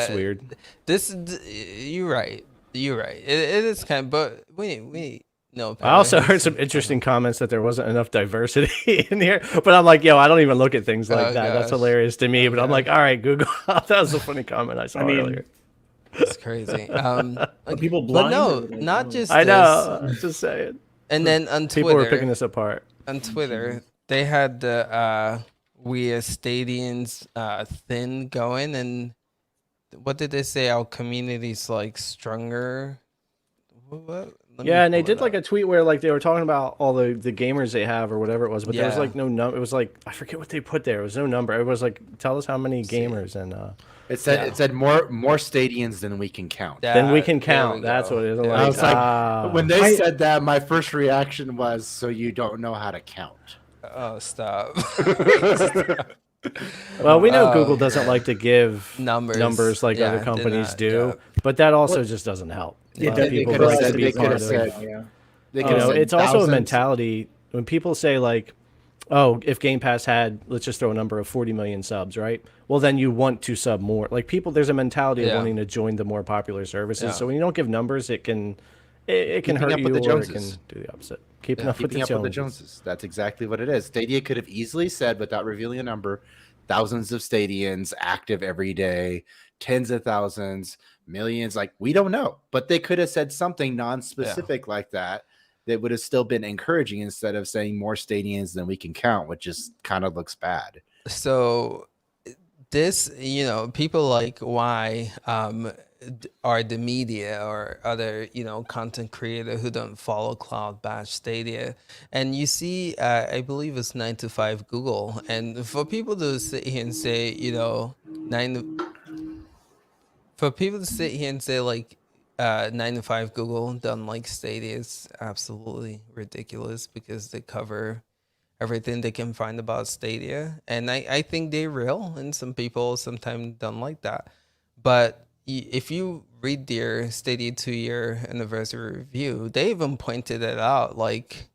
weird. You're right. It is kind of, but we no. I also heard some interesting comments that there wasn't enough diversity in here, but I'm like, I don't even look at things like that. Gosh. That's hilarious to me. But I'm like, all right, Google. That was a funny comment I saw earlier. It's crazy. People blind. But no, not just. I know. I'm just saying. And then on Twitter, people were picking this apart. On Twitter, they had the we as Stadians thing going, and what did they say? Our community's stronger. What? And they did a tweet where they were talking about all the gamers they have or whatever it was, but there was no number. It was I forget what they put there. It was no number. It was tell us how many gamers and. It said more Stadians than we can count. Than we can count. That's what it is. I was when they said that, my first reaction was, so you don't know how to count. Oh, stop. Well, we know Google doesn't like to give numbers like other companies do, but that also just doesn't help. They could have said, it's also a mentality when people say oh, if Game Pass had, let's just throw a number of 40 million subs, right? Well, then you want to sub more. People, there's a mentality of wanting to join the more popular services. Yeah. So when you don't give numbers, it can hurt you, or it can do the opposite. Keeping up with the Joneses. That's exactly what it is. Stadia could have easily said, without revealing a number, thousands of Stadians active every day, tens of thousands, millions. We don't know. But they could have said something non-specific like that would have still been encouraging, instead of saying more Stadians than we can count, which just kind of looks bad. So this, people why are the media or other, content creator who don't follow cloud bash Stadia. And you see, I believe it's 9 to 5 Google. And for people to sit here and say, 9 to 5 Google done like Stadia is absolutely ridiculous because they cover everything they can find about Stadia. And I think they're real, and some people sometimes don't like that. But if you read their Stadia 2-year anniversary review, they even pointed it out. Like,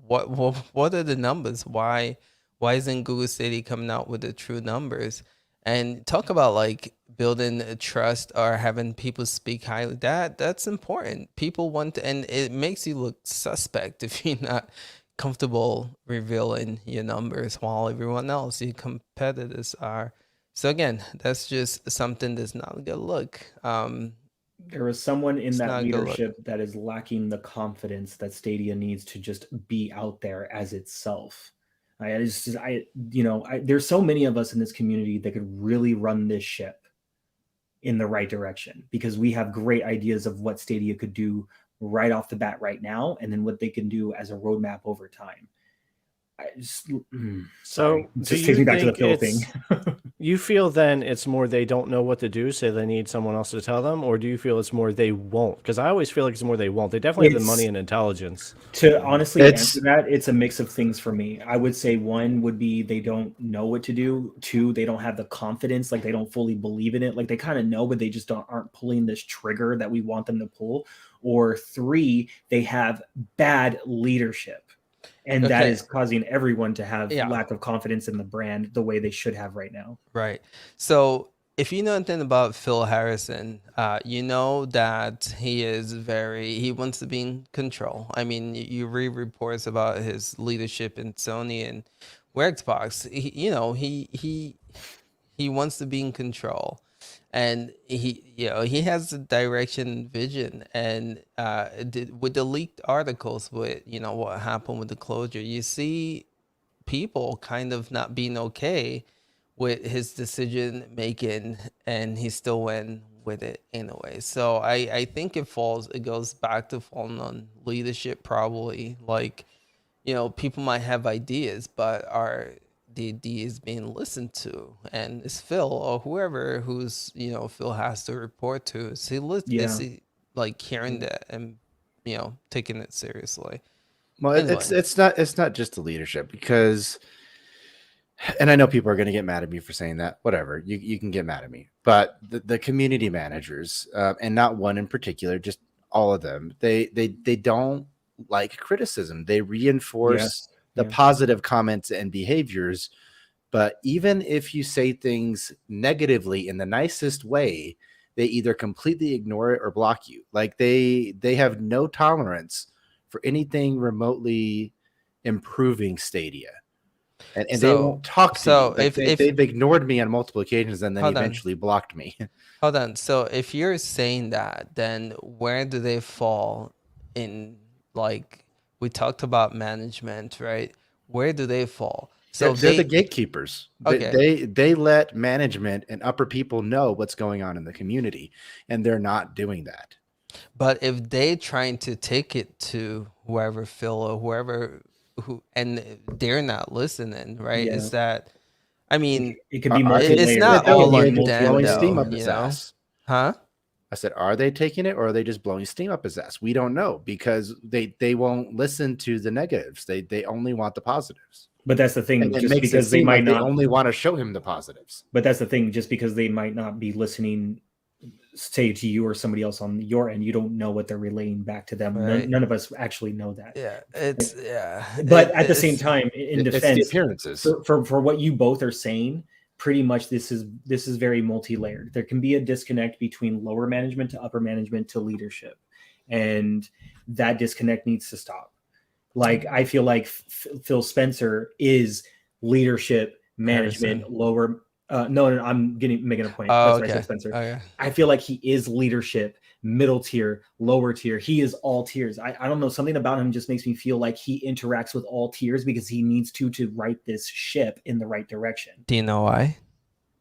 what are the numbers? Why isn't Google Stadia coming out with the true numbers? And talk about like building a trust or having people speak highly. That's important. People want to, and it makes you look suspect if you're not comfortable revealing your numbers while everyone else, your competitors, are. So again, that's just something that's not a good look. There is someone in that leadership that is lacking the confidence that Stadia needs to just be out there as itself. There's so many of us in this community that could really run this ship in the right direction, because we have great ideas of what Stadia could do right off the bat right now, and then what they can do as a roadmap over time. So just takes me back to the Phil thing. You feel then it's more they don't know what to do, so they need someone else to tell them, or do you feel it's more they won't? Because I always feel like it's more they won't. They definitely have the money and intelligence. To honestly answer that, it's a mix of things for me. I would say one would be they don't know what to do. Two, they don't have the confidence, like they don't fully believe in it. Like they kind of know, but they just aren't pulling this trigger that we want them to pull. Or three, they have bad leadership. And that is causing everyone to have lack of confidence in the brand the way they should have right now. Right. So if you know anything about Phil Harrison, you know that he wants to be in control. I mean, you read reports about his leadership in Sony and Xbox. He wants to be in control. And he has a direction vision, and with the leaked articles, with what happened with the closure, you see people kind of not being okay with his decision making, and he still went with it anyway. So I think it goes back to falling on leadership probably. Like, people might have ideas, but the ideas being listened to, and it's Phil or whoever who's Phil has to report to. Is he like hearing that and taking it seriously? Well, anyway. it's not just the leadership, because, and I know people are going to get mad at me for saying that. Whatever, you can get mad at me, but the community managers, and not one in particular, just all of them, they don't like criticism. They reinforce the positive comments and behaviors. But even if you say things negatively in the nicest way, they either completely ignore it or block you. Like they have no tolerance for anything remotely improving Stadia. And they won't talk to me. Like they've ignored me on multiple occasions and then eventually blocked me. Hold on. So if you're saying that, then where do they fall in, like, we talked about management, right? Where do they fall? So they're the gatekeepers. Okay. They let management and upper people know what's going on in the community, and they're not doing that. But if they trying to take it to whoever, Phil or whoever, and they're not listening, right? Is that, I mean, it could be it's not all on them, blowing steam up his ass. Huh? I said, are they taking it, or are they just blowing steam up his ass? We don't know, because they won't listen to the negatives. They only want the positives. But that's the thing, just because they might not only want to show him the positives. But that's the thing, just because they might not be listening, say, to you or somebody else on your end, you don't know what they're relaying back to them. Right. None of us actually know that. But at the same time, in defense, the appearances for what you both are saying, pretty much this is very multi-layered. There can be a disconnect between lower management to upper management to leadership, and that disconnect needs to stop. Like, I feel like Phil Spencer is leadership, management, lower. No, I'm making a point. That's why I said Spencer. Okay. I feel like he is leadership, middle tier, lower tier. He is all tiers. I don't know. Something about him just makes me feel like he interacts with all tiers because he needs to right this ship in the right direction. Do you know why?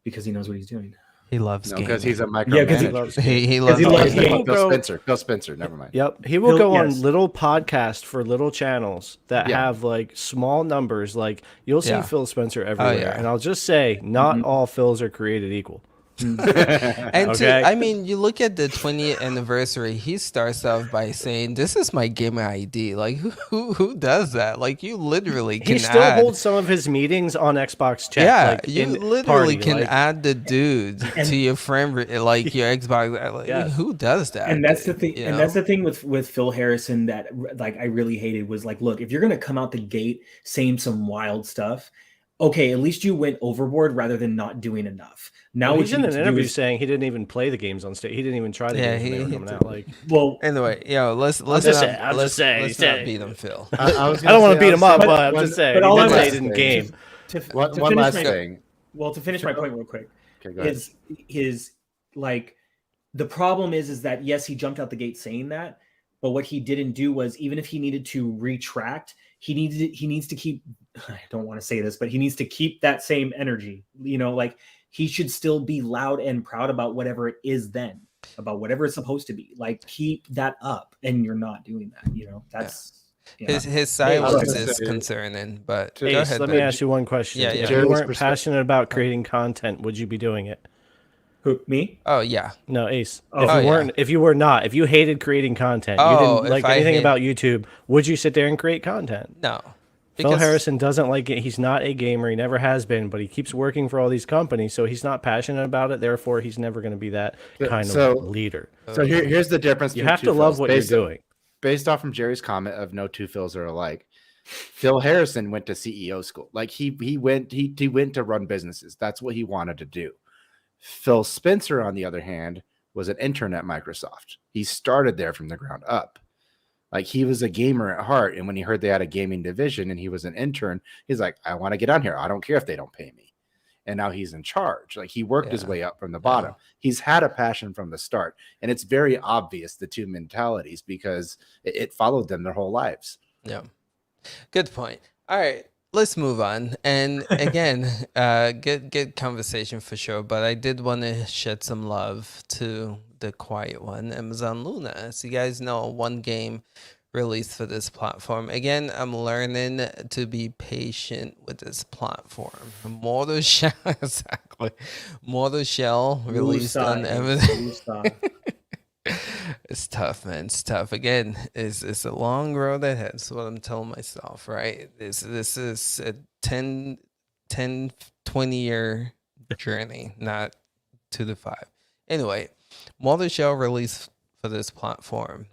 Because he knows what he's doing. He loves gaming. Because he's a micromanager. He loves gaming. Phil Spencer. Never mind. Yep. He will go on little podcasts for little channels that have like small numbers. Like, you'll see Phil Spencer everywhere. And I'll just say, not all Phils are created equal. And Okay. I mean, you look at the 20th anniversary. He starts off by saying, "This is my gamer ID." Like, who does that? Like, you literally He can still add. holds some of his meetings on Xbox chat. Yeah, like you in literally party, can like, add the dude to your friend, like your Xbox. Like, Yes. who does that? And that's the thing. you And know? that's the thing with Phil Harrison that like I really hated was like, look, if you're gonna come out the gate saying some wild stuff, okay, at least you went overboard rather than not doing enough. Now well, what he's you in need an to do interview is saying he didn't even play the games on stage. He didn't even try the Yeah, games when they were he coming did. out. Like, well, Anyway, let's just not saying, I'm just saying, let's he not said- beat him, Phil. I was I don't want gonna to say beat him also up, but I'm one- just saying. but He all did I'm say he saying- didn't game. one last thing. Well, to finish my point real quick, Okay, go ahead. is like the problem is that yes, he jumped out the gate saying that, but what he didn't do was even if he needed to retract, he needs to keep. I don't want to say this, but he needs to keep that same energy. You know, like he should still be loud and proud about whatever it is then, about whatever it's supposed to be. Like keep that up, and you're not doing that. You know, that's. Yeah. His silence gonna is say- concerning, but Ace, go Ace, ahead. let me Ben. ask you one question. Yeah, yeah. If Jerry's you weren't perspective. passionate about creating content, would you be doing it? Who, me? Oh yeah. No, Ace. Oh. If Oh, you yeah. weren't, if you were not, if you hated creating content, you Oh, didn't if like I anything hate- about YouTube, would you sit there and create content? No. Phil Because- Harrison doesn't like it. He's not a gamer. He never has been, but he keeps working for all these companies, so he's not passionate about it. Therefore, he's never going to be that kind So- of leader. So here's the difference. You between have two to love Phils. what you're doing. Based off from Jerry's comment of no two Phils are alike. Phil Harrison went to CEO school. Like he went to run businesses. That's what he wanted to do. Phil Spencer, on the other hand, was an intern at Microsoft. He started there from the ground up. Like he was a gamer at heart. And when he heard they had a gaming division and he was an intern, he's like, I want to get on here. I don't care if they don't pay me. And now he's in charge. Like he worked his Yeah. way up from the bottom. Yeah. He's had a passion from the start. And it's very obvious, the two mentalities, because it followed them their whole lives. Yeah. Good point. All right, let's move on. And again, good conversation for sure. But I did want to shed some love to the quiet one, Amazon Luna. As you guys know, one game released for this platform. Again, I'm learning to be patient with this platform. Mortal Shell, exactly. Mortal Shell released on Amazon. It's tough, man. It's tough. Again, it's a long road ahead. That's what I'm telling myself, right? This is a 10, 20 year journey, not 2 to 5. Anyway, Mortal Shell released for this platform.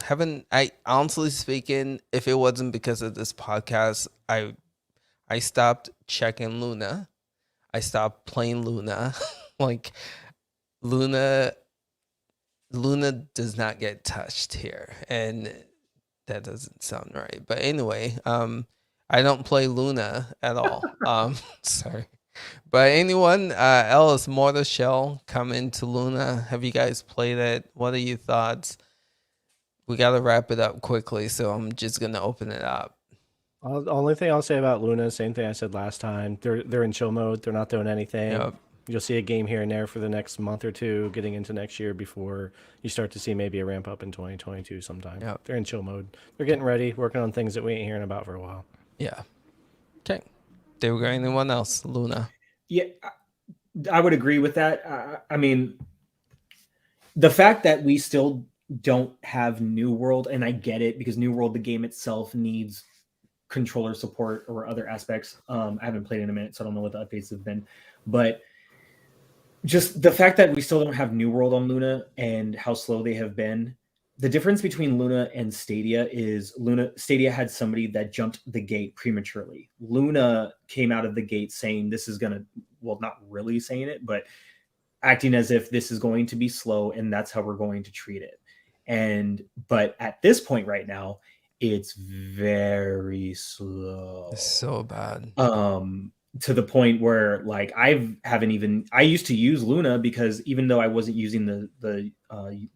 I honestly speaking, if it wasn't because of this podcast, I stopped checking Luna. I stopped playing Luna. Like Luna does not get touched here, and that doesn't sound right. But anyway, I don't play Luna at all. Sorry. But anyone else, Mortal Shell coming to Luna? Have you guys played it? What are your thoughts? We got to wrap it up quickly, so I'm just gonna open it up. The only thing I'll say about Luna, same thing I said last time. They're in chill mode. They're not doing anything. Yep. You'll see a game here and there for the next month or two, getting into next year before you start to see maybe a ramp up in 2022 sometime. Yep. They're in chill mode. They're getting ready, working on things that we ain't hearing about for a while. Yeah. Okay. There we go. Anyone else? Luna. Yeah, I would agree with that. I mean, the fact that we still don't have New World, and I get it because New World, the game itself, needs controller support or other aspects. I haven't played in a minute, so I don't know what the updates have been. But just the fact that we still don't have New World on Luna and how slow they have been. The difference between Luna and Stadia is Stadia had somebody that jumped the gate prematurely. Luna came out of the gate saying this is going to, well, not really saying it, but acting as if this is going to be slow and that's how we're going to treat it. But at this point right now, it's very slow. It's so bad. To the point where like I used to use Luna because even though I wasn't using the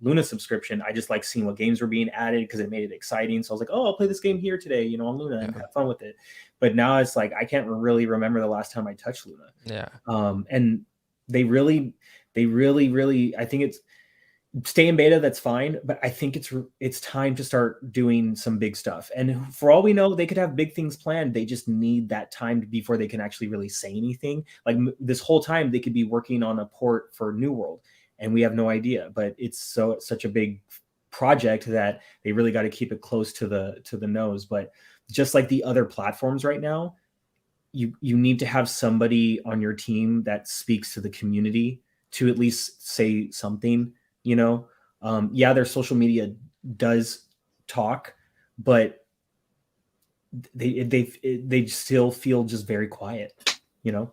Luna subscription, I just like seeing what games were being added because it made it exciting. So I was like, oh, I'll play this game here today, on Luna and have fun with it. But now it's like I can't really remember the last time I touched Luna. Yeah. And they really, I think it's stay in beta, that's fine, but I think it's time to start doing some big stuff. And for all we know, they could have big things planned. They just need that time before they can actually really say anything. Like this whole time, they could be working on a port for New World, and we have no idea. But it's such a big project that they really got to keep it close to the nose. But just like the other platforms right now, you need to have somebody on your team that speaks to the community to at least say something. Yeah, their social media does talk, but they still feel just very quiet. Yeah,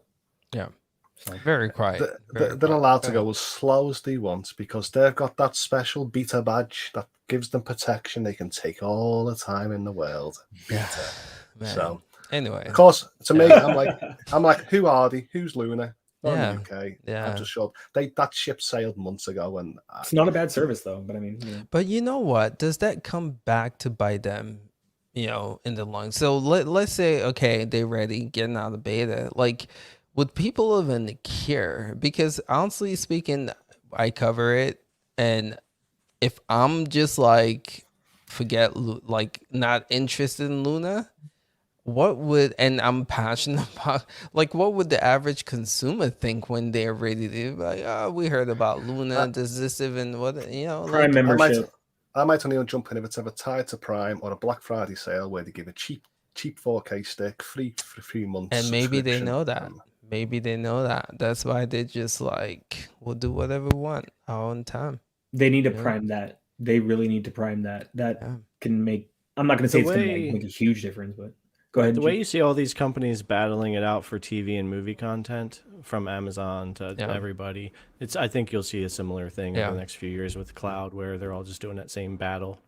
so, very quiet. They're allowed to go as slow as they want because they've got that special beta badge that gives them protection. They can take all the time in the world. Beta. Man. So anyway, of course, to me, I'm like, who are they? Who's Luna? In the UK. I'm just sure that ship sailed months ago, and it's not a bad service though. But I mean, but you know what? Does that come back to bite them? In the long. So let's say they're ready, getting out of beta. Like, would people even care? Because honestly speaking, I cover it, and if I'm just like not interested in Luna. And I'm passionate about, like, what would the average consumer think when they're ready to be like, oh, we heard about Luna. Does this even, Prime membership? I might only jump in if it's ever tied to Prime or a Black Friday sale where they give a cheap 4K stick free for 3 months. And maybe they know that. Maybe they know that. That's why they just like, we'll do whatever we want our own time. They need to prime that. They really need to prime that. That can make, I'm not going to say it's going to make a huge difference, but go ahead. The way you see all these companies battling it out for TV and movie content, from Amazon to everybody, I think you'll see a similar thing in the next few years with cloud, where they're all just doing that same battle.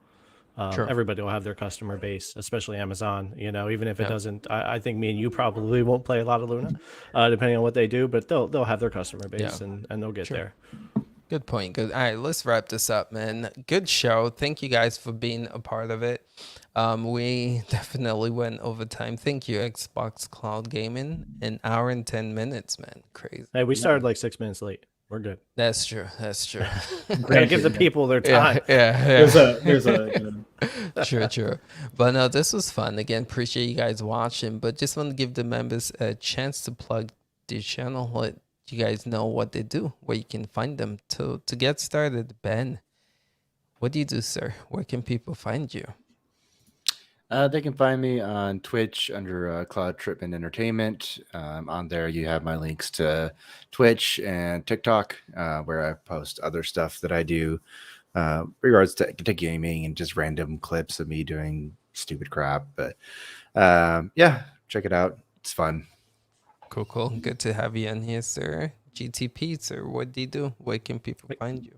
Everybody will have their customer base, especially Amazon. Even if it doesn't, I think me and you probably won't play a lot of Luna, depending on what they do. But they'll have their customer base, and they'll get there. Good point. Good. All right, let's wrap this up, man. Good show. Thank you guys for being a part of it. We definitely went over time. Thank you, Xbox Cloud Gaming. 1 hour and 10 minutes, man. Crazy. Hey, we started like 6 minutes late. We're good. That's true. Gotta give the people their time. Yeah. There's a True. But no, this was fun. Again, appreciate you guys watching. But just want to give the members a chance to plug the channel. Let you guys know what they do, where you can find them. To get started, Ben, what do you do, sir? Where can people find you? They can find me on Twitch under Cloud Trippin Entertainment. On there, you have my links to Twitch and TikTok, where I post other stuff that I do regards to gaming and just random clips of me doing stupid crap. But check it out. It's fun. Cool. Good to have you in here, sir. GTP, sir, what do you do? Where can people find you?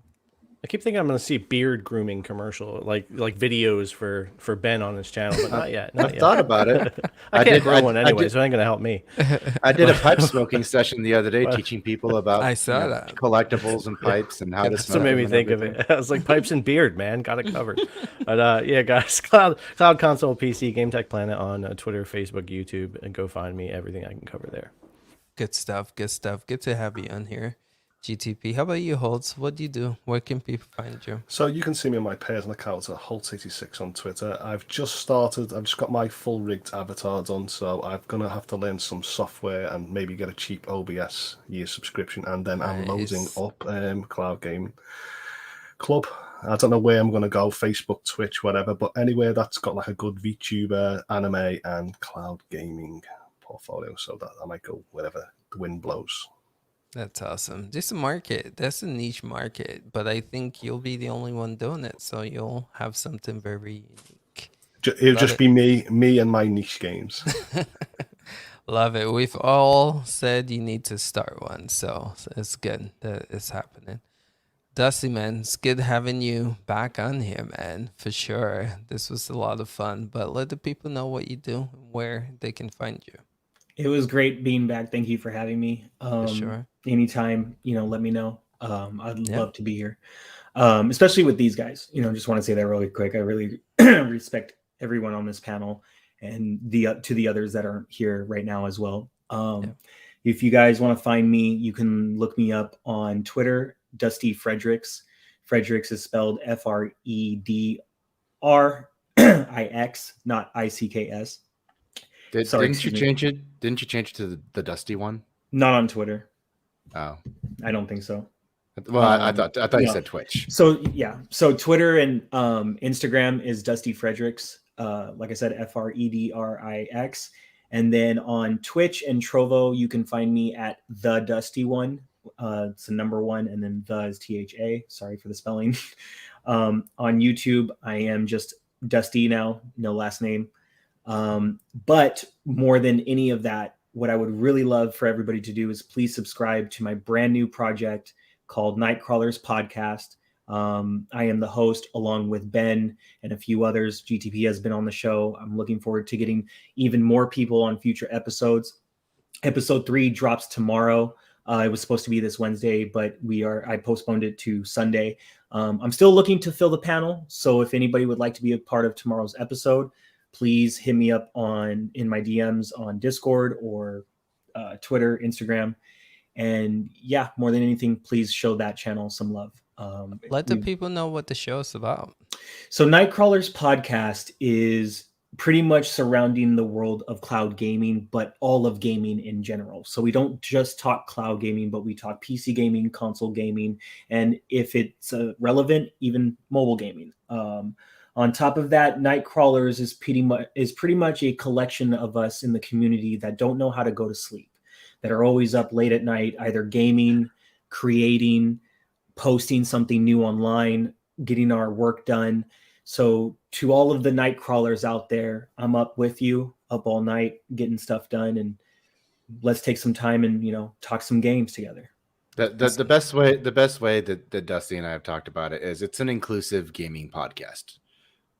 I keep thinking I'm going to see beard grooming commercial, like videos for Ben on his channel, but not yet. I've thought about it. I can't grow one anyway, so it ain't going to help me. I did a pipe smoking session the other day, teaching people about that collectibles and pipes and how to smoke. That's what made me think of it. I was like, pipes and beard, man, got it covered. But guys, Cloud Console, PC, Game Tech Planet on Twitter, Facebook, YouTube, and go find me. Everything I can cover there. Good stuff. Good to have you on here. GTP. How about you, Holtz? What do you do? Where can people find you? So you can see me on my personal account at Holtz86 on Twitter. I've just got my full rigged avatar done, so I'm going to have to learn some software and maybe get a cheap OBS year subscription, and then I'm loading up Cloud Gaming Club. I don't know where I'm going to go, Facebook, Twitch, whatever, but anywhere that's got like a good VTuber, anime, and cloud gaming portfolio, so that I might go wherever the wind blows. That's awesome. This is a market. That's a niche market, but I think you'll be the only one doing it, so you'll have something very unique. It'll just be me and my niche games. Love it. We've all said you need to start one, so it's good that it's happening. Dusty, man, it's good having you back on here, man, for sure. This was a lot of fun, but let the people know what you do and where they can find you. It was great being back. Thank you for having me. Sure. Anytime, let me know. I'd love to be here, especially with these guys. Just want to say that really quick. I really respect everyone on this panel and to the others that aren't here right now as well. If you guys want to find me, you can look me up on Twitter, Dusty Fredericks, Fredericks is spelled Fredrix, not ICKS. Didn't you change it? Didn't you change it to the Dusty one? Not on Twitter. Oh, I don't think so. well, I thought you said Twitch. So yeah, so Twitter and Instagram is Dusty Fredericks. Like I said, Fredrix, and then on Twitch and Trovo, you can find me at the Dusty One. It's the number one, and then the is THA. Sorry for the spelling. On YouTube, I am just Dusty now, no last name. But more than any of that, what I would really love for everybody to do is please subscribe to my brand new project called Nightcrawlers Podcast. I am the host along with Ben and a few others. GTP has been on the show. I'm looking forward to getting even more people on future episodes. Episode 3 drops tomorrow. It was supposed to be this Wednesday, but I postponed it to Sunday. I'm still looking to fill the panel. So if anybody would like to be a part of tomorrow's episode, please hit me up in my DMs on Discord or Twitter, Instagram. And yeah, more than anything, please show that channel some love. Let the people know what the show is about. So Nightcrawlers Podcast is pretty much surrounding the world of cloud gaming, but all of gaming in general. So we don't just talk cloud gaming, but we talk PC gaming, console gaming, and if it's relevant, even mobile gaming. On top of that, Nightcrawlers is pretty much a collection of us in the community that don't know how to go to sleep, that are always up late at night, either gaming, creating, posting something new online, getting our work done. So to all of the night crawlers out there, I'm up with you, up all night, getting stuff done, and let's take some time and talk some games together. The best way that Dusty and I have talked about it is it's an inclusive gaming podcast.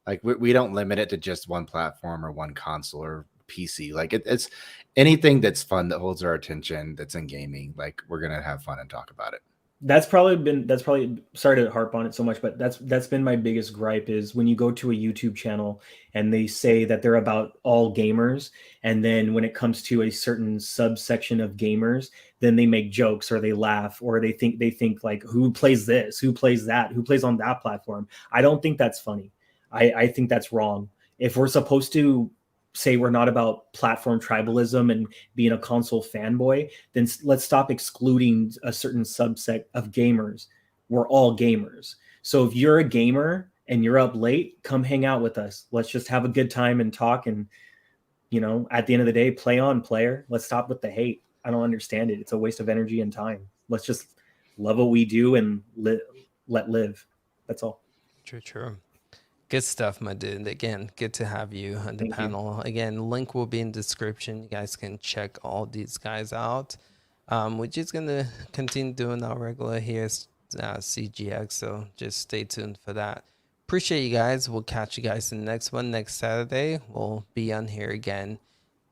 Like we don't limit it to just one platform or one console or PC. Like it's anything that's fun, that holds our attention, that's in gaming. Like we're gonna have fun and talk about it. That's probably sorry to harp on it so much, but that's been my biggest gripe is when you go to a YouTube channel and they say that they're about all gamers, and then when it comes to a certain subsection of gamers, then they make jokes or they laugh or they think like, who plays this, who plays that, who plays on that platform. I don't think that's funny. I think that's wrong. If we're supposed to say we're not about platform tribalism and being a console fanboy, then let's stop excluding a certain subset of gamers. We're all gamers. So if you're a gamer and you're up late, come hang out with us. Let's just have a good time and talk. And, at the end of the day, play on, player. Let's stop with the hate. I don't understand it. It's a waste of energy and time. Let's just love what we do and let live. That's all. True. Good stuff, my dude. Again, good to have you on the panel. Again, link will be in the description. You guys can check all these guys out. We're just going to continue doing our regular here, CGX, so just stay tuned for that. Appreciate you guys. We'll catch you guys in the next one. Next Saturday, we'll be on here again.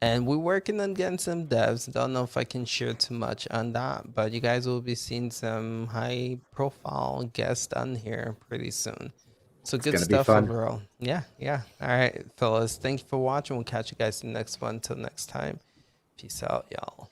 And we're working on getting some devs. Don't know if I can share too much on that, but you guys will be seeing some high-profile guests on here pretty soon. So good stuff overall. Yeah. All right, fellas. Thanks for watching. We'll catch you guys in the next one. Until next time. Peace out, y'all.